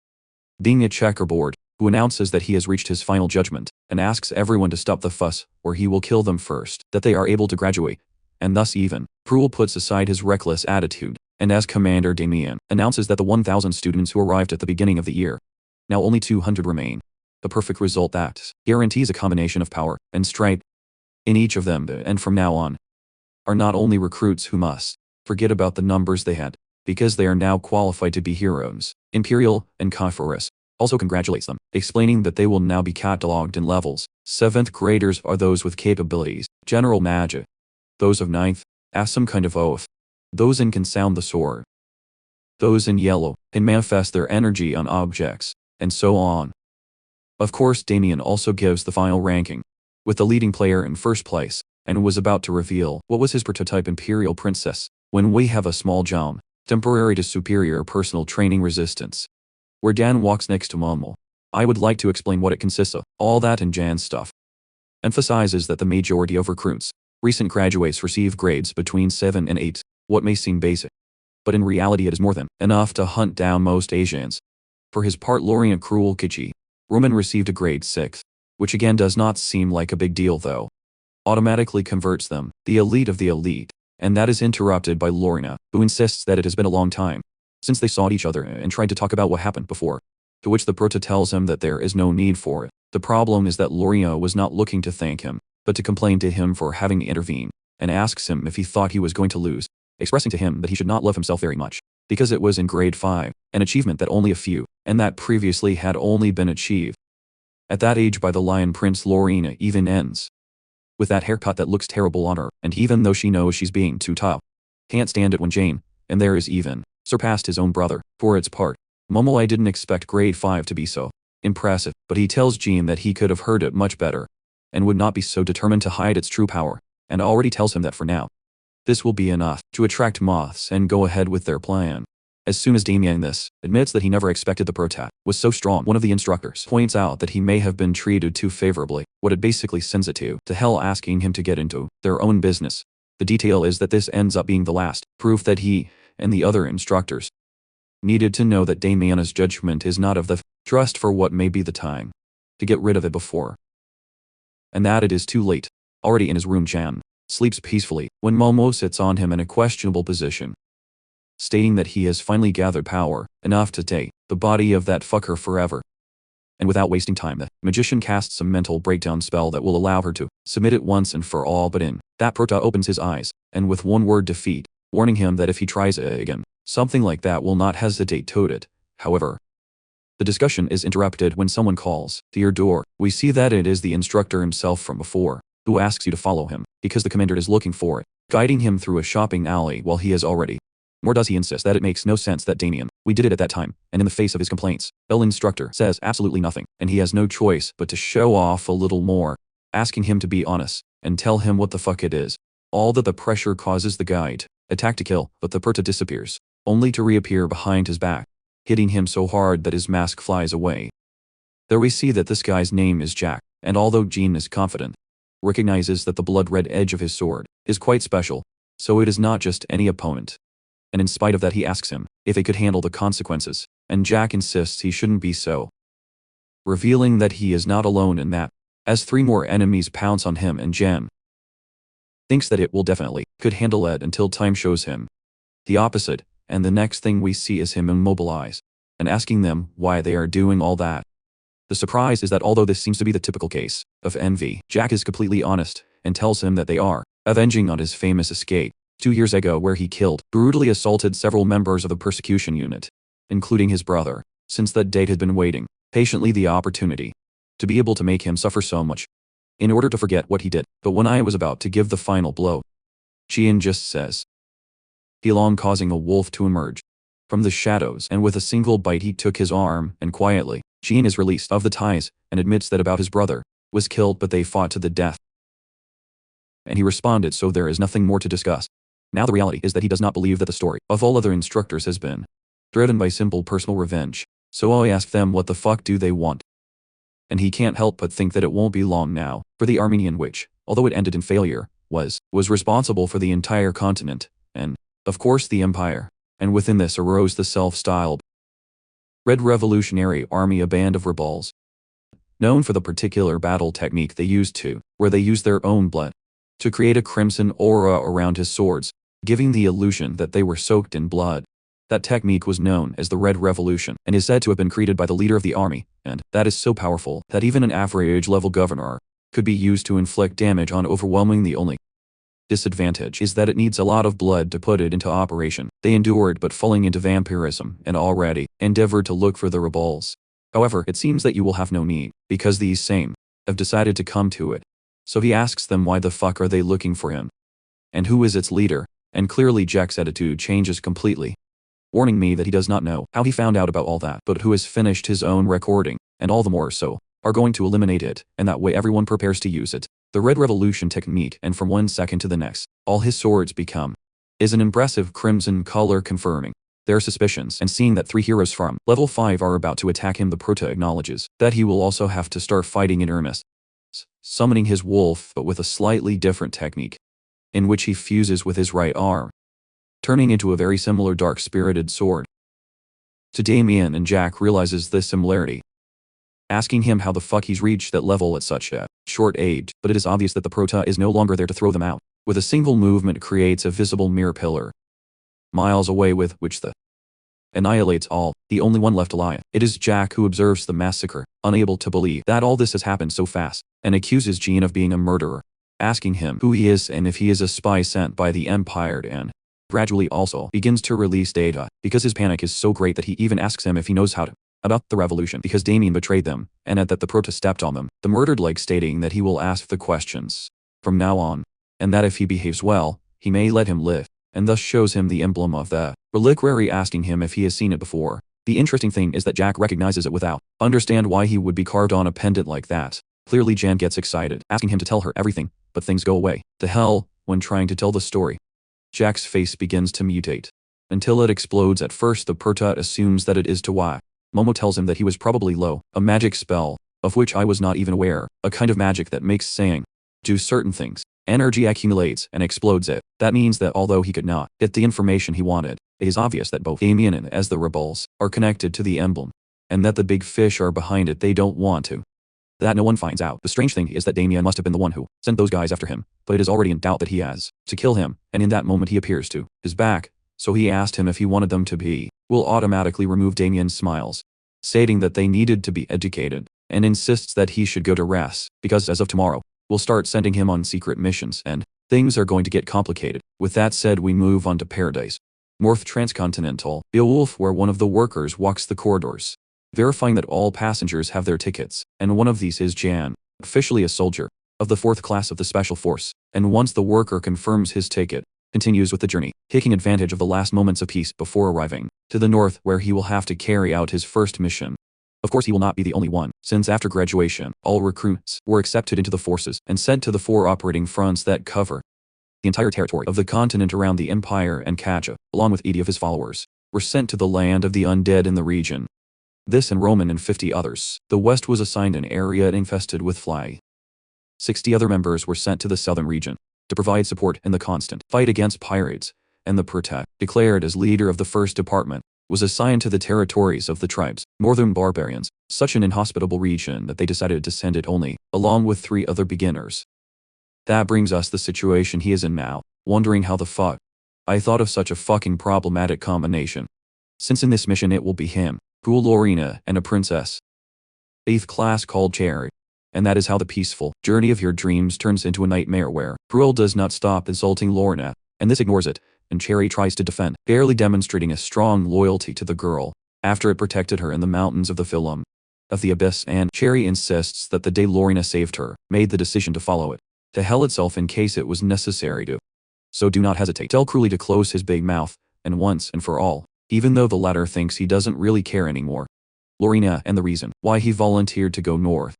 being a checkerboard, who announces that he has reached his final judgment, and asks everyone to stop the fuss, or he will kill them first, that they are able to graduate. And thus even Cruel puts aside his reckless attitude, and as Commander Damien announces that the 1,000 students who arrived at the beginning of the year, now only 200 remain. The perfect result that guarantees a combination of power and stripe in each of them, and from now on are not only recruits who must forget about the numbers they had, because they are now qualified to be heroes. Imperial and Kaifaris also congratulates them, explaining that they will now be catalogued in levels. 7th graders are those with capabilities, general magic. Those of 9th ask some kind of oath. Those in can sound the sword. Those in yellow can manifest their energy on objects, and so on. Of course, Damien also gives the final ranking, with the leading player in first place, and was about to reveal what was his prototype Imperial Princess, when we have a small jump, temporary to superior personal training resistance, where Dan walks next to Momo. I would like to explain what it consists of. All that and Jan's stuff emphasizes that the majority of recruits, recent graduates, receive grades between 7 and 8, what may seem basic, but in reality it is more than enough to hunt down most Asians. For his part, Lorient Cruel Kichi Roman received a grade 6, which again does not seem like a big deal though. Automatically converts them, the elite of the elite, and that is interrupted by Lorna, who insists that it has been a long time since they saw each other and tried to talk about what happened before, to which the Prota tells him that there is no need for it. The problem is that Lorna was not looking to thank him, but to complain to him for having intervened, and asks him if he thought he was going to lose, expressing to him that he should not love himself very much, because it was in grade 5, an achievement that only a few, and that previously had only been achieved at that age by the Lion Prince. Lorena even ends with that haircut that looks terrible on her, and even though she knows she's being too tough, can't stand it when Jane, and there is even, surpassed his own brother. For its part, Momo, I didn't expect grade 5 to be so impressive, but he tells Jean that he could have heard it much better, and would not be so determined to hide its true power, and already tells him that for now, this will be enough to attract moths and go ahead with their plan. As soon as Damien admits that he never expected the Protat was so strong, one of the instructors points out that he may have been treated too favorably, what it basically sends it to hell, asking him to get into their own business. The detail is that this ends up being the last proof that he and the other instructors needed to know that Damiana's judgment is not of the trust for what may be the time to get rid of it before, and that it is too late. Already in his room, Jan sleeps peacefully when Momo sits on him in a questionable position, stating that he has finally gathered power enough to take the body of that fucker forever. And without wasting time, the magician casts a mental breakdown spell that will allow her to submit it once and for all. But in that, Prota opens his eyes, and with one word, defeat, warning him that if he tries it again, Something like that will not hesitate to it. However, the discussion is interrupted when someone calls to your door. We see that it is the instructor himself from before, who asks you to follow him, because the commander is looking for it, guiding him through a shopping alley while he is already. Nor does he insist that it makes no sense that Damien, we did it at that time, and in the face of his complaints, the instructor says absolutely nothing, and he has no choice but to show off a little more, asking him to be honest, and tell him what the fuck it is. All that the pressure causes the guide, attack to kill, but the Perta disappears, only to reappear behind his back, hitting him so hard that his mask flies away. There we see that this guy's name is Jack, and although Jean is confident, recognizes that the blood-red edge of his sword is quite special, so it is not just any opponent. And in spite of that he asks him if he could handle the consequences, and Jack insists he shouldn't be so, revealing that he is not alone in that, as 3 more enemies pounce on him and Jen thinks that it will definitely could handle it until time shows him the opposite, and the next thing we see is him immobilize, and asking them why they are doing all that. The surprise is that although this seems to be the typical case of envy, Jack is completely honest, and tells him that they are avenging on his famous escape 2 years ago where he brutally assaulted several members of the persecution unit, including his brother, since that date had been waiting patiently the opportunity to be able to make him suffer so much, in order to forget what he did. But when I was about to give the final blow, Jian just says, he long causing a wolf to emerge from the shadows, and with a single bite he took his arm, and quietly, Jian is released of the ties, and admits that about his brother was killed but they fought to the death. And he responded, so there is nothing more to discuss. Now the reality is that he does not believe that the story of all other instructors has been driven by simple personal revenge, so I ask them what the fuck do they want? And he can't help but think that it won't be long now, for the Armenian which, although it ended in failure, was responsible for the entire continent, and, of course, the empire, and within this arose the self-styled Red Revolutionary Army, a band of rebels, known for the particular battle technique they used where they used their own blood to create a crimson aura around his swords, giving the illusion that they were soaked in blood. That technique was known as the Red Revolution, and is said to have been created by the leader of the army, and that is so powerful that even an average-level governor could be used to inflict damage on overwhelming. The only disadvantage is that it needs a lot of blood to put it into operation. They endured but falling into vampirism, and already endeavored to look for the rebels. However, it seems that you will have no need, because these same have decided to come to it. So he asks them why the fuck are they looking for him? And who is its leader? And clearly Jack's attitude changes completely, warning me that he does not know how he found out about all that, but who has finished his own recording, and all the more so, are going to eliminate it, and that way everyone prepares to use it. The Red Revolution technique, and from one second to the next, all his swords become is an impressive crimson color, confirming their suspicions, and seeing that 3 heroes from level 5 are about to attack him, the Prota acknowledges that he will also have to start fighting in earnest, summoning his wolf but with a slightly different technique, in which he fuses with his right arm, turning into a very similar dark-spirited sword. To Damien, and Jack realizes this similarity, asking him how the fuck he's reached that level at such a short age, but it is obvious that the Prota is no longer there to throw them out. With a single movement creates a visible mirror pillar miles away, with which the annihilates all, the only one left alive. It is Jack who observes the massacre, unable to believe that all this has happened so fast, and accuses Jean of being a murderer, asking him who he is and if he is a spy sent by the Empire, and gradually also begins to release data, because his panic is so great that he even asks him if he knows how to about the revolution, because Damien betrayed them, and at that the Prota stepped on them, the murdered, like stating that he will ask the questions from now on, and that if he behaves well, he may let him live, and thus shows him the emblem of the reliquary, asking him if he has seen it before. The interesting thing is that Jack recognizes it without understand why he would be carved on a pendant like that. Clearly Jan gets excited, asking him to tell her everything, but things go away to hell when trying to tell the story. Jack's face begins to mutate until it explodes. At first the Prota assumes that it is Tawa. Momo tells him that he was probably low, a magic spell, of which I was not even aware, a kind of magic that makes saying, do certain things. Energy accumulates and explodes it. That means that although he could not get the information he wanted, it is obvious that both Damien and as the rebels are connected to the emblem, and that the big fish are behind it. They don't want to. That no one finds out. The strange thing is that Damien must have been the one who sent those guys after him, but it is already in doubt that he has to kill him, and in that moment he appears to his back, so he asked him if he wanted them to be, will automatically remove Damien's smiles, stating that they needed to be educated, and insists that he should go to rest, because as of tomorrow, we'll start sending him on secret missions, and things are going to get complicated. With that said, we move on to Paradise, North Transcontinental, Beowulf, where one of the workers walks the corridors, verifying that all passengers have their tickets, and one of these is Jan, officially a soldier of the 4th class of the Special Force, and once the worker confirms his ticket, continues with the journey, taking advantage of the last moments of peace before arriving to the north, where he will have to carry out his first mission. Of course, he will not be the only one, since after graduation, all recruits were accepted into the forces and sent to the 4 operating fronts that cover the entire territory of the continent around the Empire, and Katja, along with 80 of his followers, were sent to the land of the undead in the region. This and Roman and 50 others. The West was assigned an area infested with fly. 60 other members were sent to the southern region to provide support in the constant fight against pirates, and the Protect, declared as leader of the 1st department, was assigned to the territories of the tribes, northern barbarians, such an inhospitable region that they decided to send it only, along with 3 other beginners. That brings us the situation he is in now, wondering how the fuck I thought of such a fucking problematic combination. Since in this mission it will be him, Cruel Lorena, and a princess 8th class called Cherry. And that is how the peaceful journey of your dreams turns into a nightmare where Cruel does not stop insulting Lorna, and this ignores it, and Cherry tries to defend, barely demonstrating a strong loyalty to the girl, after it protected her in the mountains of the film of the Abyss, and Cherry insists that the day Lorna saved her, made the decision to follow it to hell itself in case it was necessary to. So do not hesitate. Tell Cruelly to close his big mouth, and once and for all, even though the latter thinks he doesn't really care anymore. Lorena, and the reason why he volunteered to go north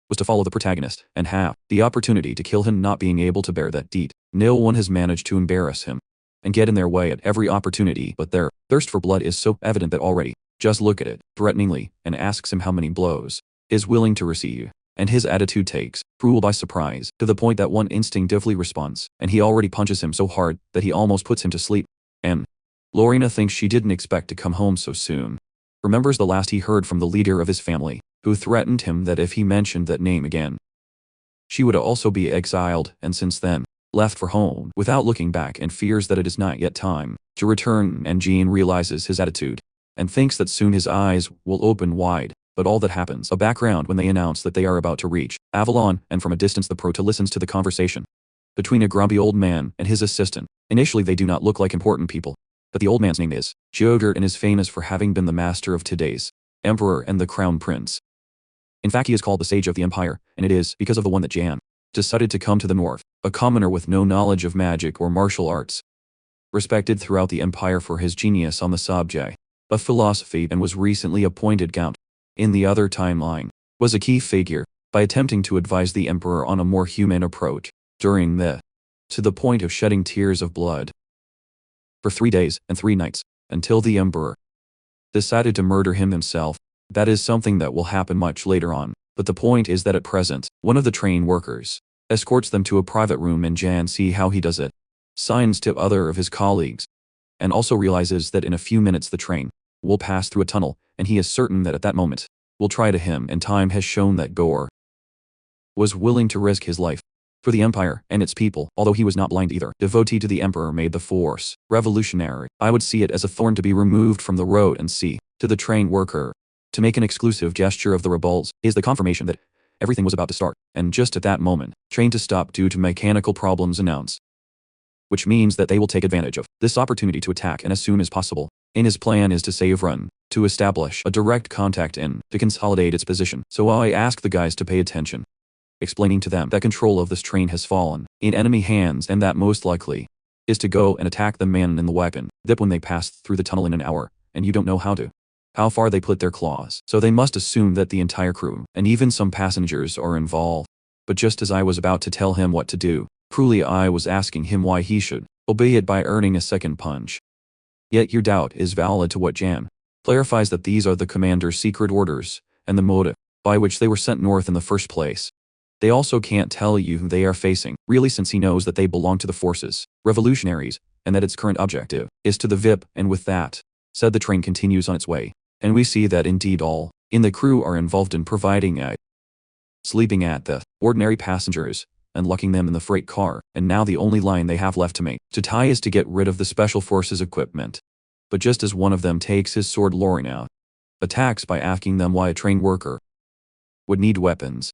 was to follow the protagonist and have the opportunity to kill him, not being able to bear that deed. No one has managed to embarrass him and get in their way at every opportunity, but their thirst for blood is so evident that already just look at it threateningly and asks him how many blows is willing to receive, and his attitude takes Cruel by surprise to the point that one instinctively responds, and he already punches him so hard that he almost puts him to sleep. And Lorena thinks she didn't expect to come home so soon. Remembers the last he heard from the leader of his family, who threatened him that if he mentioned that name again, she would also be exiled, and since then, left for home without looking back, and fears that it is not yet time to return. And Jean realizes his attitude and thinks that soon his eyes will open wide. But all that happens, a background when they announce that they are about to reach Avalon, and from a distance the prota listens to the conversation between a grumpy old man and his assistant. Initially they do not look like important people, but the old man's name is Jogert and is famous for having been the master of today's emperor and the crown prince. In fact, he is called the Sage of the Empire, and it is because of the one that Jan decided to come to the north, a commoner with no knowledge of magic or martial arts, respected throughout the empire for his genius on the subject of philosophy, and was recently appointed count in the other timeline, was a key figure by attempting to advise the emperor on a more human approach during to the point of shedding tears of blood for 3 days and 3 nights, until the emperor decided to murder him himself. That is something that will happen much later on, but the point is that at present, one of the train workers escorts them to a private room, and Jan see how he does it, signs to other of his colleagues, and also realizes that in a few minutes the train will pass through a tunnel, and he is certain that at that moment will try to him, and time has shown that Gore was willing to risk his life for the empire and its people, although he was not blind either. Devotee to the emperor made the force revolutionary. I would see it as a thorn to be removed from the road, and see to the train worker to make an exclusive gesture of the rebels is the confirmation that everything was about to start, and just at that moment, train to stop due to mechanical problems announce, which means that they will take advantage of this opportunity to attack, and as soon as possible. In his plan is to save run, to establish a direct contact and to consolidate its position. So I ask the guys to pay attention, explaining to them that control of this train has fallen in enemy hands, and that most likely is to go and attack the man in the weapon dip when they pass through the tunnel in an hour, and you don't know how far they put their claws. So they must assume that the entire crew and even some passengers are involved. But just as I was about to tell him what to do, truly I was asking him why he should obey it by earning a second punch. Yet your doubt is valid to what Jan clarifies, that these are the commander's secret orders and the motive by which they were sent north in the first place. They also can't tell you who they are facing, really, since he knows that they belong to the forces, revolutionaries, and that its current objective is to the VIP. And with that said, the train continues on its way, and we see that indeed all in the crew are involved in providing sleeping at the ordinary passengers and locking them in the freight car, and now the only line they have left to make to tie is to get rid of the special forces equipment. But just as one of them takes his sword, Lorena attacks by asking them why a train worker would need weapons,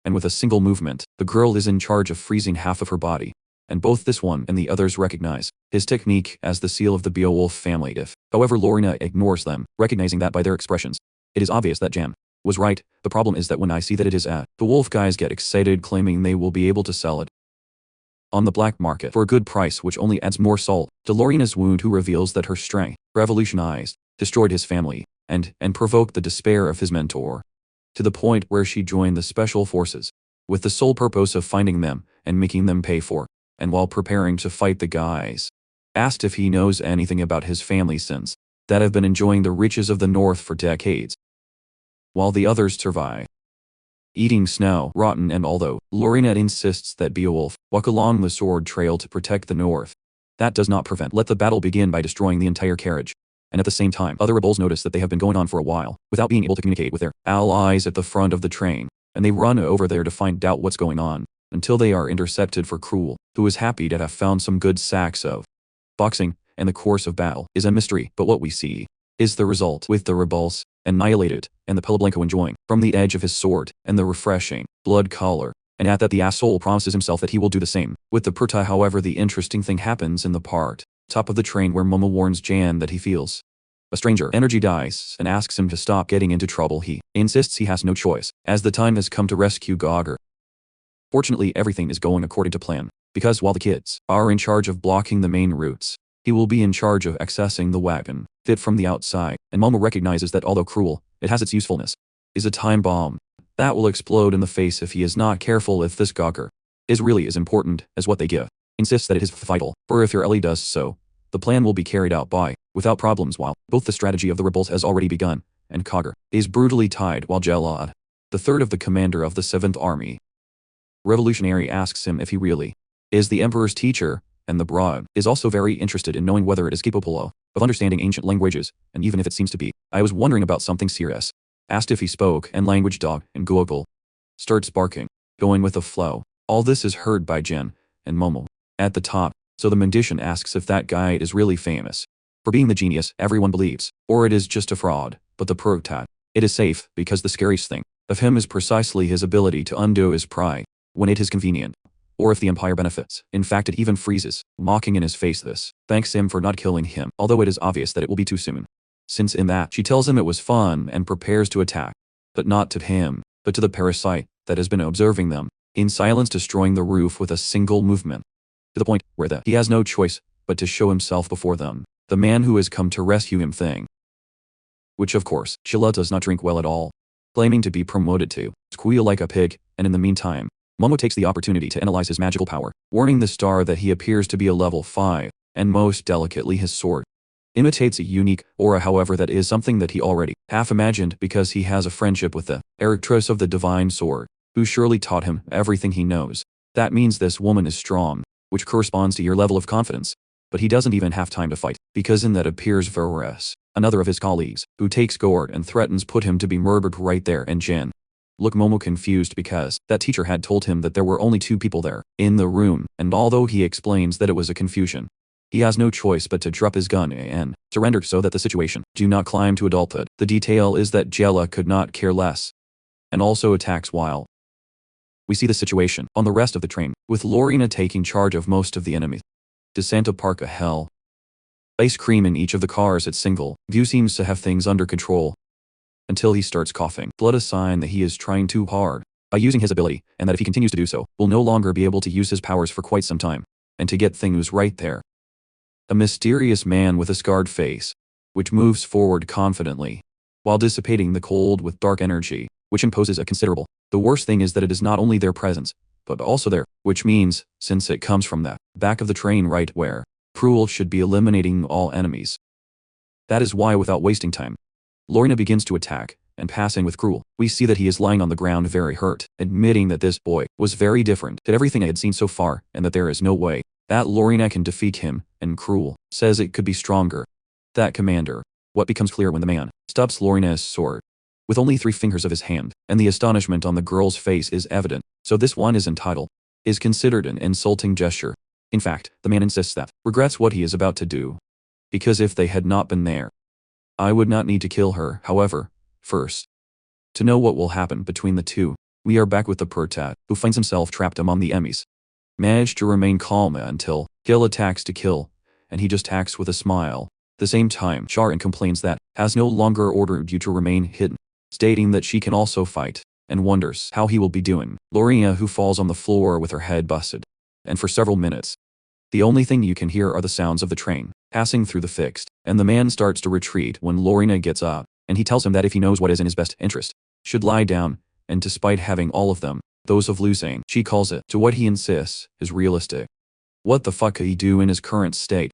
and with a single movement, the girl is in charge of freezing half of her body, and both this one and the others recognize his technique as the seal of the Beowulf family. However, Lorina ignores them, recognizing that by their expressions. It is obvious that Jan was right. The problem is that when I see that it is the wolf guys get excited, claiming they will be able to sell it on the black market for a good price, which only adds more salt to Lorina's wound, who reveals that her stray revolutionized, destroyed his family, and provoked the despair of his mentor, to the point where she joined the special forces, with the sole purpose of finding them and making them pay for, and while preparing to fight the guys, asked if he knows anything about his family sins that have been enjoying the riches of the north for decades, while the others survive eating snow, rotten. And although Lorina insists that Beowulf walk along the sword trail to protect the north, that does not let the battle begin by destroying the entire carriage. And at the same time, other rebels notice that they have been going on for a while without being able to communicate with their allies at the front of the train, and they run over there to find out what's going on, until they are intercepted for Cruel, who is happy to have found some good sacks of boxing, and the course of battle is a mystery. But what we see is the result, with the rebels annihilated, and the Pelablanco enjoying from the edge of his sword and the refreshing blood color. And at that, the asshole promises himself that he will do the same with the Pertai. However, the interesting thing happens in the top of the train where Momo warns Jan that he feels a stranger energy dies and asks him to stop getting into trouble. He insists he has no choice, as the time has come to rescue Gogger. Fortunately, everything is going according to plan, because while the kids are in charge of blocking the main routes, he will be in charge of accessing the wagon fit from the outside. And Momo recognizes that although cruel, it has its usefulness, is a time bomb that will explode in the face if he is not careful. If this Gogger is really as important as what they give, insists that it is vital, for if your Ellie does so, the plan will be carried out without problems, while both the strategy of the rebels has already begun, and Gogger is brutally tied, while Gelad, the third of the commander of the 7th Army Revolutionary, asks him if he really is the Emperor's teacher, and the broad is also very interested in knowing whether it is capable of understanding ancient languages, and even if it seems to be. I was wondering about something serious. Asked if he spoke, and language dog and Gokul starts barking, going with the flow. All this is heard by Jen and Momo at the top, so the magician asks if that guy is really famous for being the genius everyone believes, or it is just a fraud. But the Pertat, it is safe, because the scariest thing of him is precisely his ability to undo his pride when it is convenient, or if the Empire benefits. In fact, it even freezes, mocking in his face. This thanks him for not killing him, although it is obvious that it will be too soon, since in that she tells him it was fun and prepares to attack, but not to him, but to the parasite that has been observing them, in silence, destroying the roof with a single movement, to the point where he has no choice but to show himself before them, the man who has come to rescue him thing. Which of course, Chilla does not drink well at all, claiming to be promoted to squeal like a pig. And in the meantime, Momo takes the opportunity to analyze his magical power, warning the star that he appears to be a level 5, and most delicately his sword imitates a unique aura. However, that is something that he already half imagined, because he has a friendship with the Erectress of the Divine Sword, who surely taught him everything he knows. That means this woman is strong, which corresponds to your level of confidence. But he doesn't even have time to fight, because in that appears Varus, another of his colleagues, who takes Gord and threatens put him to be murdered right there. And Jen look Momo confused, because that teacher had told him that there were only 2 people there in the room, and although he explains that it was a confusion, he has no choice but to drop his gun and surrender so that the situation do not climb to adulthood. The detail is that Jella could not care less, and also attacks while we see the situation on the rest of the train, with Lorina taking charge of most of the enemies. DeSanta park a hell ice cream in each of the cars at single view seems to have things under control, until he starts coughing blood, a sign that he is trying too hard by using his ability, and that if he continues to do so, will no longer be able to use his powers for quite some time. And to get things right there, a mysterious man with a scarred face, which moves forward confidently, while dissipating the cold with dark energy, which imposes a considerable. The worst thing is that it is not only their presence, but also there, which means, since it comes from the back of the train right where Cruel should be eliminating all enemies. That is why, without wasting time, Lorna begins to attack, and passing with Cruel, we see that he is lying on the ground very hurt, admitting that this boy was very different to everything I had seen so far, and that there is no way that Lorna can defeat him, and Cruel says it could be stronger. That commander. What becomes clear when the man stops Lorna's sword with only 3 fingers of his hand, and the astonishment on the girl's face is evident. So this one is considered an insulting gesture. In fact, the man insists that regrets what he is about to do, because if they had not been there, I would not need to kill her. However, first, to know what will happen between the two, we are back with the Pertat, who finds himself trapped among the enemies. manage to remain calm until Gil attacks to kill, and he just acts with a smile. At the same time, Sharon complains that has no longer ordered you to remain hidden, stating that she can also fight, and wonders how he will be doing. Lorena, who falls on the floor with her head busted, and for several minutes, the only thing you can hear are the sounds of the train passing through the fixed, and the man starts to retreat when Lorena gets up, and he tells him that if he knows what is in his best interest, should lie down, and despite having all of them, those of losing, she calls it, to what he insists is realistic. What the fuck could he do in his current state?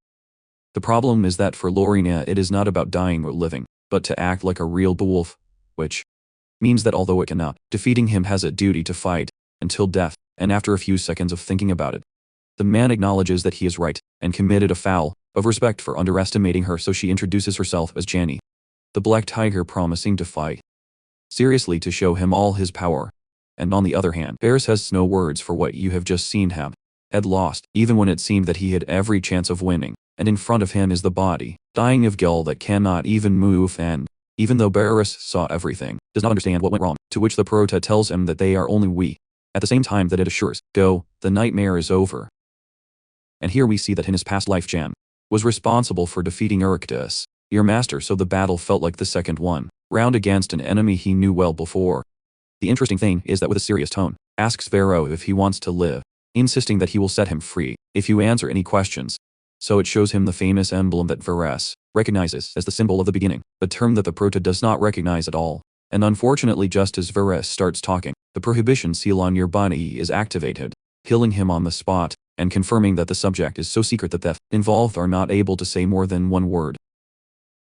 The problem is that for Lorena it is not about dying or living, but to act like a real beowulf, which means that although it cannot, defeating him has a duty to fight, until death, and after a few seconds of thinking about it, the man acknowledges that he is right, and committed a foul of respect for underestimating her, so she introduces herself as Janny, the Black Tiger, promising to fight seriously to show him all his power. And on the other hand, Varys has no words for what you have just seen him had lost, even when it seemed that he had every chance of winning, and in front of him is the body, dying of Gil that cannot even move, and even though Varys saw everything, does not understand what went wrong, to which the Prota tells him that they are only we, at the same time that it assures, go, the nightmare is over. And here we see that in his past life Jan was responsible for defeating Erictus, your master, so the battle felt like the second one, round against an enemy he knew well before. The interesting thing is that with a serious tone, asks Varro if he wants to live, insisting that he will set him free if you answer any questions. So it shows him the famous emblem that Varys recognizes as the symbol of the beginning, a term that the Prota does not recognize at all. And unfortunately, just as Varys starts talking, the prohibition seal on your body is activated, killing him on the spot, and confirming that the subject is so secret that the involved are not able to say more than one word.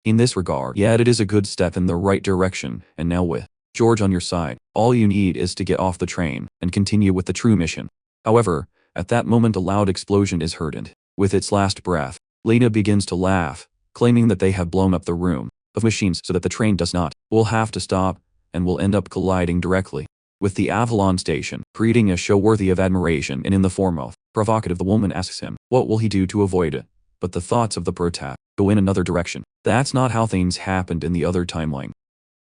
In this regard, yet it is a good step in the right direction, and now with George on your side, all you need is to get off the train and continue with the true mission. However, at that moment a loud explosion is heard, and, with its last breath, Lena begins to laugh, claiming that they have blown up the room of machines so that the train does not, will have to stop, and will end up colliding directly with the Avalon station, creating a show worthy of admiration, and in the form of provocative the woman asks him, what will he do to avoid it? But the thoughts of the Prota go in another direction. That's not how things happened in the other timeline.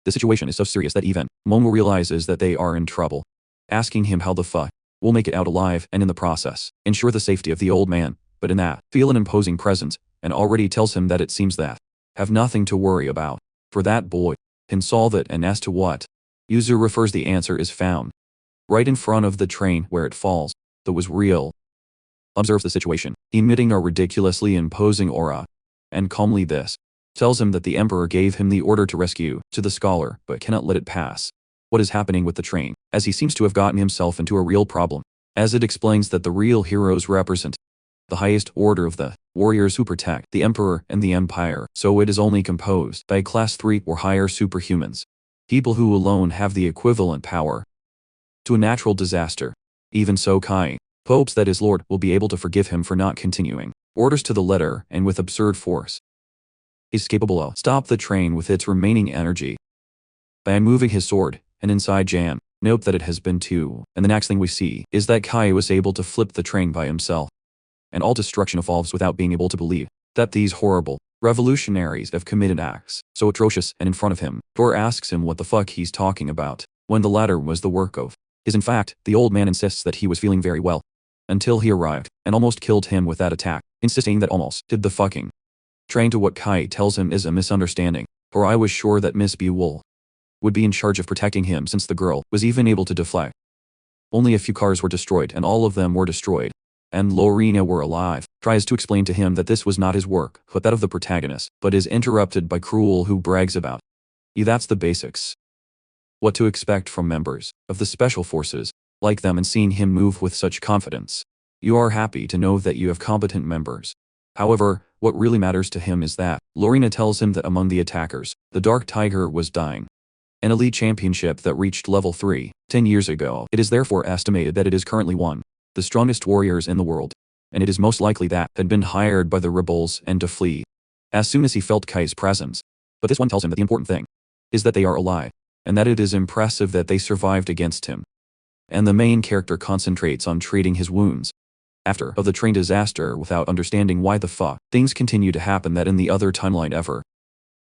The situation is so serious that even Momo realizes that they are in trouble, asking him how the fuck will make it out alive, and in the process, ensure the safety of the old man, but in that, feel an imposing presence, and already tells him that it seems that have nothing to worry about, for that boy can solve it, and as to what Yuzu refers, the answer is found right in front of the train where it falls, that was real. Observes the situation, emitting a ridiculously imposing aura, and calmly this tells him that the Emperor gave him the order to rescue to the scholar, but cannot let it pass. What is happening with the train, as he seems to have gotten himself into a real problem, as it explains that the real heroes represent the highest order of the warriors who protect the Emperor and the Empire, so it is only composed by class 3 or higher superhumans, people who alone have the equivalent power to a natural disaster. Even so, Kai hopes that his lord will be able to forgive him for not continuing orders to the letter, and with absurd force is capable of stop the train with its remaining energy by moving his sword, and inside Jan, note that it has been two, and the next thing we see is that Kai was able to flip the train by himself, and all destruction evolves without being able to believe that these horrible revolutionaries have committed acts so atrocious, and in front of him, Thor asks him what the fuck he's talking about, when the latter was the work of his. In fact, the old man insists that he was feeling very well, until he arrived, and almost killed him with that attack, insisting that almost did the fucking train, to what Kai tells him is a misunderstanding, for I was sure that Miss Beowulf would be in charge of protecting him, since the girl was even able to deflect. Only a few cars were destroyed, and all of them were destroyed, and Lorena were alive. Tries to explain to him that this was not his work, but that of the protagonist, but is interrupted by Cruel, who brags about, that's the basics. What to expect from members of the special forces like them, and seeing him move with such confidence, you are happy to know that you have competent members. However, what really matters to him is that Lorena tells him that among the attackers, the Dark Tiger was dying. An elite championship that reached level 3 10 years ago. It is therefore estimated that it is currently one the strongest warriors in the world, and it is most likely that had been hired by the rebels and to flee as soon as he felt Kai's presence. But this one tells him that the important thing is that they are alive, and that it is impressive that they survived against him. And the main character concentrates on treating his wounds after of the train disaster, without understanding why the fuck things continue to happen that in the other timeline ever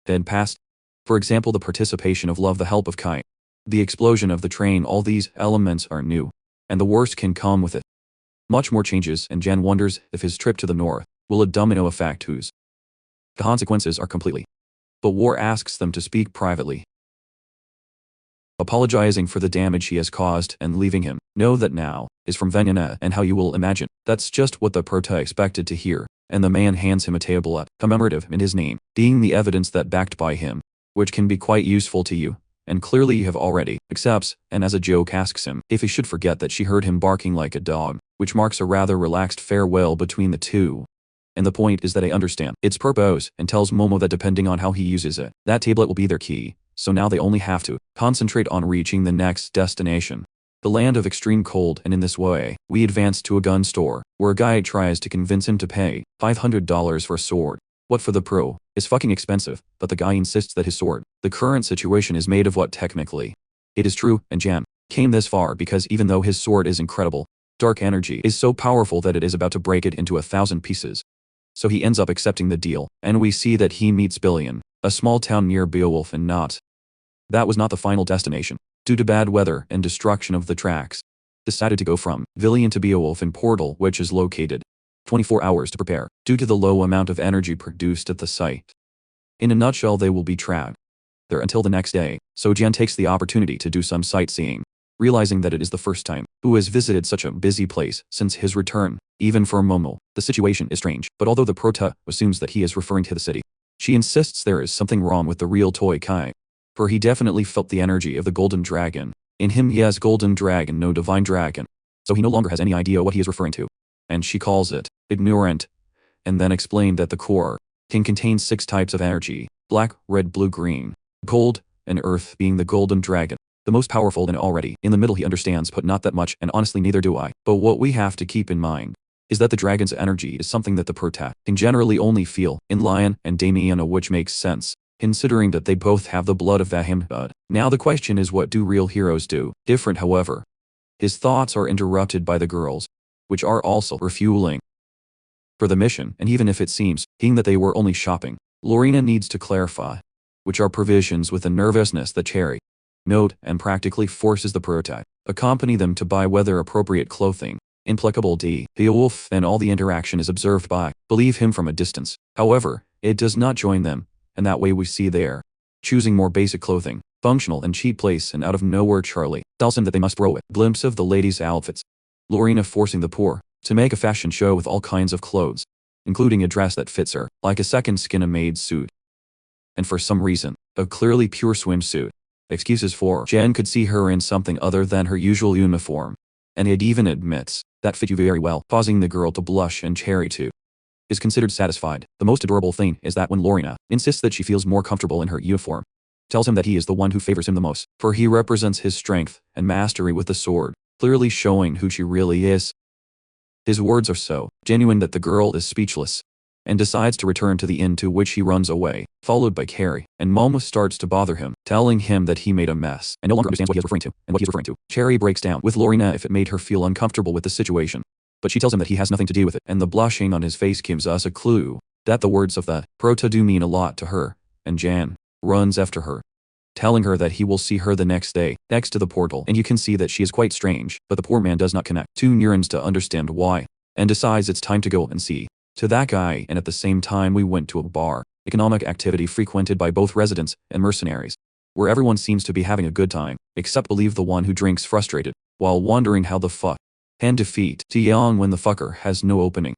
had passed. For example, the participation of Love, the help of Kai, the explosion of the train, all these elements are new, and the worst can come with it. Much more changes, and Jan wonders if his trip to the north will a domino effect whose consequences are completely. But War asks them to speak privately, apologizing for the damage he has caused and leaving him know that now is from Venina and how you will imagine. That's just what the prota expected to hear, and the man hands him a tablet commemorative in his name, being the evidence that backed by him, which can be quite useful to you, and clearly you have already, accepts, and as a joke asks him if he should forget that she heard him barking like a dog, which marks a rather relaxed farewell between the two. And the point is that I understand its purpose and tells Momo that depending on how he uses it, that tablet will be their key. So now they only have to concentrate on reaching the next destination, the land of extreme cold. And in this way, we advance to a gun store, where a guy tries to convince him to pay $500 for a sword. What for the pro is fucking expensive, but the guy insists that his sword, the current situation is made of what technically it is true, and Jan came this far because even though his sword is incredible, dark energy is so powerful that it is about to break it into 1,000 pieces. So he ends up accepting the deal, and we see that he meets Billion, a small town near Beowulf, and not. That was not the final destination. Due to bad weather and destruction of the tracks, decided to go from Villian to Beowulf in Portal, which is located 24 hours to prepare, due to the low amount of energy produced at the site. In a nutshell, they will be trapped there until the next day, so Jan takes the opportunity to do some sightseeing, realizing that it is the first time who has visited such a busy place since his return. Even for Momo, the situation is strange, but although the prota assumes that he is referring to the city, she insists there is something wrong with the real Toy Kai. For he definitely felt the energy of the golden dragon. In him he has golden dragon, no divine dragon. So he no longer has any idea what he is referring to. And she calls it ignorant, and then explained that the core can contain 6 types of energy: black, red, blue, green, gold, and earth being the golden dragon. The most powerful, and already in the middle he understands, but not that much, and honestly neither do I. But what we have to keep in mind is that the dragon's energy is something that the prota can generally only feel in Lion and Damiana, which makes sense, considering that they both have the blood of Vahim. But now the question is, what do real heroes do different? However, his thoughts are interrupted by the girls, which are also refueling for the mission, and even if it seems that they were only shopping, Lorena needs to clarify, which are provisions with a nervousness that Cherry note and practically forces the prota accompany them to buy weather-appropriate clothing. Implacable D. Beowulf, and all the interaction is observed by believe him from a distance. However, it does not join them, and that way we see they're choosing more basic clothing, functional and cheap place, and out of nowhere Charlie tells him that they must throw a glimpse of the ladies' outfits. Lorena forcing the poor to make a fashion show with all kinds of clothes, including a dress that fits her like a second skin, a maid suit, and for some reason, a clearly pure swimsuit. Excuses for Jen could see her in something other than her usual uniform, and it even admits that fit you very well, causing the girl to blush, and Cherry too is considered satisfied. The most adorable thing is that when Lorena insists that she feels more comfortable in her uniform, tells him that he is the one who favors him the most, for he represents his strength and mastery with the sword, clearly showing who she really is. His words are so genuine that the girl is speechless, and decides to return to the inn, to which he runs away, followed by Carrie, and Momo starts to bother him, telling him that he made a mess, and no longer understands what he is referring to, and what he is referring to. Cherry breaks down with Lorena if it made her feel uncomfortable with the situation, but she tells him that he has nothing to do with it, and the blushing on his face gives us a clue that the words of the prota do mean a lot to her, and Jan runs after her, telling her that he will see her the next day, next to the portal, and you can see that she is quite strange, but the poor man does not connect 2 neurons to understand why, and decides it's time to go and see to that guy. And at the same time we went to a bar, economic activity frequented by both residents and mercenaries, where everyone seems to be having a good time, except believe the one who drinks frustrated, while wondering how the fuck can defeat Tiang when the fucker has no opening,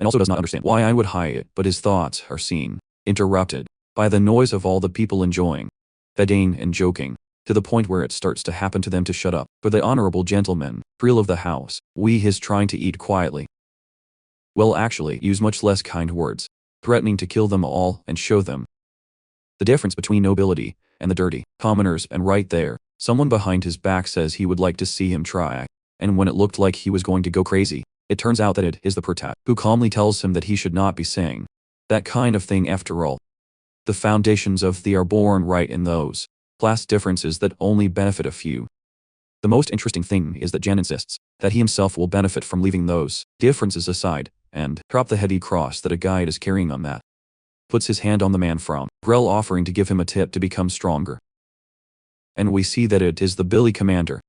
and also does not understand why I would hide it. But his thoughts are seen interrupted by the noise of all the people enjoying, feting and joking, to the point where it starts to happen to them to shut up. For the honorable gentleman, Creel of the house, we is trying to eat quietly. Well, actually use much less kind words, threatening to kill them all and show them the difference between nobility and the dirty commoners. And right there, someone behind his back says he would like to see him try, and when it looked like he was going to go crazy, it turns out that it is the prota, who calmly tells him that he should not be saying that kind of thing. After all, the foundations of the are born right in those class differences that only benefit a few. The most interesting thing is that Jan insists that he himself will benefit from leaving those differences aside, and drop the heady cross that a guide is carrying on that. Puts his hand on the man from Grell, offering to give him a tip to become stronger. And we see that it is the Billy Commander,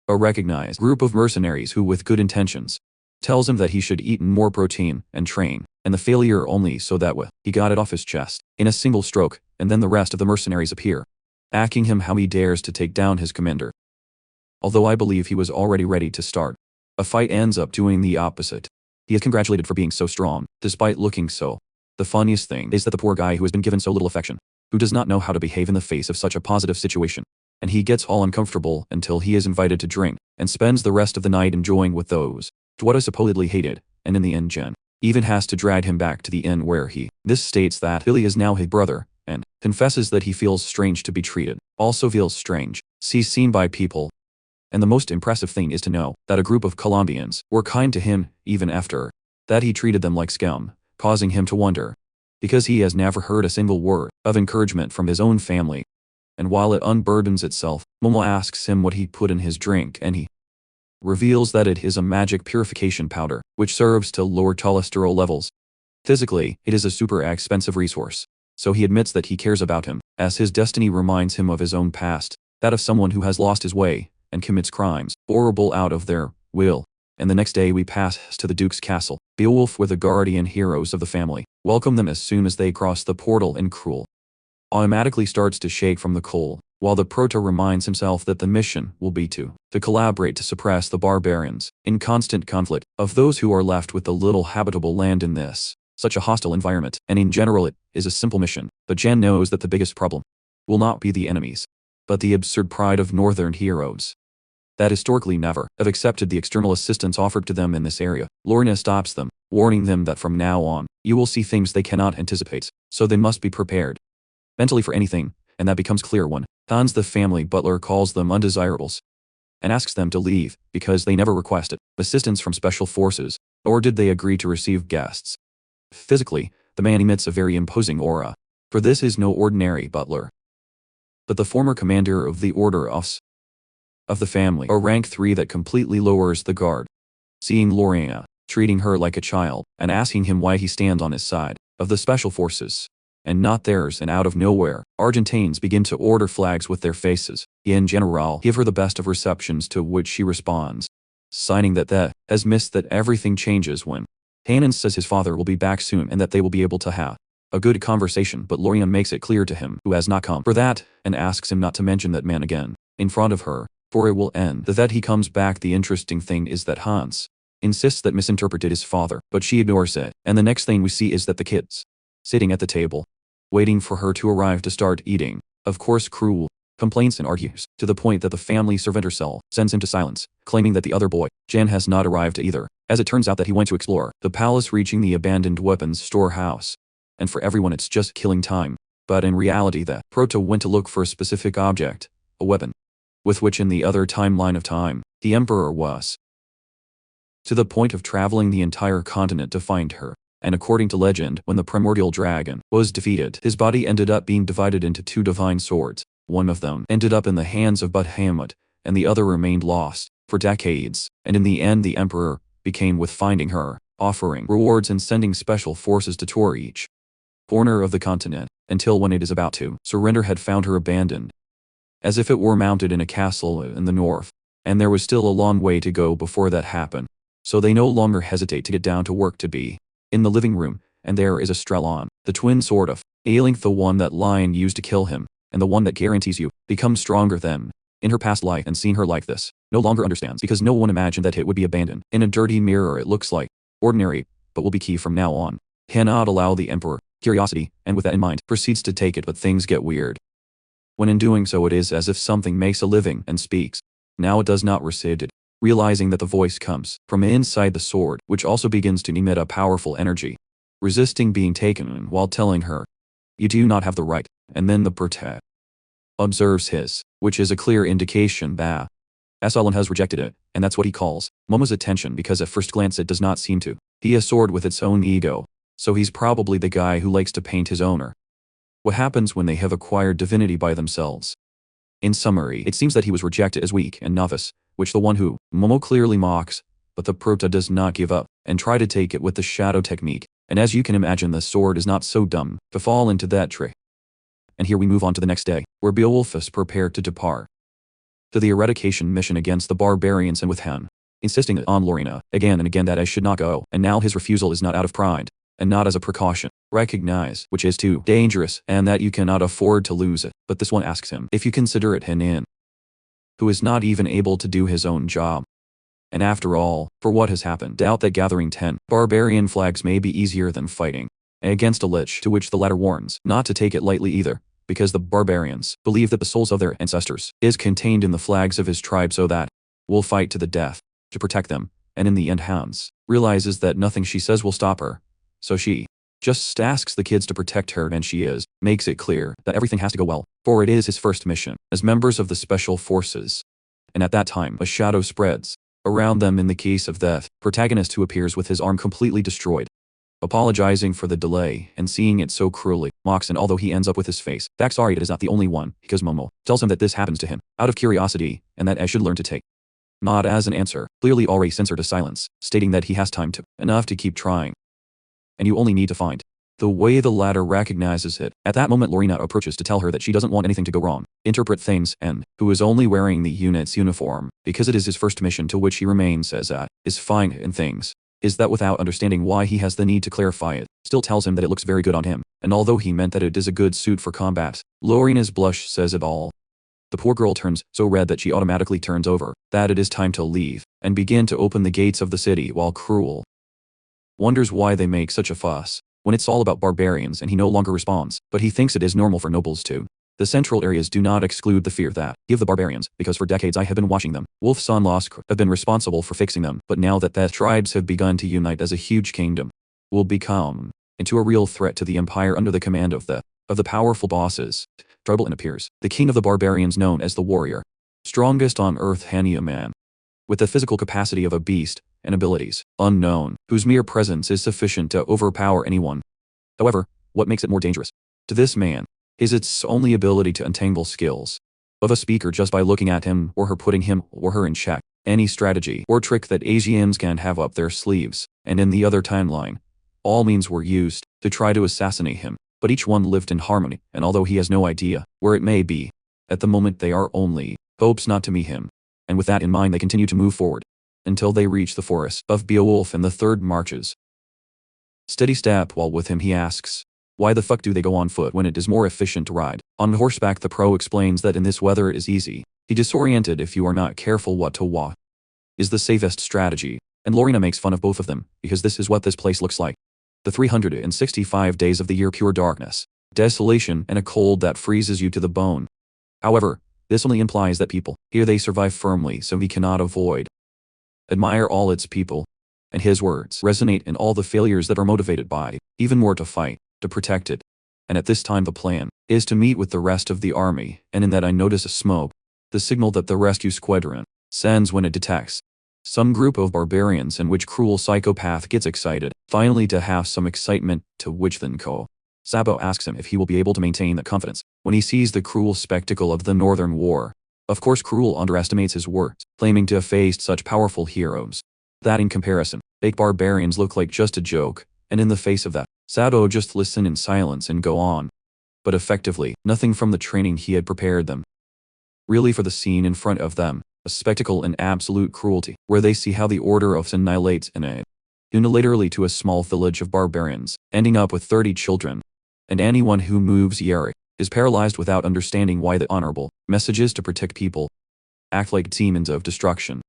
a recognized group of mercenaries who, with good intentions, tells him that he should eat more protein and train, and the failure only so that he got it off his chest in a single stroke, and then the rest of the mercenaries appear, asking him how he dares to take down his commander. Although I believe he was already ready to start a fight, ends up doing the opposite. He is congratulated for being so strong, despite looking so. The funniest thing is that the poor guy who has been given so little affection, who does not know how to behave in the face of such a positive situation, and he gets all uncomfortable until he is invited to drink, and spends the rest of the night enjoying with those what is supposedly hated, and in the end Jen even has to drag him back to the inn where this states that Billy is now his brother, and confesses that he feels strange to be treated, also feels strange, seen by people. And the most impressive thing is to know that a group of Colombians were kind to him even after that he treated them like scum, causing him to wonder, because he has never heard a single word of encouragement from his own family. And while it unburdens itself, Momo asks him what he put in his drink, and he reveals that it is a magic purification powder, which serves to lower cholesterol levels. Physically, it is a super expensive resource, so he admits that he cares about him, as his destiny reminds him of his own past, that of someone who has lost his way and commits crimes horrible out of their will. And the next day we pass to the Duke's castle. Beowulf, with the guardian heroes of the family, welcome them as soon as they cross the portal, and Cruel automatically starts to shake from the cold, while the Proto reminds himself that the mission will be to collaborate to suppress the barbarians, in constant conflict, of those who are left with the little habitable land in such a hostile environment. And in general it is a simple mission, but Jen knows that the biggest problem will not be the enemies, but the absurd pride of northern heroes that historically never have accepted the external assistance offered to them in this area. Lorna stops them, warning them that from now on, you will see things they cannot anticipate, so they must be prepared mentally for anything, and that becomes clear when Hans, the family butler, calls them undesirables and asks them to leave because they never requested assistance from special forces, or did they agree to receive guests. Physically, the man emits a very imposing aura, for this is no ordinary butler, but the former commander of the Order of the family, a rank 3 that completely lowers the guard. Seeing Lorena treating her like a child, and asking him why he stands on his side of the special forces and not theirs, and out of nowhere, Argentines begin to order flags with their faces. In general, give her the best of receptions, to which she responds, signing that has missed that everything changes when Hanan says his father will be back soon and that they will be able to have a good conversation, but Lorena makes it clear to him who has not come for that, and asks him not to mention that man again in front of her, for it will end that he comes back. The interesting thing is that Hans insists that misinterpreted his father, but she ignores it, and the next thing we see is that the kids sitting at the table, waiting for her to arrive to start eating. Of course, Cruel complains and argues, to the point that the family servant herself sends him to silence, claiming that the other boy, Jan, has not arrived either, as it turns out that he went to explore the palace, reaching the abandoned weapons storehouse. And for everyone it's just killing time, but in reality the Proto went to look for a specific object, a weapon, with which in the other timeline of time, the Emperor was to the point of traveling the entire continent to find her. And according to legend, when the primordial dragon was defeated, his body ended up being divided into 2 divine swords. One of them ended up in the hands of Bahamut, and the other remained lost for decades. And in the end the Emperor became with finding her, offering rewards and sending special forces to tour each corner of the continent, until when it is about to surrender had found her abandoned, as if it were mounted in a castle in the north. And there was still a long way to go before that happened, so they no longer hesitate to get down to work to be in the living room, and there is Estrelon, the twin sword of Aelink, the one that Lion used to kill him, and the one that guarantees you become stronger than in her past life. And seeing her like this, no longer understands, because no one imagined that it would be abandoned. In a dirty mirror it looks like ordinary, but will be key from now on. Cannot allow the Emperor curiosity, and with that in mind, proceeds to take it, but things get weird. When in doing so it is as if something makes a living and speaks. Now it does not recede it, realizing that the voice comes from inside the sword, which also begins to emit a powerful energy, resisting being taken while telling her, you do not have the right. And then the Proto observes his, which is a clear indication that Aslan has rejected it, and that's what he calls Momo's attention, because at first glance it does not seem to be a sword with its own ego, so he's probably the guy who likes to paint his owner. What happens when they have acquired divinity by themselves? In summary, it seems that he was rejected as weak and novice, which the one who Momo clearly mocks, but the Proto does not give up, and try to take it with the shadow technique, and as you can imagine the sword is not so dumb to fall into that trick. And here we move on to the next day, where Beowulf is prepared to depart to the eradication mission against the barbarians, and with him insisting on Lorena again and again that I should not go, and now his refusal is not out of pride, and not as a precaution. Recognize which is too dangerous and that you cannot afford to lose it. But this one asks him if you consider it Henin, who is not even able to do his own job. And after all, for what has happened, doubt that gathering 10 barbarian flags may be easier than fighting against a lich, to which the latter warns not to take it lightly either, because the barbarians believe that the souls of their ancestors is contained in the flags of his tribe, so that will fight to the death to protect them. And in the end, Hans realizes that nothing she says will stop her, so she just asks the kids to protect her, and she makes it clear that everything has to go well, for it is his first mission as members of the special forces. And at that time, a shadow spreads around them in the case of the protagonist, who appears with his arm completely destroyed, apologizing for the delay and seeing it so cruelly mocks, and although he ends up with his face back, sorry, it is not the only one, because Momo tells him that this happens to him out of curiosity and that Ash should learn to take not as an answer, clearly already censored a silence, stating that he has time to enough to keep trying, and you only need to find the way. The latter recognizes it. At that moment, Lorena approaches to tell her that she doesn't want anything to go wrong. Interpret things, and who is only wearing the unit's uniform because it is his first mission, to which he remains as is fine in things, is that without understanding why he has the need to clarify it, still tells him that it looks very good on him, and although he meant that it is a good suit for combat, Lorena's blush says it all. The poor girl turns so red that she automatically turns over, that it is time to leave, and begin to open the gates of the city, while Cruel wonders why they make such a fuss when it's all about barbarians, and he no longer responds, but he thinks it is normal for nobles to. The central areas do not exclude the fear that give the barbarians, because for decades I have been watching them. Wolf's son Losk have been responsible for fixing them, but now that the tribes have begun to unite as a huge kingdom, will become into a real threat to the empire under the command of the powerful bosses. Trouble appears, the king of the barbarians, known as the warrior, strongest on earth, Hania man, with the physical capacity of a beast and abilities unknown, whose mere presence is sufficient to overpower anyone. However, what makes it more dangerous to this man is its only ability to untangle skills of a speaker just by looking at him or her, putting him or her in check. Any strategy or trick that Asians can have up their sleeves, and in the other timeline, all means were used to try to assassinate him, but each one lived in harmony, and although he has no idea where it may be, at the moment they are only hopes not to meet him. And with that in mind, they continue to move forward until they reach the forest of Beowulf, and the third marches steady step, while with him he asks, why the fuck do they go on foot when it is more efficient to ride on horseback? The pro explains that in this weather it is easy. He disoriented if you are not careful what to walk is the safest strategy, and Lorena makes fun of both of them, because this is what this place looks like. The 365 days of the year, pure darkness, desolation, and a cold that freezes you to the bone. However, this only implies that people here they survive firmly, so he cannot avoid admire all its people, and his words resonate in all the failures that are motivated by even more to fight to protect it. And at this time the plan is to meet with the rest of the army, and in that I notice a smoke, the signal that the rescue squadron sends when it detects some group of barbarians, in which Cruel psychopath gets excited, finally to have some excitement, to which then Sabo asks him if he will be able to maintain that confidence when he sees the cruel spectacle of the Northern War. Of course Cruel underestimates his words, claiming to have faced such powerful heroes that in comparison, fake barbarians look like just a joke, and in the face of that, Sabo just listen in silence and go on. But effectively, nothing from the training he had prepared them really for the scene in front of them, a spectacle in absolute cruelty, where they see how the Order of annihilates unilaterally to a small village of barbarians, ending up with 30 children. And anyone who moves Yeri is paralyzed without understanding why the honorable messages to protect people act like demons of destruction,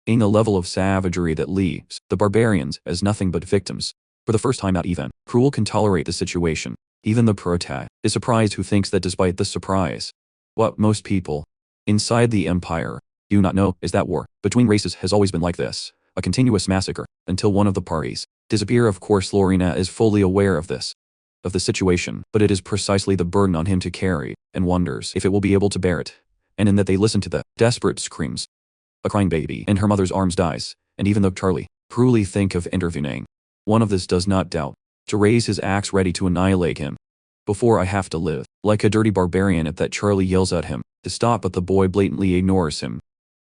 in a level of savagery that leaves the barbarians as nothing but victims. For the first time, not even Cruel can tolerate the situation. Even the prota is surprised, who thinks that despite the surprise, what most people inside the empire do not know is that war between races has always been like this, a continuous massacre, until one of the parties disappear. Of course Lorena is fully aware of this, of the situation, but it is precisely the burden on him to carry, and wonders if it will be able to bear it. And in that they listen to the desperate screams. A crying baby in her mother's arms dies, and even though Charlie cruelly think of intervening, one of this does not doubt to raise his axe ready to annihilate him. Before I have to live like a dirty barbarian. At that Charlie yells at him to stop, but the boy blatantly ignores him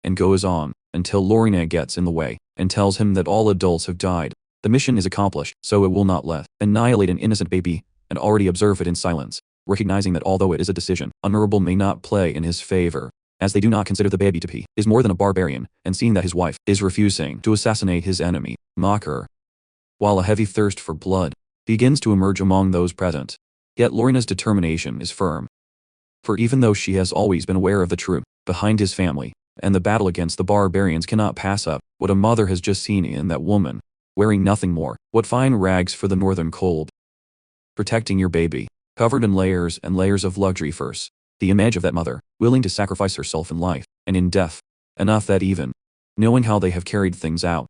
and goes on until Lorena gets in the way and tells him that all adults have died. The mission is accomplished, so it will not let annihilate an innocent baby, and already observe it in silence, recognizing that although it is a decision, honorable may not play in his favor. as they do not consider the baby to be is more than a barbarian, and seeing that his wife is refusing to assassinate his enemy, mock her. While a heavy thirst for blood begins to emerge among those present, yet Lorina's determination is firm. For even though she has always been aware of the truth behind his family, and the battle against the barbarians cannot pass up what a mother has just seen in that woman, wearing nothing more, what fine rags for the northern cold. Protecting your baby, covered in layers and layers of luxury first, the image of that mother, willing to sacrifice herself in life, and in death, enough that even, knowing how they have carried things out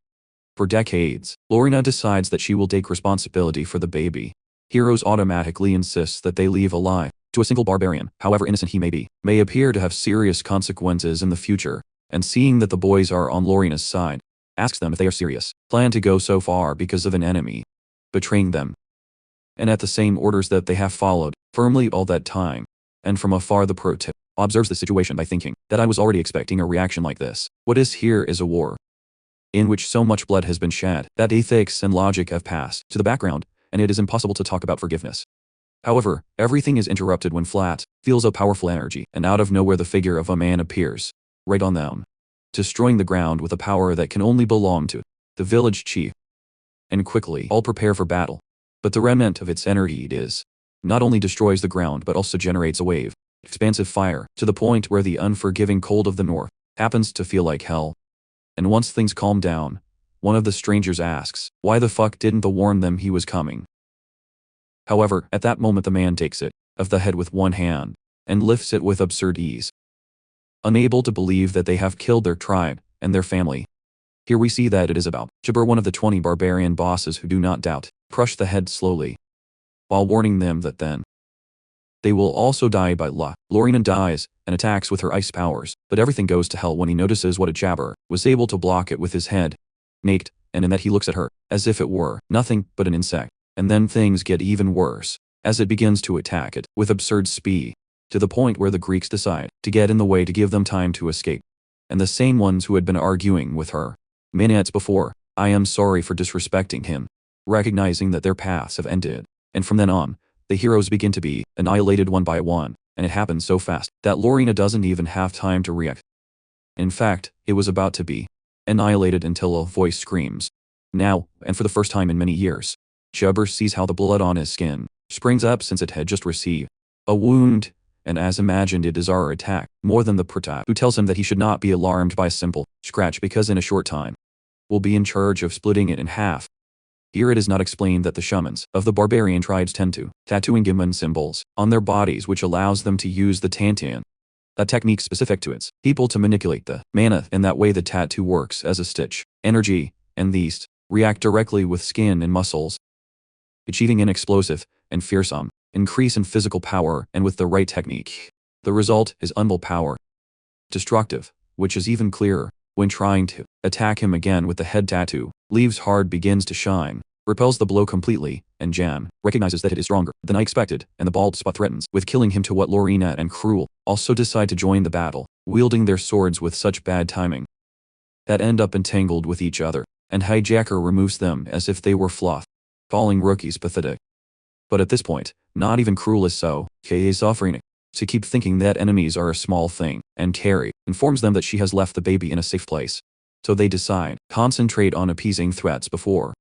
for decades, Lorina decides that she will take responsibility for the baby. Heroes automatically insist that they leave alive. To a single barbarian, however innocent he may be, may appear to have serious consequences in the future, and seeing that the boys are on Lorina's side, asks them if they are serious, plan to go so far because of an enemy betraying them. And at the same orders that they have followed firmly all that time. And from afar the pro-tip observes the situation by thinking that I was already expecting a reaction like this. What is here is a war in which so much blood has been shed that ethics and logic have passed to the background, and it is impossible to talk about forgiveness. However, everything is interrupted when Flat feels a powerful energy, and out of nowhere the figure of a man appears, right on them, destroying the ground with a power that can only belong to the village chief. And quickly all prepare for battle. But the remnant of its energy not only destroys the ground but also generates a wave, expansive fire, to the point where the unforgiving cold of the north happens to feel like hell. And once things calm down, one of the strangers asks, why the fuck didn't they warn them he was coming? However, at that moment the man takes it of the head with one hand, and lifts it with absurd ease. Unable to believe that they have killed their tribe and their family. Here we see that it is about Jabir, one of the 20 barbarian bosses who do not doubt, crush the head slowly, while warning them that then they will also die by luck. Lorina dies and attacks with her ice powers, but everything goes to hell when he notices what a Jabir was able to block it with his head, naked, and in that he looks at her as if it were nothing but an insect. And then things get even worse, as it begins to attack it with absurd speed, to the point where the Greeks decide to get in the way to give them time to escape. And the same ones who had been arguing with her minutes before, I am sorry for disrespecting him, recognizing that their paths have ended. And from then on, the heroes begin to be annihilated one by one, and it happens so fast that Lorina doesn't even have time to react. In fact, it was about to be annihilated until a voice screams. Now, and for the first time in many years, Jabir sees how the blood on his skin springs up since it had just received a wound, and as imagined it is our attack, more than the Pratap, who tells him that he should not be alarmed by a simple scratch because in a short time will be in charge of splitting it in half. Here it is not explained that the shamans of the barbarian tribes tend to tattooing Giman symbols on their bodies, which allows them to use the Tantian, a technique specific to its people, to manipulate the mana. In that way the tattoo works as a stitch energy, and these react directly with skin and muscles, achieving an explosive and fearsome increase in physical power. And with the right technique, the result is unbelievable power. Destructive, which is even clearer when trying to attack him again with the head tattoo. Leaves hard begins to shine, repels the blow completely, and Jan recognizes that it is stronger than I expected, and the bald spot threatens with killing him, to what Lorina and Cruel also decide to join the battle, wielding their swords with such bad timing that end up entangled with each other, and Hijacker removes them as if they were fluff, calling rookies pathetic. But at this point, not even Cruel is so suffering to keep thinking that enemies are a small thing, and Carrie informs them that she has left the baby in a safe place. So they decide, concentrate on appeasing threats before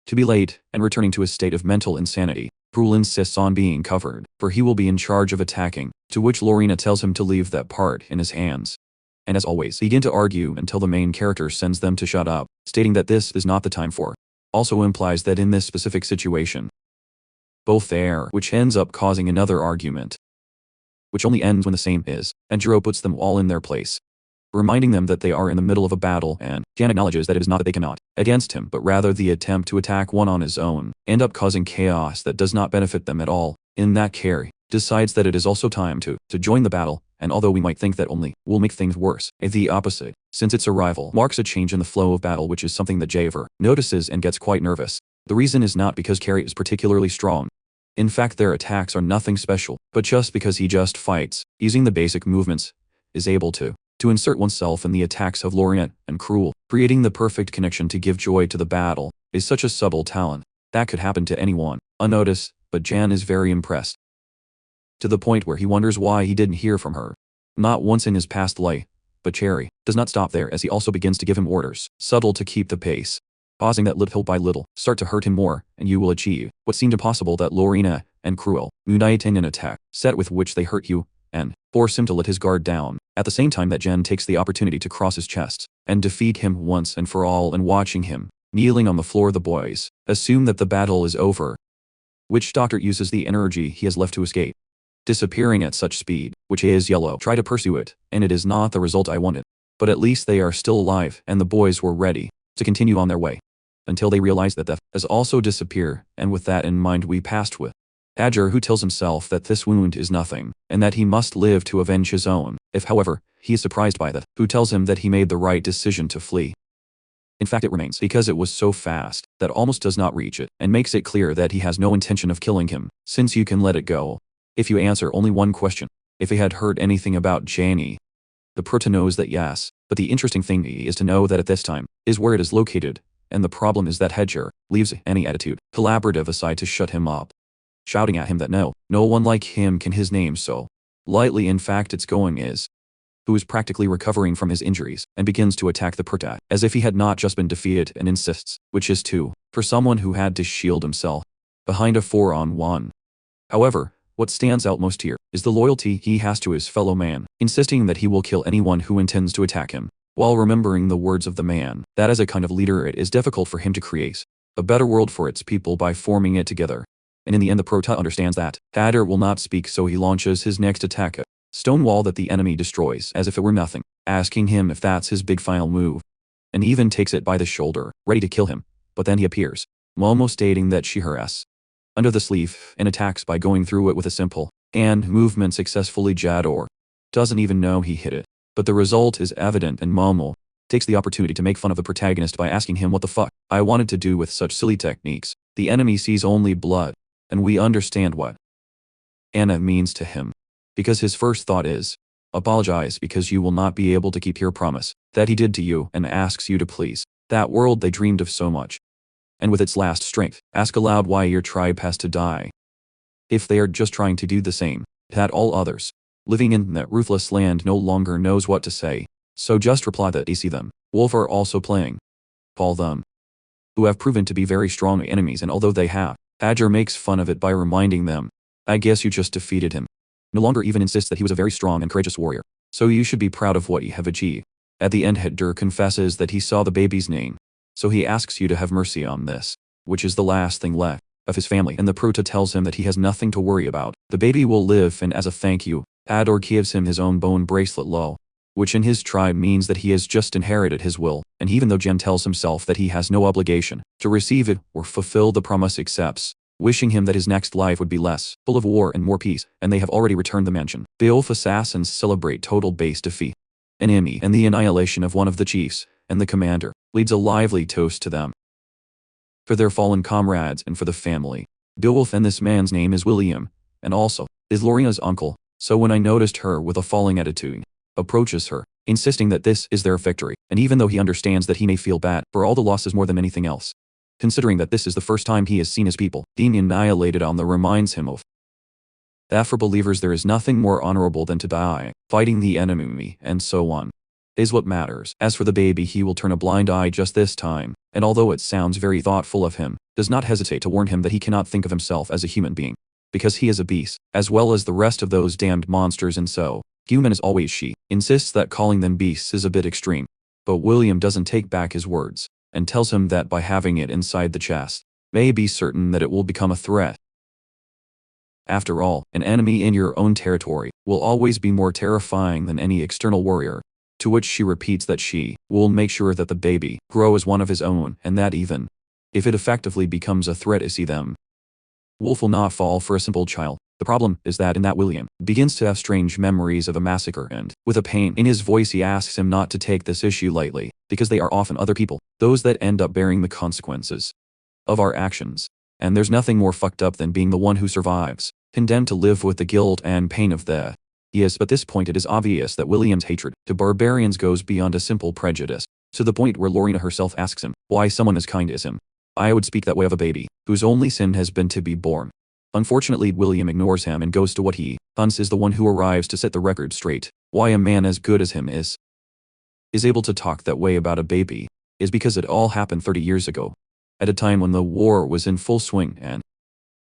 to be late and returning to a state of mental insanity. Cruel insists on being covered, for he will be in charge of attacking, to which Lorina tells him to leave that part in his hands. And as always, begin to argue until the main character sends them to shut up, stating that this is not the time for. Also implies that in this specific situation, both there, which ends up causing another argument, which only ends when the same is, and Jiro puts them all in their place, reminding them that they are in the middle of a battle, and Jan acknowledges that it is not that they cannot against him, but rather the attempt to attack one on his own end up causing chaos that does not benefit them at all. In that, Carrie decides that it is also time to join the battle, and although we might think that only will make things worse, the opposite, since its arrival marks a change in the flow of battle, which is something that Javer notices and gets quite nervous. The reason is not because Carrie is particularly strong. In fact, their attacks are nothing special, but just because he just fights, using the basic movements, is able to insert oneself in the attacks of Lorient and Cruel, creating the perfect connection to give joy to the battle, is such a subtle talent that could happen to anyone, unnoticed, but Jan is very impressed, to the point where he wonders why he didn't hear from her. not once in his past life. But Cherry does not stop there as he also begins to give him orders, subtle to keep the pace, pausing that little by little, start to hurt him more, and you will achieve what seemed impossible, that Lorena and Cruel unite in an attack, set with which they hurt you, and force him to let his guard down, at the same time that Jen takes the opportunity to cross his chest, and defeat him once and for all. And watching him, kneeling on the floor, the boys assume that the battle is over. Witch Doctor uses the energy he has left to escape, disappearing at such speed, which is yellow. Try to pursue it, and it is not the result I wanted. But at least they are still alive, and the boys were ready to continue on their way, until they realize that the has also disappeared. And with that in mind, we passed with Badger, who tells himself that this wound is nothing, and that he must live to avenge his own. If, however, he is surprised by that, who tells him that he made the right decision to flee. In fact, it remains, because it was so fast that almost does not reach it, and makes it clear that he has no intention of killing him, since you can let it go if you answer only one question. If he had heard anything about Janie, the prota knows that yes, but the interesting thing is to know that at this time is where it is located, and the problem is that Hedger leaves any attitude collaborative aside to shut him up, shouting at him that no one like him can his name so lightly. In fact, it's going is, who is practically recovering from his injuries, and begins to attack the prota as if he had not just been defeated, and insists, which is too, for someone who had to shield himself behind a 4-on-1. However, what stands out most here is the loyalty he has to his fellow man, insisting that he will kill anyone who intends to attack him, while remembering the words of the man, that as a kind of leader it is difficult for him to create a better world for its people by forming it together. And in the end, the prota understands that Hatter will not speak, so he launches his next attack, a stone wall that the enemy destroys as if it were nothing, asking him if that's his big final move, and even takes it by the shoulder, ready to kill him. But then he appears, Momo, stating that she has under the sleeve, and attacks by going through it with a simple hand movement successfully. Jador doesn't even know he hit it, but the result is evident, and Momo takes the opportunity to make fun of the protagonist by asking him what the fuck I wanted to do with such silly techniques. The enemy sees only blood, and we understand what Anna means to him, because his first thought is, apologize because you will not be able to keep your promise that he did to you, and asks you to please that world they dreamed of so much, and with its last strength, ask aloud why your tribe has to die. If they are just trying to do the same that all others living in that ruthless land no longer knows what to say, so just reply that they see them, Wolf, are also playing Paul them, who have proven to be very strong enemies, and although they have, Badger makes fun of it by reminding them, I guess you just defeated him. No longer even insists that he was a very strong and courageous warrior, so you should be proud of what you have achieved. At the end, Hedger confesses that he saw the baby's name, so he asks you to have mercy on this, which is the last thing left of his family, and the prota tells him that he has nothing to worry about. The baby will live, and as a thank you, Ador gives him his own bone bracelet Lo, which in his tribe means that he has just inherited his will, and even though Jen tells himself that he has no obligation to receive it or fulfill the promise, accepts, wishing him that his next life would be less full of war and more peace, and they have already returned the mansion. The Elf assassins celebrate total base defeat, enemy, and the annihilation of one of the chiefs, and the commander leads a lively toast to them for their fallen comrades and for the family. Beowulf, and this man's name is William, and also is Lorena's uncle, so when I noticed her with a falling attitude, approaches her, insisting that this is their victory, and even though he understands that he may feel bad for all the losses more than anything else, considering that this is the first time he has seen his people being annihilated on the reminds him of that for believers there is nothing more honorable than to die fighting the enemy, and so on is what matters. As for the baby, he will turn a blind eye just this time, and although it sounds very thoughtful of him, does not hesitate to warn him that he cannot think of himself as a human being, because he is a beast, as well as the rest of those damned monsters, and so human is always she. Insists that calling them beasts is a bit extreme, but William doesn't take back his words, and tells him that by having it inside the chest, may be certain that it will become a threat. After all, an enemy in your own territory will always be more terrifying than any external warrior. To which she repeats that she will make sure that the baby grow as one of his own, and that even if it effectively becomes a threat to see them, Wolf will not fall for a simple child. The problem is that in that William begins to have strange memories of a massacre, and with a pain in his voice he asks him not to take this issue lightly, because they are often other people, those that end up bearing the consequences of our actions. And there's nothing more fucked up than being the one who survives, condemned to live with the guilt and pain of the Yes, but at this point it is obvious that William's hatred to barbarians goes beyond a simple prejudice, to the point where Lorena herself asks him why someone as kind as him I would speak that way of a baby whose only sin has been to be born. Unfortunately, William ignores him and goes to what he thinks is the one who arrives to set the record straight. Why a man as good as him is able to talk that way about a baby is because it all happened 30 years ago, at a time when the war was in full swing and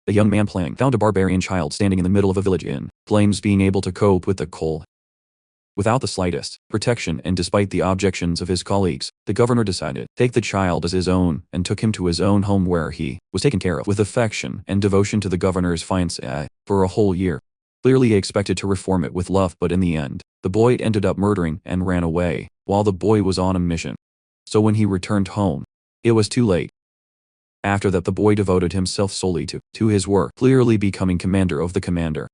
a young man playing found a barbarian child standing in the middle of a village in flames being able to cope with the cold without the slightest protection, and despite the objections of his colleagues, the governor decided to take the child as his own and took him to his own home where he was taken care of with affection and devotion to the governor's fiancée for a whole year. Clearly he expected to reform it with love, but in the end, the boy ended up murdering and ran away while the boy was on a mission. So when he returned home, it was too late. After that, the boy devoted himself solely to his work, clearly becoming commander of the commander.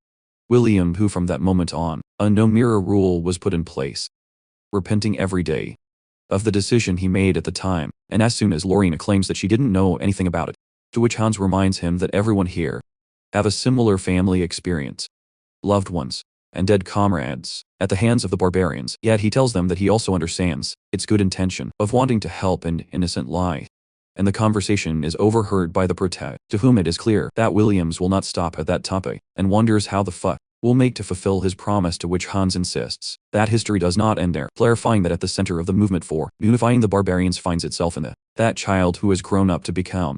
William, who from that moment on, a no mirror rule was put in place, repenting every day of the decision he made at the time, and as soon as Lorena claims that she didn't know anything about it, to which Hans reminds him that everyone here have a similar family experience, loved ones, and dead comrades at the hands of the barbarians, yet he tells them that he also understands its good intention of wanting to help an innocent life. And the conversation is overheard by the protect, to whom it is clear that Williams will not stop at that topic, and wonders how the fuck will make to fulfill his promise, to which Hans insists that history does not end there, clarifying that at the center of the movement for unifying the barbarians finds itself in that child who has grown up to become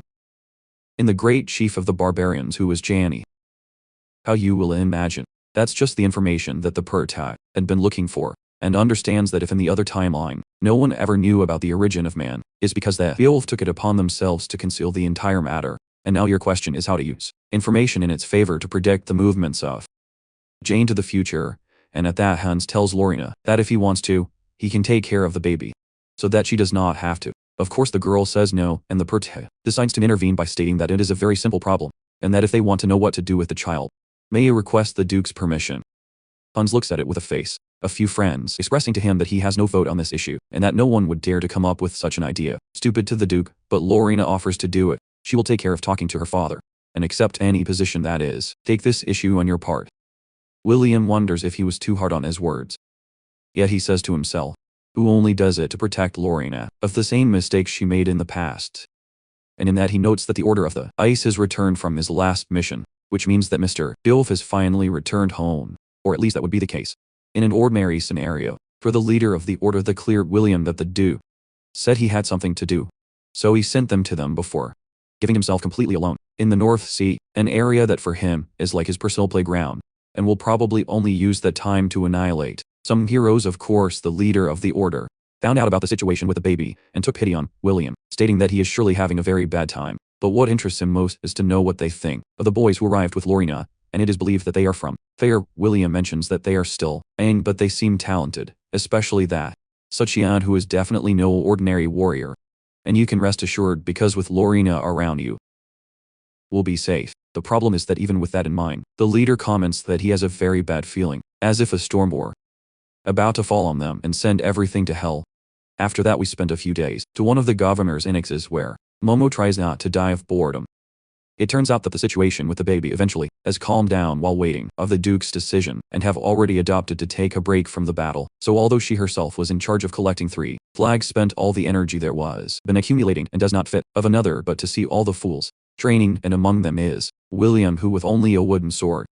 in the great chief of the barbarians, who was Janny. How you will imagine. That's just the information that the protect had been looking for, and understands that if in the other timeline no one ever knew about the origin of man, is because the Beowulf took it upon themselves to conceal the entire matter. And now your question is how to use information in its favor to predict the movements of Jane to the future, and at that Hans tells Lorena that if he wants to, he can take care of the baby, so that she does not have to. Of course the girl says no, and the protect decides to intervene by stating that it is a very simple problem, and that if they want to know what to do with the child, may he request the Duke's permission. Hans looks at it with a face, a few friends expressing to him that he has no vote on this issue, and that no one would dare to come up with such an idea. Stupid to the Duke, but Lorena offers to do it. She will take care of talking to her father, and accept any position that is, take this issue on your part. William wonders if he was too hard on his words. Yet he says to himself, who only does it to protect Lorena of the same mistakes she made in the past. And in that he notes that the Order of the Ice has returned from his last mission, which means that Mr. Beowulf has finally returned home, or at least that would be the case. In an ordinary scenario, for the leader of the Order that cleared William that the Duke said he had something to do, so he sent them to them before giving himself completely alone in the North Sea, an area that for him is like his personal playground, and will probably only use that time to annihilate some heroes. Of course, the leader of the Order found out about the situation with the baby and took pity on William, stating that he is surely having a very bad time. But what interests him most is to know what they think of the boys who arrived with Lorena, and it is believed that they are from Fair. William mentions that they are still young, but they seem talented, especially that such Jan, who is definitely no ordinary warrior. And you can rest assured, because with Lorena around you, will be safe. The problem is that even with that in mind, the leader comments that he has a very bad feeling, as if a storm were about to fall on them and send everything to hell. After that we spent a few days to one of the governor's annexes where Momo tries not to die of boredom. It turns out that the situation with the baby eventually has calmed down while waiting of the Duke's decision, and have already adopted to take a break from the battle. So although she herself was in charge of collecting 3 flags, spent all the energy there was been accumulating and does not fit of another but to see all the fools training, and among them is William, who with only a wooden sword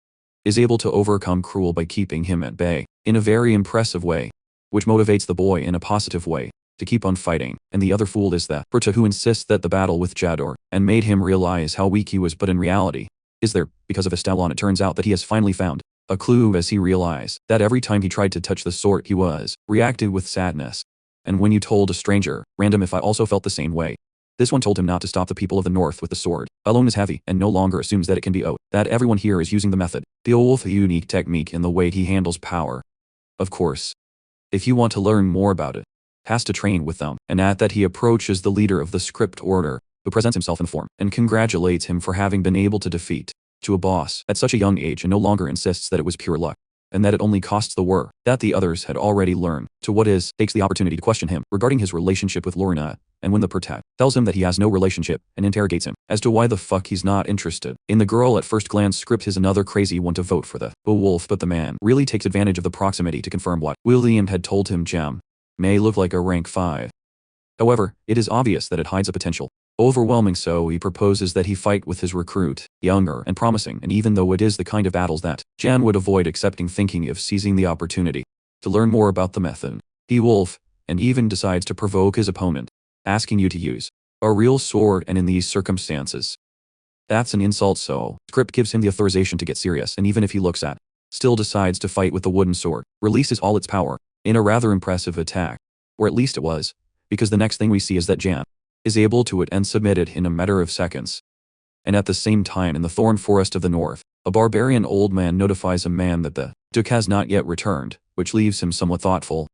is able to overcome Cruel by keeping him at bay in a very impressive way, which motivates the boy in a positive way to keep on fighting. And the other fool is the Berta, who insists that the battle with Jador and made him realize how weak he was, but in reality is there because of Estalon. It turns out that he has finally found a clue, as he realized that every time he tried to touch the sword he was reacted with sadness. And when you told a stranger random if I also felt the same way, this one told him not to stop the people of the north with the sword alone is heavy, and no longer assumes that it can be that everyone here is using the method. Beowulf, a unique technique in the way he handles power. Of course, if you want to learn more about it, has to train with them. And at that he approaches the leader of the script order, who presents himself in the form and congratulates him for having been able to defeat to a boss at such a young age, and no longer insists that it was pure luck, and that it only costs the war that the others had already learned. To what is, takes the opportunity to question him regarding his relationship with Lorena, and when the protect tells him that he has no relationship and interrogates him as to why the fuck he's not interested in the girl. At first glance, script is another crazy one to vote for the Beowulf, but the man really takes advantage of the proximity to confirm what William had told him. Gem may look like a rank 5. However, it is obvious that it hides a potential Overwhelming so, he proposes that he fight with his recruit, younger and promising, and even though it is the kind of battles that Jan would avoid accepting, thinking of seizing the opportunity to learn more about the method, he wolf, and even decides to provoke his opponent, asking you to use a real sword, and in these circumstances. That's an insult, so script gives him the authorization to get serious, and even if he looks at, still decides to fight with the wooden sword, releases all its power in a rather impressive attack. Or at least it was, because the next thing we see is that Jan is able to it and submit it in a matter of seconds. And at the same time, in the thorn forest of the north, a barbarian old man notifies a man that the Duke has not yet returned, which leaves him somewhat thoughtful,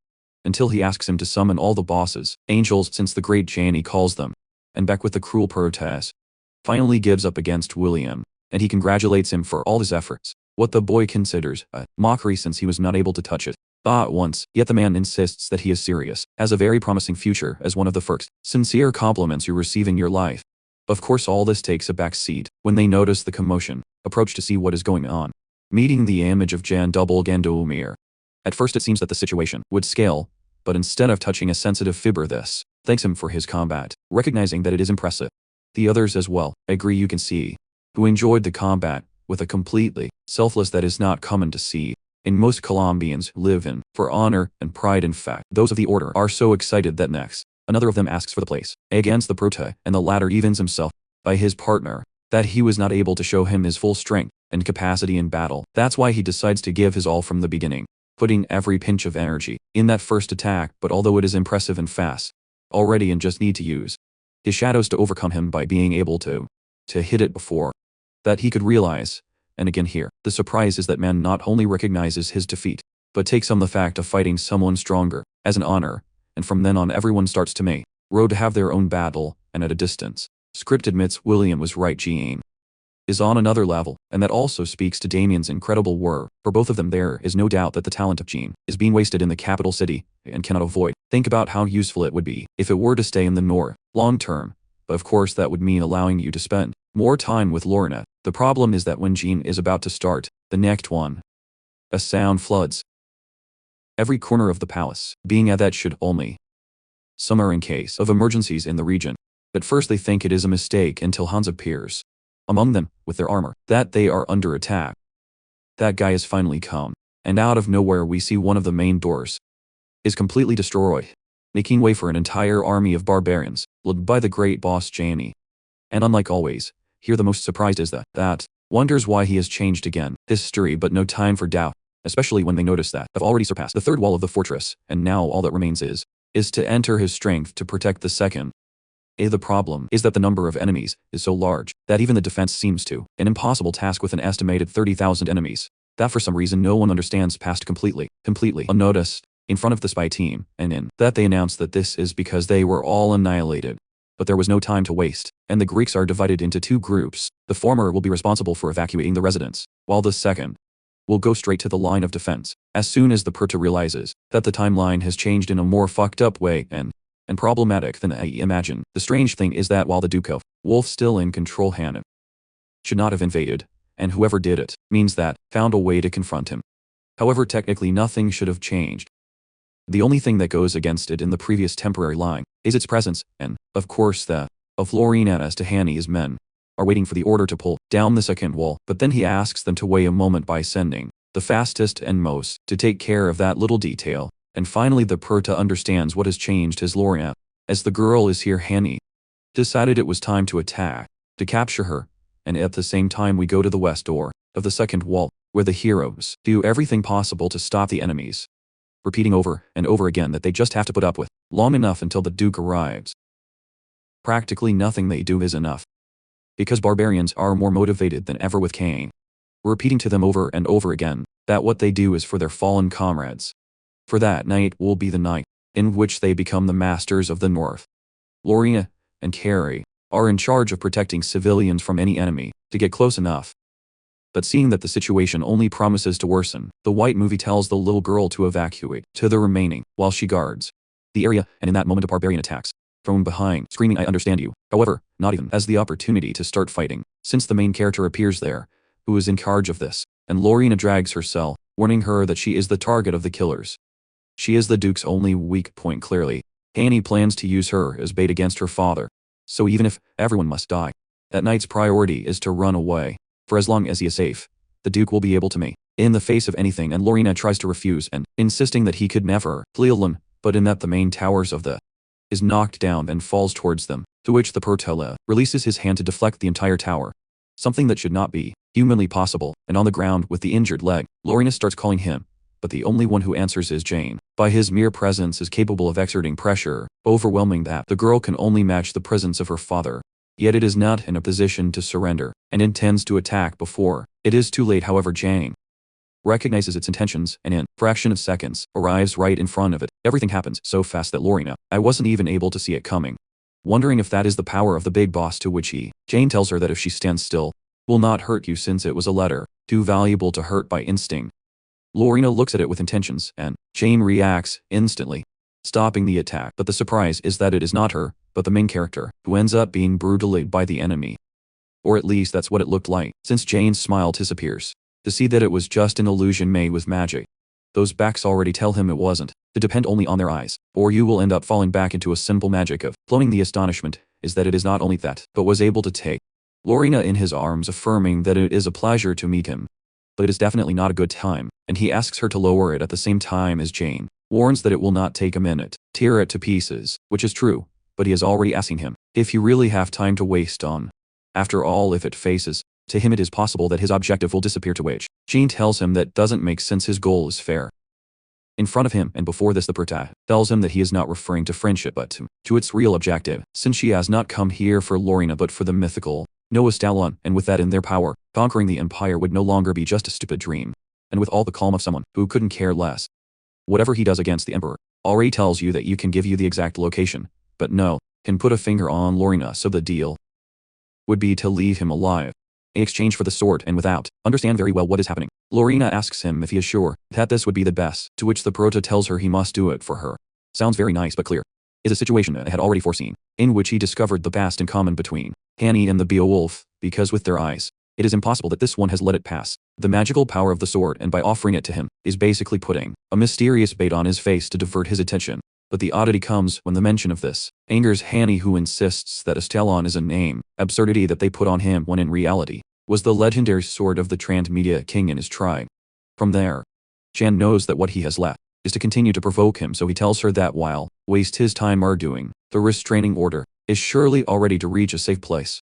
until he asks him to summon all the bosses, angels since the great Janie calls them, and back with the cruel protest. Finally gives up against William, and he congratulates him for all his efforts, what the boy considers a mockery since he was not able to touch it. Thought once, yet the man insists that he is serious, has a very promising future as one of the first sincere compliments you receive in your life. Of course all this takes a back seat when they notice the commotion, approach to see what is going on, meeting the image of Jan double Gandomir. At first it seems that the situation would scale, but instead of touching a sensitive fiber, this thanks him for his combat, recognizing that it is impressive. The others as well agree, you can see, who enjoyed the combat with a completely selfless that is not common to see in most Colombians live in, for honor and pride. In fact, those of the order are so excited that next, another of them asks for the place against the prota, and the latter evens himself by his partner, that he was not able to show him his full strength and capacity in battle. That's why he decides to give his all from the beginning, putting every pinch of energy in that first attack. But although it is impressive and fast already, and just need to use his shadows to overcome him by being able to hit it before that he could realize. And again here, the surprise is that man not only recognizes his defeat, but takes on the fact of fighting someone stronger as an honor, and from then on everyone starts to make road to have their own battle, and at a distance. Script admits William was right, Jean is on another level, and that also speaks to Damien's incredible work. For both of them there is no doubt that the talent of Jean is being wasted in the capital city, and cannot avoid. Think about how useful it would be if it were to stay in the north, long term, but of course that would mean allowing you to spend more time with Lorna. The problem is that when Jean is about to start the next one, a sound floods every corner of the palace, being at that should only summer in case of emergencies in the region. At first they think it is a mistake until Hans appears among them with their armor, that they are under attack. That guy is finally come, and out of nowhere we see one of the main doors is completely destroyed, making way for an entire army of barbarians, led by the great boss Janie. And unlike always, here the most surprised is that wonders why he has changed again. History, but no time for doubt, especially when they notice that have already surpassed the third wall of the fortress, and now all that remains is to enter his strength to protect the second. The problem is that the number of enemies is so large that even the defense seems to an impossible task with an estimated 30,000 enemies, that for some reason no one understands passed completely unnoticed in front of the spy team, and in that they announce that this is because they were all annihilated. But there was no time to waste, and the Greeks are divided into two groups. The former will be responsible for evacuating the residents, while the second will go straight to the line of defense. As soon as the Perta realizes that the timeline has changed in a more fucked up way and problematic than I imagine. The strange thing is that while the Duke of Wolf still in control, Hannon should not have invaded, and whoever did it means that found a way to confront him. However, technically nothing should have changed. The only thing that goes against it in the previous temporary line is its presence, and, of course, that of Lorena as to Hanny's men are waiting for the order to pull down the second wall, but then he asks them to wait a moment by sending the fastest and most to take care of that little detail. And finally the Perta understands what has changed his Lorena. As the girl is here, Hanny decided it was time to attack, to capture her, and at the same time we go to the west door of the second wall, where the heroes do everything possible to stop the enemies, repeating over and over again that they just have to put up with long enough until the Duke arrives. Practically nothing they do is enough, because barbarians are more motivated than ever with Cain, repeating to them over and over again that what they do is for their fallen comrades. For that night will be the night in which they become the masters of the North. Lorena and Carrie are in charge of protecting civilians from any enemy to get close enough. But seeing that the situation only promises to worsen, the white movie tells the little girl to evacuate to the remaining while she guards the area, and in that moment a barbarian attacks from behind, screaming, "I understand you." However, not even has the opportunity to start fighting, since the main character appears there, who is in charge of this, and Lorena drags herself, warning her that she is the target of the killers. She is the Duke's only weak point clearly. Hanny plans to use her as bait against her father, So even if everyone must die, that knight's priority is to run away. For as long as he is safe, the Duke will be able to me in the face of anything, and Lorena tries to refuse and insisting that he could never flee alone, but in that the main towers of the is knocked down and falls towards them, to which the Portela releases his hand to deflect the entire tower. Something that should not be humanly possible, and on the ground with the injured leg, Lorena starts calling him, but the only one who answers is Jane. By his mere presence is capable of exerting pressure, overwhelming that the girl can only match the presence of her father. Yet it is not in a position to surrender, and intends to attack before it is too late. However, Jane recognizes its intentions, and in fraction of seconds, arrives right in front of it. Everything happens so fast that Lorena, I wasn't even able to see it coming. Wondering if that is the power of the big boss, to which Jane tells her that if she stands still, will not hurt you since it was a letter, too valuable to hurt by instinct. Lorena looks at it with intentions, and Jane reacts instantly, stopping the attack. But the surprise is that it is not her, but the main character, who ends up being brutally by the enemy. Or at least that's what it looked like, since Jane's smile disappears. To see that it was just an illusion made with magic. Those backs already tell him it wasn't, to depend only on their eyes, or you will end up falling back into a simple magic of flowing. The astonishment is that it is not only that, but was able to take Lorena in his arms, affirming that it is a pleasure to meet him. But it is definitely not a good time, and he asks her to lower it at the same time as Jane warns that it will not take a minute, tear it to pieces, which is true, but he is already asking him if you really have time to waste on. After all, if it faces to him, it is possible that his objective will disappear, to which Jane tells him that doesn't make sense, his goal is fair. In front of him, and before this the Prota tells him that he is not referring to friendship but to its real objective, since she has not come here for Lorena but for the mythical Noah Stallon, and with that in their power, conquering the Empire would no longer be just a stupid dream. And with all the calm of someone who couldn't care less. Whatever he does against the Emperor already tells you that you can give you the exact location, but no, can put a finger on Lorena, so the deal would be to leave him alive in exchange for the sword, and without understand very well what is happening. Lorena asks him if he is sure that this would be the best, to which the Prota tells her he must do it for her. Sounds very nice but clear. Is a situation I had already foreseen, in which he discovered the past in common between Hanny and the Beowulf, because with their eyes, it is impossible that this one has let it pass. The magical power of the sword, and by offering it to him, is basically putting a mysterious bait on his face to divert his attention. But the oddity comes when the mention of this angers Hanny, who insists that Astellon is a name, absurdity that they put on him when in reality was the legendary sword of the Transmedia King and his tribe. From there, Jan knows that what he has left is to continue to provoke him, so he tells her that while waste his time arguing, the restraining order is surely already to reach a safe place.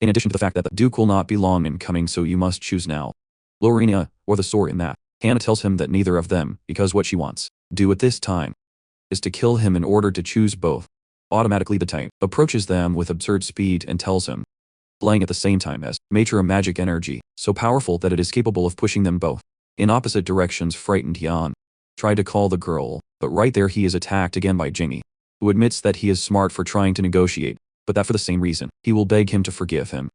In addition to the fact that the Duke will not be long in coming, so you must choose now, Lorena or the sword. In that, Hannah tells him that neither of them, because what she wants do at this time is to kill him in order to choose both. Automatically the type approaches them with absurd speed and tells him, flying at the same time as mature magic energy, so powerful that it is capable of pushing them both in opposite directions. Frightened, Jan tried to call the girl, but right there he is attacked again by Jamie, who admits that he is smart for trying to negotiate, but that for the same reason, he will beg him to forgive him.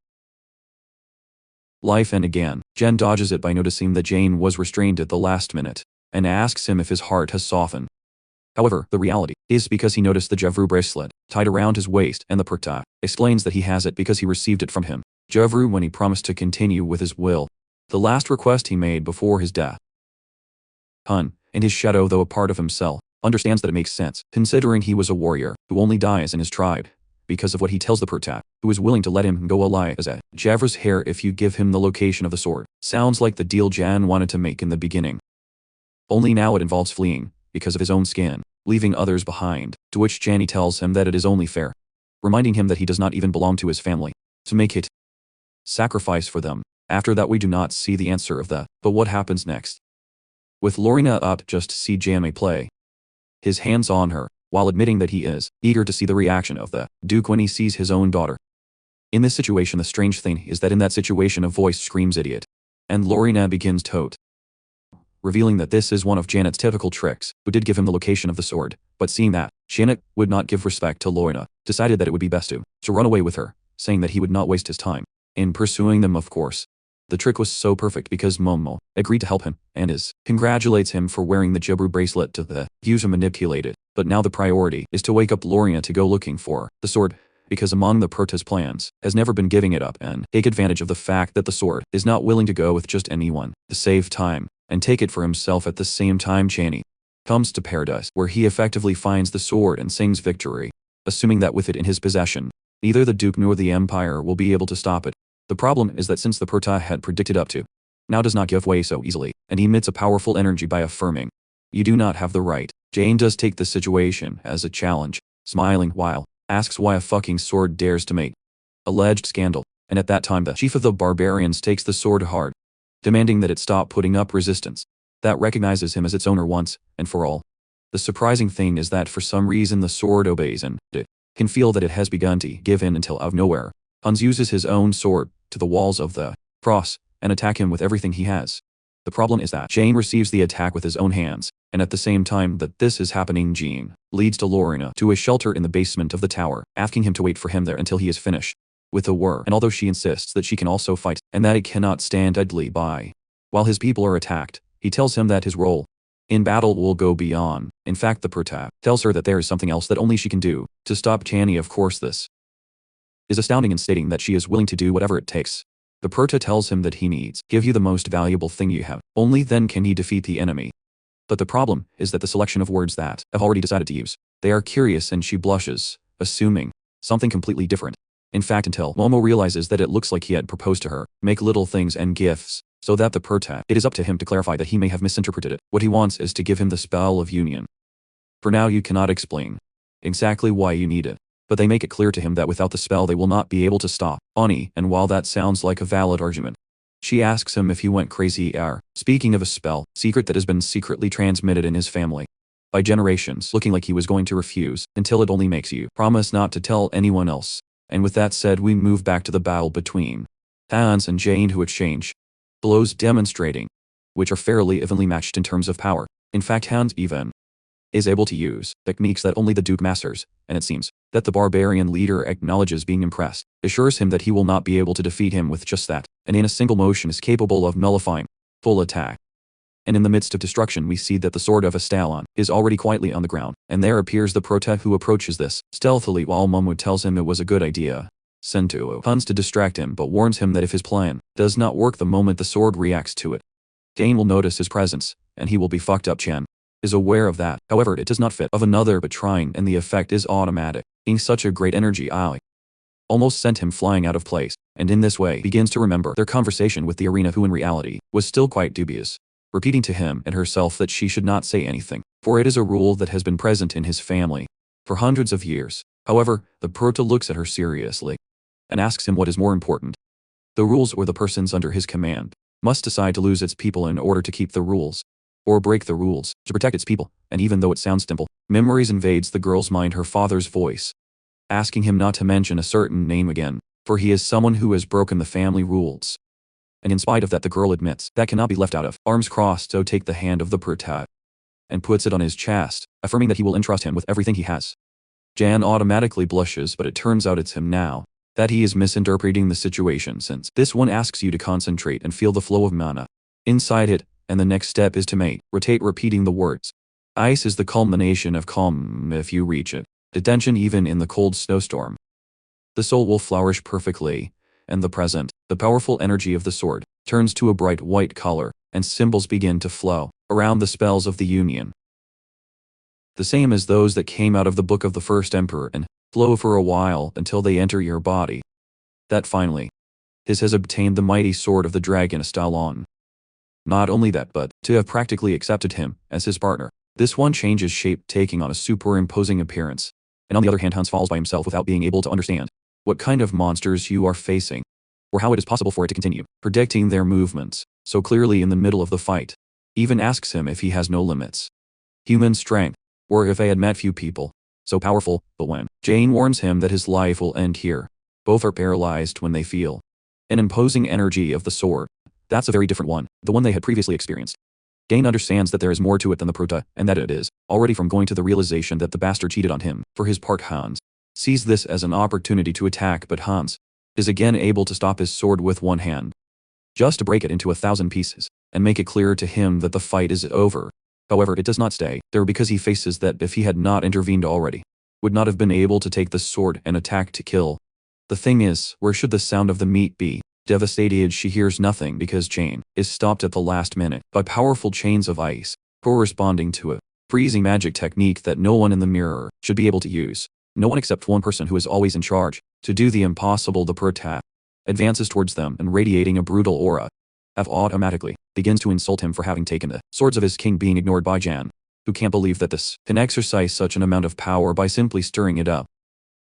Life, and again, Jen dodges it by noticing that Jane was restrained at the last minute, and asks him if his heart has softened. However, the reality is because he noticed the Jevru bracelet tied around his waist, and the Prota explains that he has it because he received it from him, Jevru, when he promised to continue with his will, the last request he made before his death. Hun, in his shadow, though a part of himself, understands that it makes sense, considering he was a warrior who only dies in his tribe, because of what he tells the Prota, who is willing to let him go alive as a Javru's hair if you give him the location of the sword. Sounds like the deal Jan wanted to make in the beginning. Only now it involves fleeing, because of his own skin, leaving others behind, to which Janny tells him that it is only fair, reminding him that he does not even belong to his family, to make it sacrifice for them. After that we do not see the answer of that, but what happens next? With Lorena up just to see Jamie play his hands on her, while admitting that he is eager to see the reaction of the Duke when he sees his own daughter. In this situation, the strange thing is that in that situation a voice screams idiot, and Lorena begins tote, revealing that this is one of Janet's typical tricks, who did give him the location of the sword, but seeing that Janet would not give respect to Lorena, decided that it would be best to run away with her, saying that he would not waste his time in pursuing them. Of course, the trick was so perfect because Momo agreed to help him, and congratulates him for wearing the Jebru bracelet to use to manipulate it. But now the priority is to wake up Lorena to go looking for the sword, because among the Prota's plans has never been giving it up and take advantage of the fact that the sword is not willing to go with just anyone to save time and take it for himself. At the same time, Chani comes to paradise, where he effectively finds the sword and sings victory, assuming that with it in his possession, Neither the Duke nor the Empire will be able to stop it. The problem is that since the Prota had predicted up to now does not give way so easily, and emits a powerful energy by affirming, "You do not have the right." Jane does take the situation as a challenge, smiling while asks why a fucking sword dares to make alleged scandal, and at that time the chief of the barbarians takes the sword hard, demanding that it stop putting up resistance. That recognizes him as its owner once and for all. The surprising thing is that for some reason the sword obeys and it can feel that it has begun to give in until out of nowhere, Hans uses his own sword to the walls of the cross and attack him with everything he has. The problem is that Jane receives the attack with his own hands, and at the same time that this is happening, Jean leads to Lorena to a shelter in the basement of the tower, asking him to wait for him there until he is finished with the war. And although she insists that she can also fight and that he cannot stand idly by while his people are attacked, he tells him that his role in battle will go beyond. In fact, the Prota tells her that there is something else that only she can do to stop Chani. Of course, this is astounding in stating that she is willing to do whatever it takes. The Prota tells him that he needs give you the most valuable thing you have. Only then can he defeat the enemy. But the problem is that the selection of words that have already decided to use, they are curious, and she blushes, assuming something completely different. In fact, until Momo realizes that it looks like he had proposed to her, make little things and gifts, so that the Prota, it is up to him to clarify that he may have misinterpreted it. What he wants is to give him the spell of union. For now you cannot explain exactly why you need it, but they make it clear to him that without the spell they will not be able to stop Ani, and while that sounds like a valid argument, she asks him if he went crazy. Speaking of a spell, secret that has been secretly transmitted in his family by generations, looking like he was going to refuse, until it only makes you promise not to tell anyone else. And with that said, we move back to the battle between Hans and Jane, who exchange blows demonstrating which are fairly evenly matched in terms of power. In fact, Hans even is able to use techniques that only the Duke masters, and it seems that the barbarian leader acknowledges being impressed, assures him that he will not be able to defeat him with just that, and in a single motion is capable of nullifying full attack. And in the midst of destruction we see that the sword of Astalon is already quietly on the ground, and there appears the Prota, who approaches this stealthily while Momo tells him it was a good idea. Sentuo puns to distract him but warns him that if his plan does not work the moment the sword reacts to it, Jane will notice his presence, and he will be fucked up. Chen is aware of that, however it does not fit of another but trying, and the effect is automatic. Being such a great energy almost sent him flying out of place, and in this way begins to remember their conversation with the arena, who in reality was still quite dubious, repeating to him and herself that she should not say anything, for it is a rule that has been present in his family for hundreds of years. However, the Prota looks at her seriously and asks him what is more important, the rules or the persons under his command. Must decide to lose its people in order to keep the rules, or break the rules to protect its people. And even though it sounds simple, memories invades the girl's mind, her father's voice asking him not to mention a certain name again, for he is someone who has broken the family rules. And in spite of that, the girl admits that cannot be left out of. Arms crossed, so take the hand of the Prota and puts it on his chest, affirming that he will entrust him with everything he has. Jan automatically blushes, but it turns out it's him now that he is misinterpreting the situation, since this one asks you to concentrate and feel the flow of mana inside it, and the next step is to rotate, repeating the words. Ice is the culmination of calm if you reach it. Detention even in the cold snowstorm. The soul will flourish perfectly, and the powerful energy of the sword turns to a bright white color, and symbols begin to flow around the spells of the union, the same as those that came out of the book of the first emperor, and flow for a while until they enter your body. That finally, his has obtained the mighty sword of the dragon Astalon. Not only that, but to have practically accepted him as his partner. This one changes shape, taking on a superimposing appearance. And on the other hand, Hans falls by himself without being able to understand what kind of monsters you are facing, or how it is possible for it to continue predicting their movements so clearly in the middle of the fight. Even asks him if he has no limits, human strength, or if they had met few people so powerful. But when Jane warns him that his life will end here, both are paralyzed when they feel an imposing energy of the sword. That's a very different one, the one they had previously experienced. Jane understands that there is more to it than the Prota, and that it is already from going to the realization that the bastard cheated on him. For his part, Hans sees this as an opportunity to attack, but Hans is again able to stop his sword with one hand, just to break it into 1,000 pieces, and make it clear to him that the fight is over. However, it does not stay there, because he faces that if he had not intervened already, would not have been able to take the sword and attack to kill. The thing is, where should the sound of the meat be? Devastated, she hears nothing because Jane is stopped at the last minute by powerful chains of ice, corresponding to a freezing magic technique that no one in the mirror should be able to use. No one except one person who is always in charge. To do the impossible, the protagonist advances towards them and radiating a brutal aura. F automatically begins to insult him for having taken the swords of his king, being ignored by Jan, who can't believe that this can exercise such an amount of power by simply stirring it up.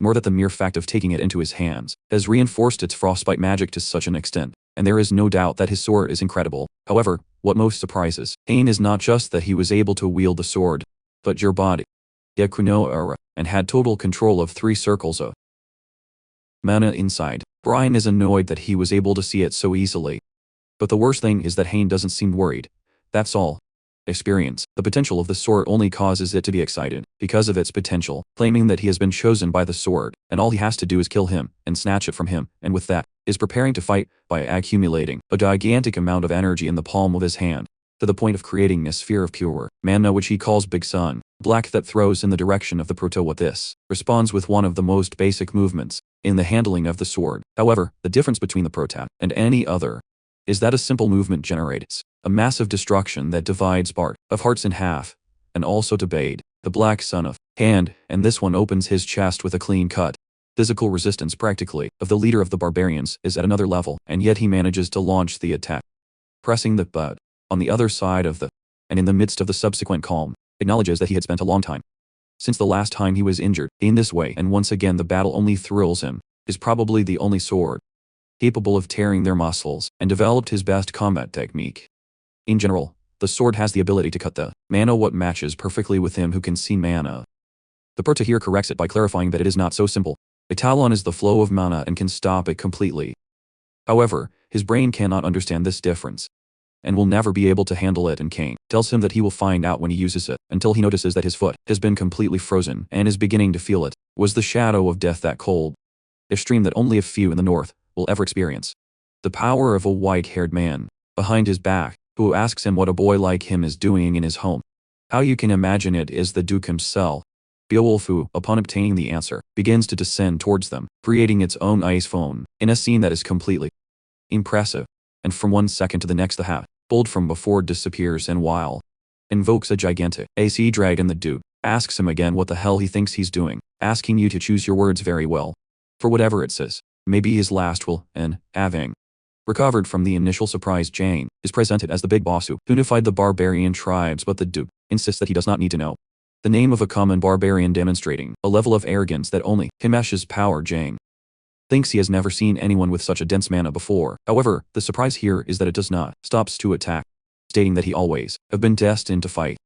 More that the mere fact of taking it into his hands has reinforced its frostbite magic to such an extent, and there is no doubt that his sword is incredible. However, what most surprises Pain is not just that he was able to wield the sword, but your body, Yakuno era, and had total control of 3 circles of mana inside. Brian is annoyed that he was able to see it so easily. But the worst thing is that Hain doesn't seem worried. That's all. Experience. The potential of the sword only causes it to be excited because of its potential, claiming that he has been chosen by the sword, and all he has to do is kill him and snatch it from him, and with that, is preparing to fight by accumulating a gigantic amount of energy in the palm of his hand, to the point of creating a sphere of pure mana which he calls Big Sun, black, that throws in the direction of the proto. This responds with one of the most basic movements in the handling of the sword. However, the difference between the proto and any other is that a simple movement generates a massive destruction that divides part of hearts in half, and also to Bade, the black son of hand, and this one opens his chest with a clean cut. Physical resistance practically of the leader of the barbarians is at another level, and yet he manages to launch the attack, pressing the bud on the other side of the, and in the midst of the subsequent calm, acknowledges that he had spent a long time since the last time he was injured in this way, and once again the battle only thrills him, is probably the only sword capable of tearing their muscles, and developed his best combat technique. In general, the sword has the ability to cut the mana, what matches perfectly with him who can see mana. The Perta here corrects it by clarifying that it is not so simple. A Talon is the flow of mana and can stop it completely. However, his brain cannot understand this difference, and will never be able to handle it, and Kane tells him that he will find out when he uses it, until he notices that his foot has been completely frozen and is beginning to feel it. Was the shadow of death that cold, extreme, that only a few in the north will ever experience? The power of a white-haired man behind his back, who asks him what a boy like him is doing in his home. How you can imagine it is the Duke himself. Beowulf, who, upon obtaining the answer, begins to descend towards them, creating its own ice phone, in a scene that is completely impressive. And from one second to the next, the hat, bold from before, disappears, and while invokes a gigantic AC dragon, the Duke asks him again what the hell he thinks he's doing, asking you to choose your words very well, for whatever it says may be his last will, and, having recovered from the initial surprise, Jane is presented as the big boss who unified the barbarian tribes, but the Duke insists that he does not need to know the name of a common barbarian, demonstrating a level of arrogance that only Himesh's power. Jane thinks he has never seen anyone with such a dense mana before. However, the surprise here is that it does not stops to attack, stating that he always have been destined to fight.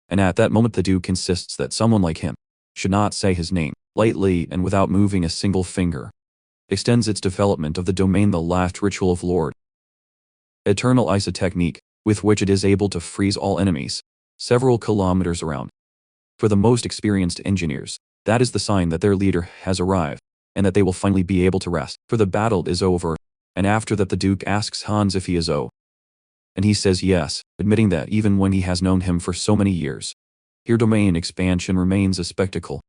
And at that moment the Duke insists that someone like him should not say his name lightly, and without moving a single finger, extends its development of the domain, the last ritual of Lord Eternal Ice, a technique with which it is able to freeze all enemies several kilometers around. For the most experienced engineers, that is the sign that their leader has arrived, and that they will finally be able to rest, for the battle is over. And after that the Duke asks Hans if he is and he says yes, admitting that even when he has known him for so many years, here domain expansion remains a spectacle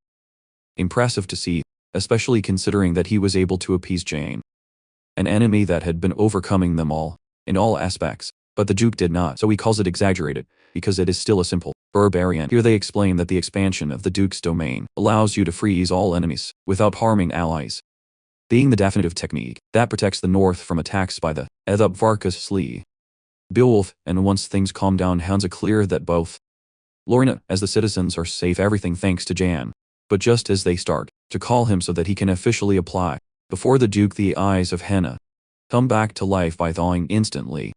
impressive to see, especially considering that he was able to appease Jane, an enemy that had been overcoming them all, in all aspects. But the Duke did not, so he calls it exaggerated, because it is still a simple barbarian. Here they explain that the expansion of the Duke's domain allows you to freeze all enemies without harming allies, being the definitive technique that protects the north from attacks by the Edhup Varkas Slee. Beowulf, and once things calm down, Hans are clear that both Lorna as the citizens are safe, everything thanks to Jan. But just as they start to call him so that he can officially apply before the Duke, the eyes of Henna come back to life by thawing instantly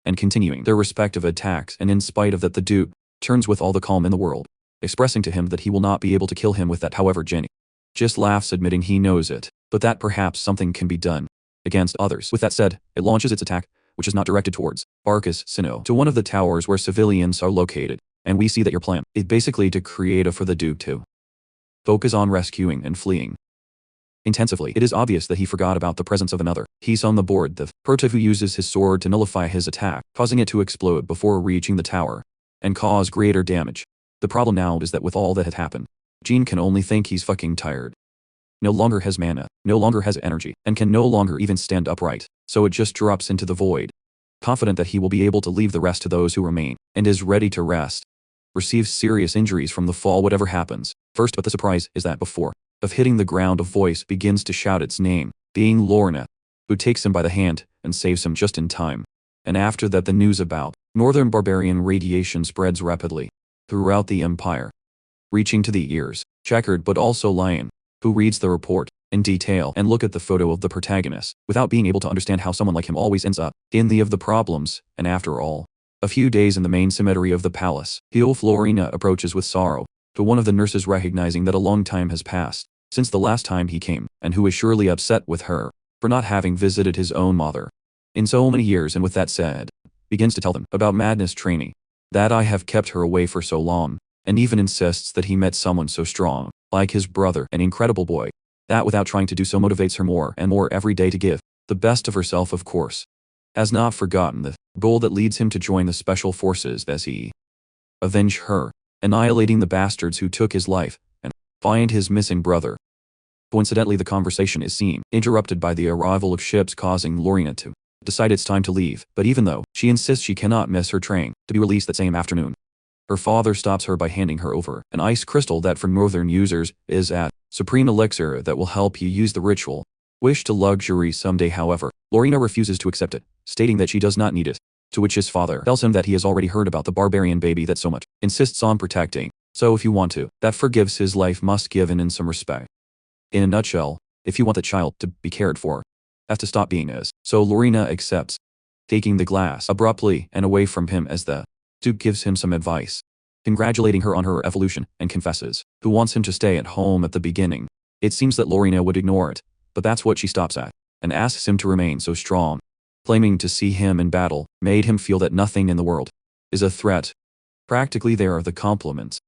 and continuing their respective attacks, and in spite of that the Duke turns with all the calm in the world, expressing to him that he will not be able to kill him with that. However, Jenny just laughs, admitting he knows it, but that perhaps something can be done against others. With that said, it launches its attack, which is not directed towards Barkas Sino, to one of the towers where civilians are located, and we see that your plan is basically to create a for the Duke to focus on rescuing and fleeing intensively. It is obvious that he forgot about the presence of another. He's on the board, the Perta, who uses his sword to nullify his attack, causing it to explode before reaching the tower and cause greater damage. The problem now is that with all that had happened, Jean can only think he's fucking tired. No longer has mana, no longer has energy, and can no longer even stand upright, so it just drops into the void, confident that he will be able to leave the rest to those who remain, and is ready to rest. Receives serious injuries from the fall whatever happens first, but the surprise is that before of hitting the ground, a voice begins to shout its name, being Lorna, who takes him by the hand and saves him just in time. And after that, the news about northern barbarian radiation spreads rapidly throughout the empire, reaching to the ears, Checkered but also Lion, who reads the report in detail and look at the photo of the protagonist without being able to understand how someone like him always ends up in the of the problems. And after all, a few days in the main cemetery of the palace, Beowulf Lorina approaches with sorrow to one of the nurses, recognizing that a long time has passed since the last time he came, and who is surely upset with her for not having visited his own mother in so many years. And with that said, begins to tell them about madness training, that I have kept her away for so long, and even insists that he met someone so strong, like his brother, an incredible boy, that without trying to do so motivates her more and more every day to give the best of herself. Of course, has not forgotten the goal that leads him to join the special forces as he avenge her, annihilating the bastards who took his life, and find his missing brother. Coincidentally, the conversation is seen interrupted by the arrival of ships, causing Lorina to decide it's time to leave. But even though she insists she cannot miss her train to be released that same afternoon, her father stops her by handing her over an ice crystal that for northern users is a supreme elixir that will help you use the ritual. Wish to luxury someday. However, Lorina refuses to accept it, stating that she does not need it, to which his father tells him that he has already heard about the barbarian baby that so much insists on protecting, so if you want to, that forgives his life must given in some respect. In a nutshell, if you want the child to be cared for, have to stop being as. So Lorina accepts, taking the glass abruptly and away from him as the Duke gives him some advice, congratulating her on her evolution, and confesses who wants him to stay at home at the beginning. It seems that Lorina would ignore it, but that's what she stops at, and asks him to remain so strong, claiming to see him in battle made him feel that nothing in the world is a threat. Practically there are the compliments,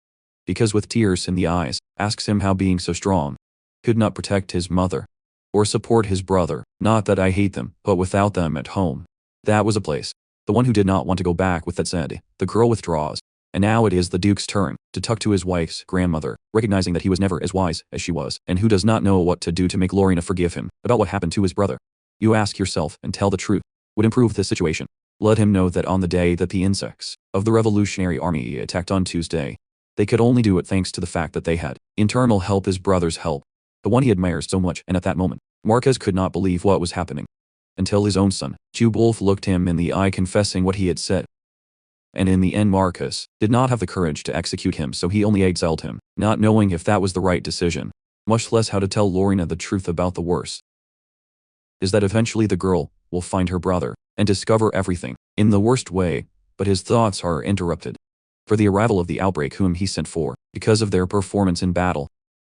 because with tears in the eyes, asks him how being so strong could not protect his mother or support his brother. Not that I hate them, but without them at home, that was a place. The one who did not want to go back. With that said, the girl withdraws, and now it is the Duke's turn to talk to his wife's grandmother, recognizing that he was never as wise as she was, and who does not know what to do to make Lorina forgive him about what happened to his brother. You ask yourself, and tell the truth would improve the situation. Let him know that on the day that the insects of the Revolutionary Army attacked on Tuesday, they could only do it thanks to the fact that they had internal help, his brother's help, the one he admires so much. And at that moment, Marquez could not believe what was happening, until his own son, Beowulf, looked him in the eye confessing what he had said. And in the end, Marcus did not have the courage to execute him, so he only exiled him, not knowing if that was the right decision, much less how to tell Lorina the truth about the worst is that eventually the girl will find her brother and discover everything in the worst way. But his thoughts are interrupted for the arrival of the outbreak whom he sent for because of their performance in battle.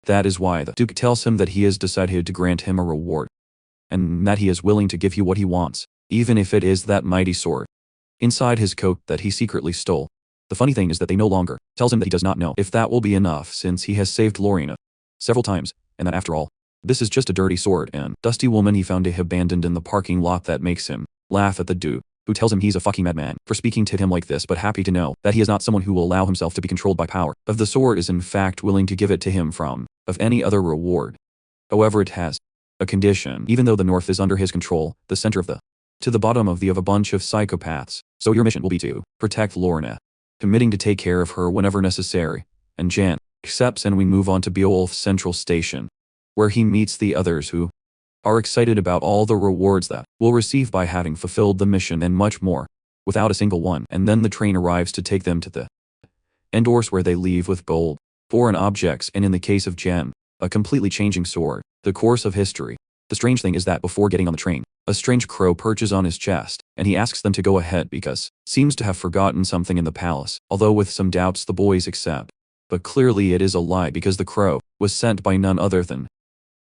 That is why the Duke tells him that he has decided to grant him a reward, and that he is willing to give you what he wants, even if it is that mighty sword inside his coat that he secretly stole. The funny thing is that they no longer tells him that he does not know if that will be enough, since he has saved Lorina several times, and that after all, this is just a dirty sword and dusty woman he found abandoned in the parking lot. That makes him laugh at the Duke, who tells him he's a fucking madman for speaking to him like this, but happy to know that he is not someone who will allow himself to be controlled by power. Of the sword is in fact willing to give it to him from of any other reward. However, it has a condition. Even though the North is under his control, the center of the to the bottom of a bunch of psychopaths, so your mission will be to protect Lorna, committing to take care of her whenever necessary. And Jan accepts, and we move on to Beowulf Central Station, where he meets the others who are excited about all the rewards that will receive by having fulfilled the mission and much more, without a single one. And then the train arrives to take them to the Endorse, where they leave with gold, foreign objects, and in the case of Jen, a completely changing sword, the course of history. The strange thing is that before getting on the train, a strange crow perches on his chest, and he asks them to go ahead because seems to have forgotten something in the palace. Although with some doubts the boys accept, but clearly it is a lie, because the crow was sent by none other than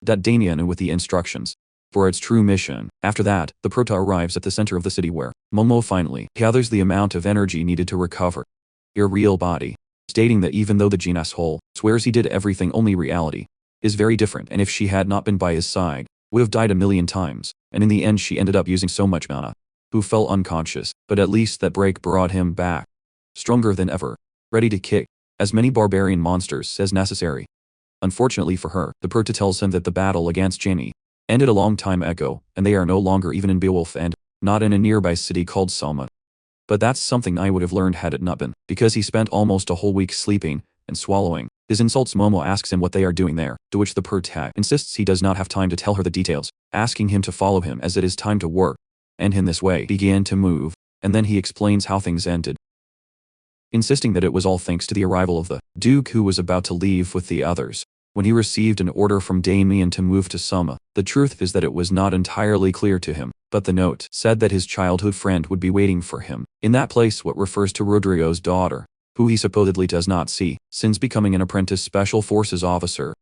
that Damian with the instructions for its true mission. After that, the prota arrives at the center of the city, where Momo finally gathers the amount of energy needed to recover your real body, stating that even though the Gene asshole swears he did everything, only reality is very different, and if she had not been by his side, would have died a million times, and in the end she ended up using so much mana, who fell unconscious. But at least that break brought him back, stronger than ever, ready to kick as many barbarian monsters as necessary. Unfortunately for her, the prota tells him that the battle against Jenny ended a long time ago, and they are no longer even in Beowulf and not in a nearby city called Salma. But that's something I would have learned had it not been because he spent almost a whole week sleeping and swallowing His insults Momo asks him what they are doing there, to which the protag insists he does not have time to tell her the details, asking him to follow him as it is time to work, and in this way began to move, and then he explains how things ended, insisting that it was all thanks to the arrival of the Duke who was about to leave with the others. When he received an order from Damien to move to Summa, the truth is that it was not entirely clear to him, but the note said that his childhood friend would be waiting for him in that place, what refers to Rodrigo's daughter, who he supposedly does not see, since becoming an apprentice special forces officer.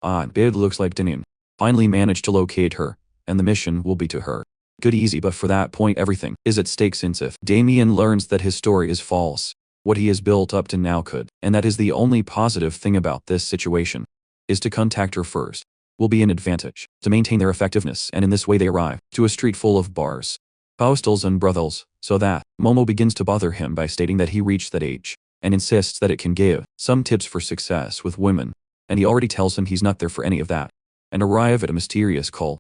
It looks like Damien finally managed to locate her, and the mission will be to her. Good easy, but for that point everything is at stake, since if Damien learns that his story is false, what he has built up to now could, and that is the only positive thing about this situation, is to contact her first, will be an advantage to maintain their effectiveness, and in this way they arrive to a street full of bars, hostels and brothels, so that Momo begins to bother him by stating that he reached that age, and insists that it can give some tips for success with women, and he already tells him he's not there for any of that, and arrive at a mysterious call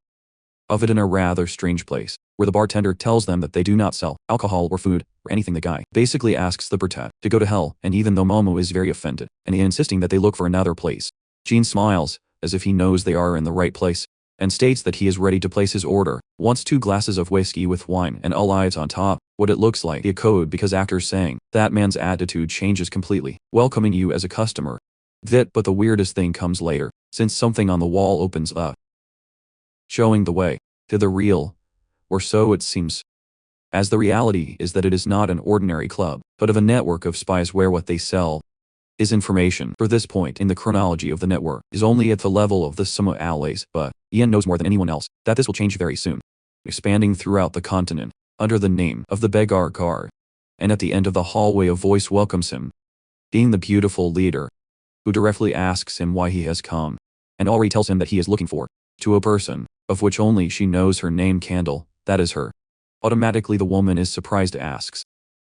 of it in a rather strange place, where the bartender tells them that they do not sell alcohol or food, or anything. The guy basically asks the protag to go to hell, and even though Momo is very offended, and insisting that they look for another place, Jean smiles, as if he knows they are in the right place, and states that he is ready to place his order, wants 2 glasses of whiskey with wine and olives on top, what it looks like a code, because after saying that man's attitude changes completely, welcoming you as a customer. But the weirdest thing comes later, since something on the wall opens up, showing the way to the real, or so it seems, as the reality is that it is not an ordinary club, but of a network of spies where what they sell is information. For this point in the chronology of the network is only at the level of the Summa alleys, but Ian knows more than anyone else that this will change very soon, expanding throughout the continent under the name of the Beggar Guard, and at the end of the hallway a voice welcomes him, being the beautiful leader, who directly asks him why he has come, and already tells him that he is looking for to a person, of which only she knows her name, Candle, that is her. Automatically the woman is surprised, asks,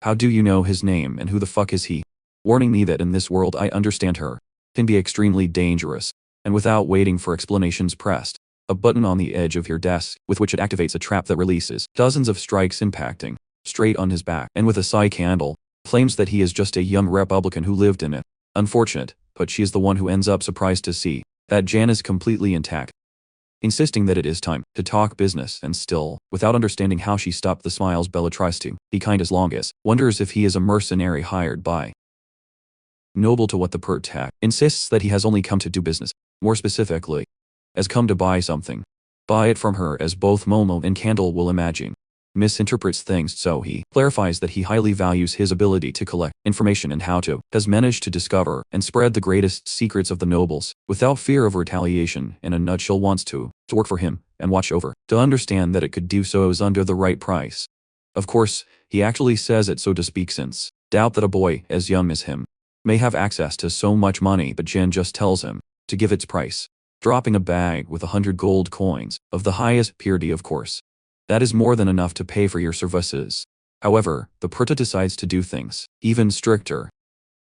"How do you know his name, and who the fuck is he?" Warning me that in this world I understand her can be extremely dangerous, and without waiting for explanations pressed a button on the edge of your desk, with which it activates a trap that releases dozens of strikes impacting straight on his back, and with a sigh Candle claims that he is just a young Republican who lived in it. Unfortunate, but she is the one who ends up surprised to see that Jan is completely intact, insisting that it is time to talk business, and still, without understanding how she stopped the smiles, Bella tries to be kind as long as wonders if he is a mercenary hired by Noble, to what the protag insists that he has only come to do business, more specifically, has come to buy something. Buy it from her, as both Momo and Candle will imagine misinterprets things, so he clarifies that he highly values his ability to collect information and how to has managed to discover and spread the greatest secrets of the nobles without fear of retaliation. In a nutshell, wants to work for him and watch over, to understand that it could do so is under the right price. Of course, he actually says it so to speak, since doubt that a boy as young as him may have access to so much money, but Jen just tells him to give its price, dropping a bag with 100 gold coins of the highest purity, of course. That is more than enough to pay for your services. However, the Prota decides to do things even stricter,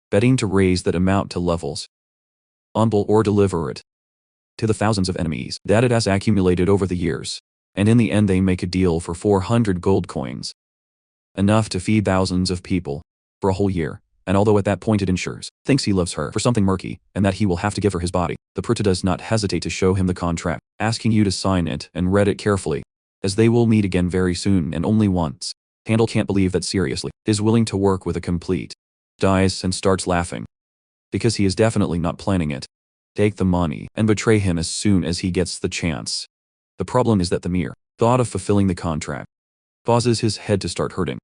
betting to raise that amount to levels unable or deliver it to the thousands of enemies that it has accumulated over the years, and in the end they make a deal for 400 gold coins, enough to feed thousands of people for a whole year. And although at that point it ensures thinks he loves her for something murky, and that he will have to give her his body, the Prota does not hesitate to show him the contract, asking you to sign it and read it carefully, as they will meet again very soon and only once. Candle can't believe that seriously is willing to work with a complete dies and starts laughing, because he is definitely not planning it. Take the money and betray him as soon as he gets the chance. The problem is that the mere thought of fulfilling the contract causes his head to start hurting,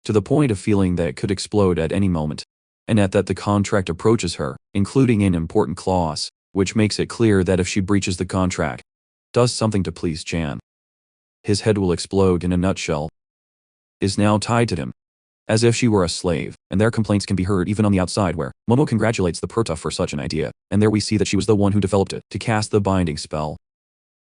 to the point of feeling that it could explode at any moment, and at that the contract approaches her, including an important clause, which makes it clear that if she breaches the contract, does something to please Jan, his head will explode. In a nutshell, is now tied to him, as if she were a slave, and their complaints can be heard even on the outside, where Momo congratulates the Prota for such an idea, and there we see that she was the one who developed it to cast the binding spell.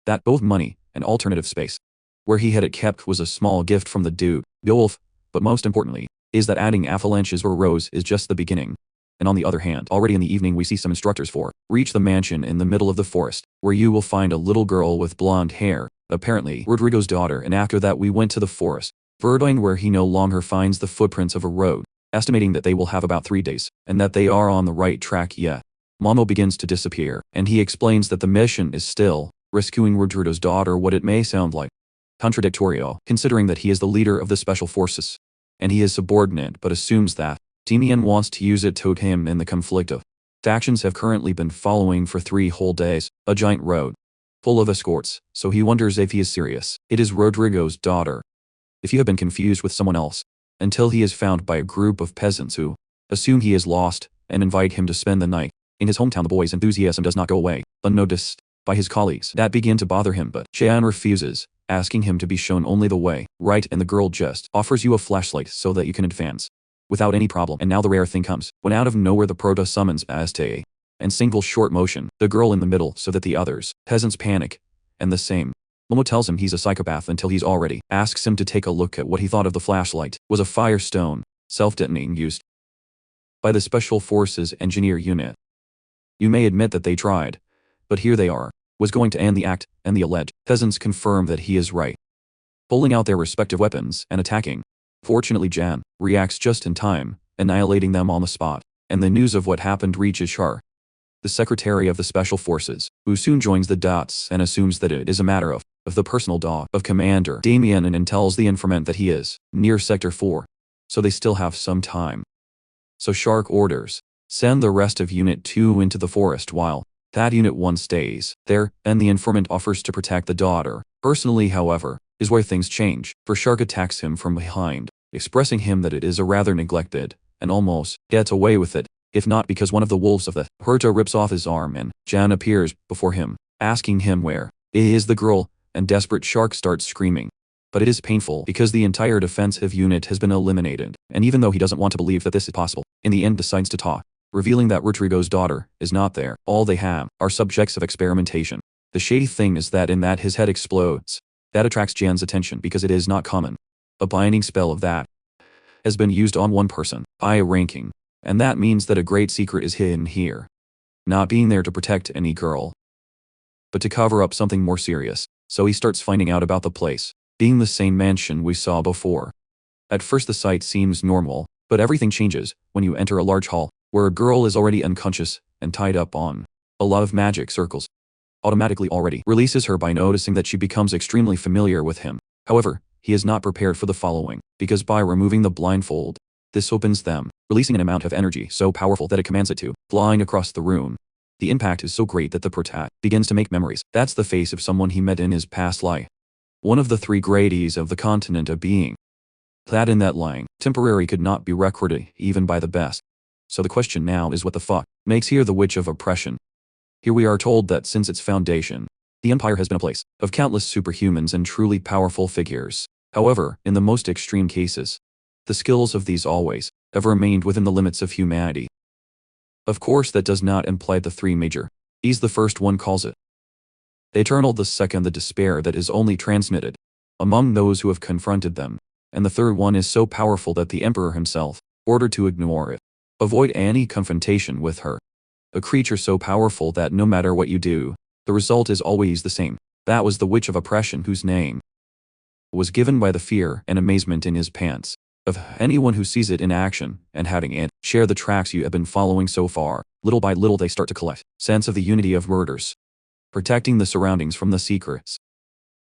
That both money and alternative space where he had it kept was a small gift from the Duke, Beowulf, but most importantly, is that adding avalanches or rows is just the beginning. And on the other hand, already in the evening we see some instructors for reach the mansion in the middle of the forest, where you will find a little girl with blonde hair, apparently Rodrigo's daughter, and after that we went to the forest, Verdine, where he no longer finds the footprints of a road, estimating that they will have about 3 days, and that they are on the right track yet. Momo begins to disappear, and he explains that the mission is still rescuing Rodrigo's daughter. What it may sound like contradictorio, considering that he is the leader of the special forces, and he is subordinate, but assumes that Demian wants to use it to aid him in the conflict of factions have currently been following for 3 whole days, a giant road full of escorts, so he wonders if he is serious. It is Rodrigo's daughter. If you have been confused with someone else, until he is found by a group of peasants who assume he is lost and invite him to spend the night in his hometown. The boy's enthusiasm does not go away unnoticed by his colleagues that begin to bother him, but Jean refuses, asking him to be shown only the way right, and the girl just offers you a flashlight so that you can advance without any problem. And now the rare thing comes, when out of nowhere the Proto summons Azte, and single short motion the girl in the middle so that the others peasants panic, and the same. Momo tells him he's a psychopath until he's already asks him to take a look at what he thought of the flashlight was a firestone, self-detonating used by the Special Forces Engineer Unit. You may admit that they tried, but here they are, was going to end the act, and the alleged peasants confirm that he is right, pulling out their respective weapons and attacking. Fortunately Jan reacts just in time, annihilating them on the spot, and the news of what happened reaches Char, the secretary of the Special Forces, who soon joins the dots and assumes that it is a matter of the personal dog of Commander Damien, and tells the informant that he is near Sector 4, so they still have some time. So Shark orders, send the rest of Unit 2 into the forest while that Unit 1 stays there, and the informant offers to protect the daughter. Personally, however, is where things change, for Shark attacks him from behind, expressing him that it is a rather neglected, and almost gets away with it, if not because one of the wolves of the Herta rips off his arm and Jan appears before him, asking him where is the girl, and desperate Shark starts screaming. But it is painful because the entire defensive unit has been eliminated, and even though he doesn't want to believe that this is possible, in the end decides to talk, revealing that Rodrigo's daughter is not there. All they have are subjects of experimentation. The shady thing is that in that his head explodes. That attracts Jan's attention because it is not common. A binding spell of that has been used on one person, by a ranking, and that means that a great secret is hidden here. Not being there to protect any girl, but to cover up something more serious. So he starts finding out about the place, being the same mansion we saw before. At first the site seems normal, but everything changes when you enter a large hall, where a girl is already unconscious and tied up on a lot of magic circles. Automatically already releases her by noticing that she becomes extremely familiar with him. However, he is not prepared for the following, because by removing the blindfold, this opens them, releasing an amount of energy so powerful that it commands it to flying across the room. The impact is so great that the prota begins to make memories. That's the face of someone he met in his past life. One of the 3 gradies of the continent of being. That in that line, temporary could not be recorded even by the best. So the question now is what the fuck makes here the witch of oppression? Here we are told that since its foundation, the Empire has been a place of countless superhumans and truly powerful figures. However, in the most extreme cases, the skills of these always have remained within the limits of humanity. Of course that does not imply the 3 major E's. The first one calls it the eternal, the second the despair that is only transmitted among those who have confronted them, and the third one is so powerful that the Emperor himself ordered to ignore it. Avoid any confrontation with her. A creature so powerful that no matter what you do, the result is always the same. That was the witch of oppression, whose name was given by the fear and amazement in his pants of anyone who sees it in action, and having it share the tracks you have been following so far. Little by little they start to collect sense of the unity of murders, protecting the surroundings from the secrets,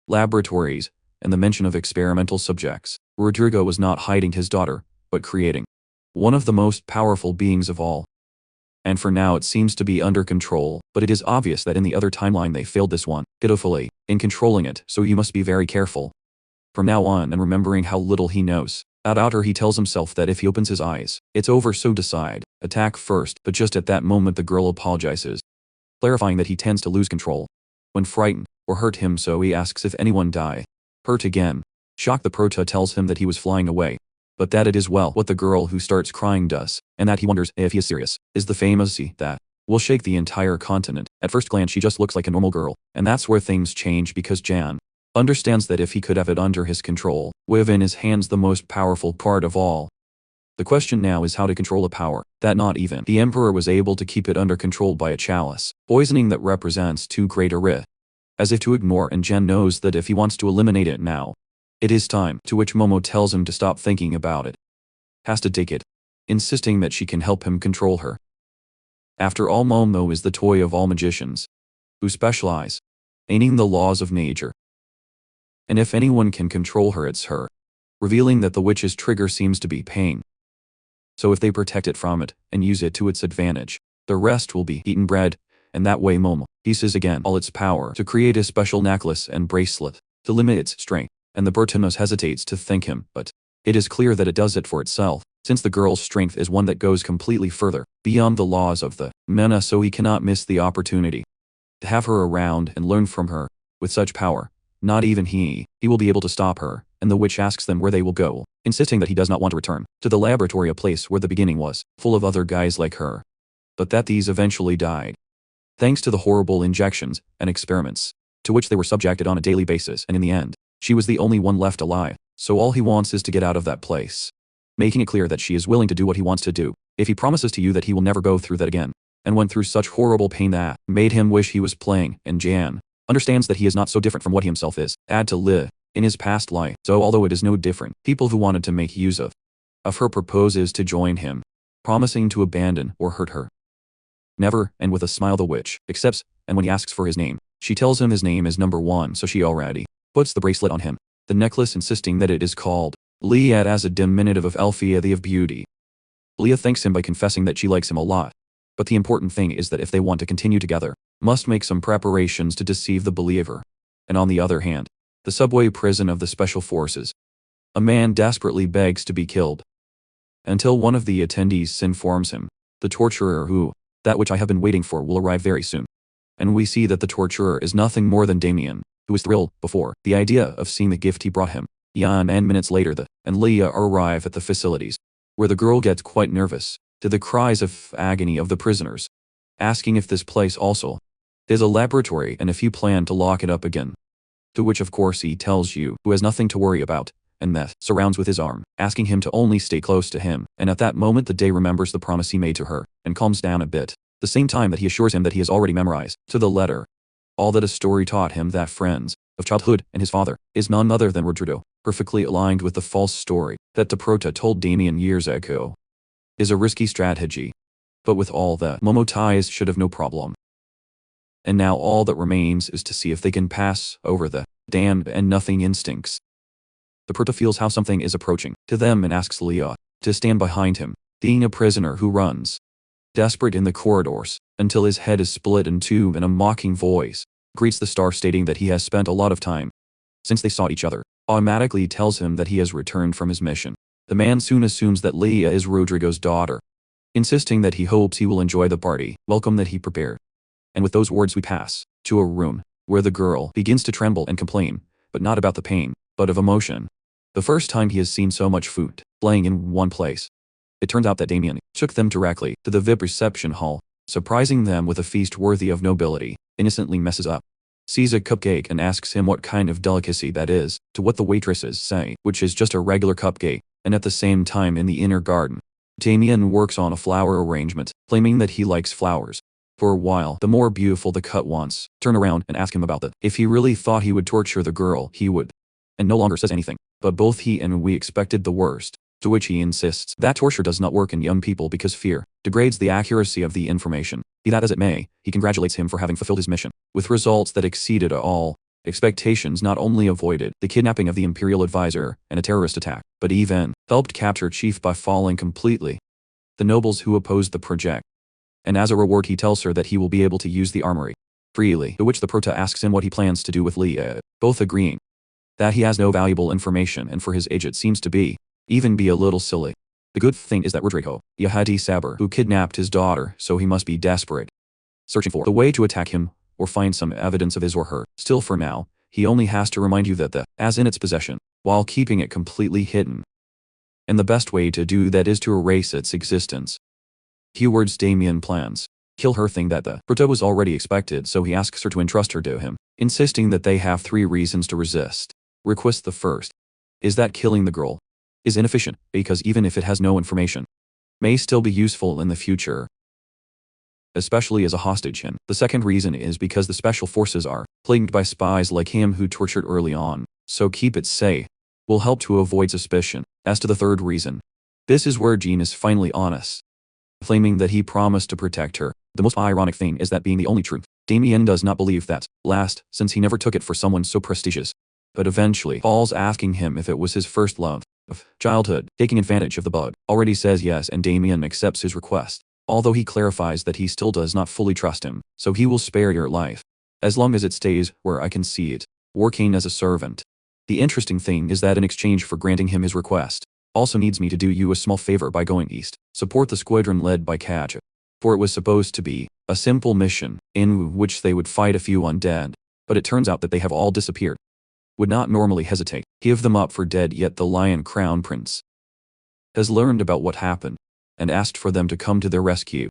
laboratories, and the mention of experimental subjects. Rodrigo was not hiding his daughter, but creating one of the most powerful beings of all. And for now it seems to be under control, but it is obvious that in the other timeline they failed this one, pitifully, in controlling it, so you must be very careful from now on, and remembering how little he knows. Out he tells himself that if he opens his eyes, it's over, so decide, attack first. But just at that moment the girl apologizes, clarifying that he tends to lose control when frightened or hurt him, so he asks if anyone die. Hurt again. Shocked, the Prota tells him that he was flying away, but that it is well what the girl who starts crying does, and that he wonders if he is serious, is the famous C that will shake the entire continent. At first glance she just looks like a normal girl, and that's where things change because Jan understands that if he could have it under his control, with in his hands the most powerful part of all. The question now is how to control a power that not even the Emperor was able to keep it under control by a chalice, poisoning that represents too great a risk, as if to ignore, and Jan knows that if he wants to eliminate it now, it is time, to which Momo tells him to stop thinking about it. Has to take it. insisting that she can help him control her. After all, Momo is the toy of all magicians, who specialize in the laws of nature. And if anyone can control her, it's her, revealing that the witch's trigger seems to be pain. So if they protect it from it and use it to its advantage, the rest will be eaten bread, and that way Momo uses again all its power to create a special necklace and bracelet to limit its strength, and the Bertinos hesitates to thank him, but it is clear that it does it for itself, since the girl's strength is one that goes completely further beyond the laws of the Mena, so he cannot miss the opportunity to have her around and learn from her. With such power, not even he will be able to stop her, and the witch asks them where they will go, insisting that he does not want to return to the laboratory, a place where the beginning was, full of other guys like her, but that these eventually died, thanks to the horrible injections and experiments to which they were subjected on a daily basis, and in the end, she was the only one left alive, so all he wants is to get out of that place, making it clear that she is willing to do what he wants to do, if he promises to you that he will never go through that again, and went through such horrible pain that made him wish he was playing, and Jan understands that he is not so different from what he himself is, had to live in his past life, so although it is no different, people who wanted to make use of her proposes to join him, promising to abandon or hurt her. Never, and with a smile the witch accepts, and when he asks for his name, she tells him his name is Number 1, so she already puts the bracelet on him, the necklace insisting that it is called Liat as a diminutive of Althea the of beauty. Leah thanks him by confessing that she likes him a lot, but the important thing is that if they want to continue together, must make some preparations to deceive the believer. And on the other hand, the subway prison of the Special Forces, a man desperately begs to be killed, until one of the attendees informs him, the torturer who, that which I have been waiting for, will arrive very soon. And we see that the torturer is nothing more than Damien, who was thrilled before the idea of seeing the gift he brought him. Jan and minutes later and Leah arrive at the facilities, where the girl gets quite nervous, to the cries of agony of the prisoners, asking if this place also is a laboratory and if you plan to lock it up again. To which of course he tells you who has nothing to worry about, and that surrounds with his arm, asking him to only stay close to him, and at that moment the day remembers the promise he made to her, and calms down a bit, the same time that he assures him that he has already memorized, to the letter, all that a story taught him, that friends of childhood and his father is none other than Rodrigo, perfectly aligned with the false story that Deprota told Damien years ago. Is a risky strategy, but with all that, Momo ties should have no problem. And now all that remains is to see if they can pass over the damned and nothing instincts. Deprota feels how something is approaching to them and asks Leah to stand behind him, being a prisoner who runs, desperate in the corridors, until his head is split in two, and a mocking voice greets the star stating that he has spent a lot of time since they saw each other, automatically tells him that he has returned from his mission. The man soon assumes that Leah is Rodrigo's daughter, insisting that he hopes he will enjoy the party, welcome that he prepared. And with those words we pass to a room where the girl begins to tremble and complain, but not about the pain, but of emotion. The first time he has seen so much food laying in one place. It turns out that Damien took them directly to the VIP reception hall, surprising them with a feast worthy of nobility, innocently messes up, sees a cupcake and asks him what kind of delicacy that is, to what the waitresses say, which is just a regular cupcake, and at the same time in the inner garden, Damien works on a flower arrangement, claiming that he likes flowers. For a while, the more beautiful the cut wants, turn around and ask him about that. If he really thought he would torture the girl, he would. And no longer says anything, but both he and we expected the worst, to which he insists that torture does not work in young people because fear degrades the accuracy of the information. Be that as it may, he congratulates him for having fulfilled his mission, with results that exceeded all expectations. Not only avoided the kidnapping of the Imperial advisor and a terrorist attack, but even helped capture Chief by falling completely the nobles who opposed the project. And as a reward he tells her that he will be able to use the armory freely, to which the Prota asks him what he plans to do with Leah, both agreeing that he has no valuable information, and for his age it seems to be even be a little silly. The good thing is that Rodrigo, Yahati Saber, who kidnapped his daughter, so he must be desperate, searching for the way to attack him, or find some evidence of his or her. Still for now, he only has to remind you that the as in its possession, while keeping it completely hidden. And the best way to do that is to erase its existence. Keywords Damien plans kill her, thing that the Prota was already expected, so he asks her to entrust her to him, insisting that they have 3 reasons to resist. Request the first is that killing the girl is inefficient, because even if it has no information, may still be useful in the future, especially as a hostage. And the second reason is because the special forces are plagued by spies like him who tortured early on, so keep it safe will help to avoid suspicion. As to the third reason, This is where Jean is finally honest, claiming that he promised to protect her. The most ironic thing is that being the only truth, Damien does not believe that last, since he never took it for someone so prestigious. But eventually, Paul's asking him if it was his first love of childhood, taking advantage of the bug, already says yes, and Damien accepts his request, although he clarifies that he still does not fully trust him, so he will spare your life, as long as it stays where I can see it, working as a servant. The interesting thing is that in exchange for granting him his request, also needs me to do you a small favor by going east, support the squadron led by Kaj. For it was supposed to be a simple mission, in which they would fight a few undead, but it turns out that they have all disappeared. Would not normally hesitate, give them up for dead, yet the Lion Crown Prince has learned about what happened, and asked for them to come to their rescue.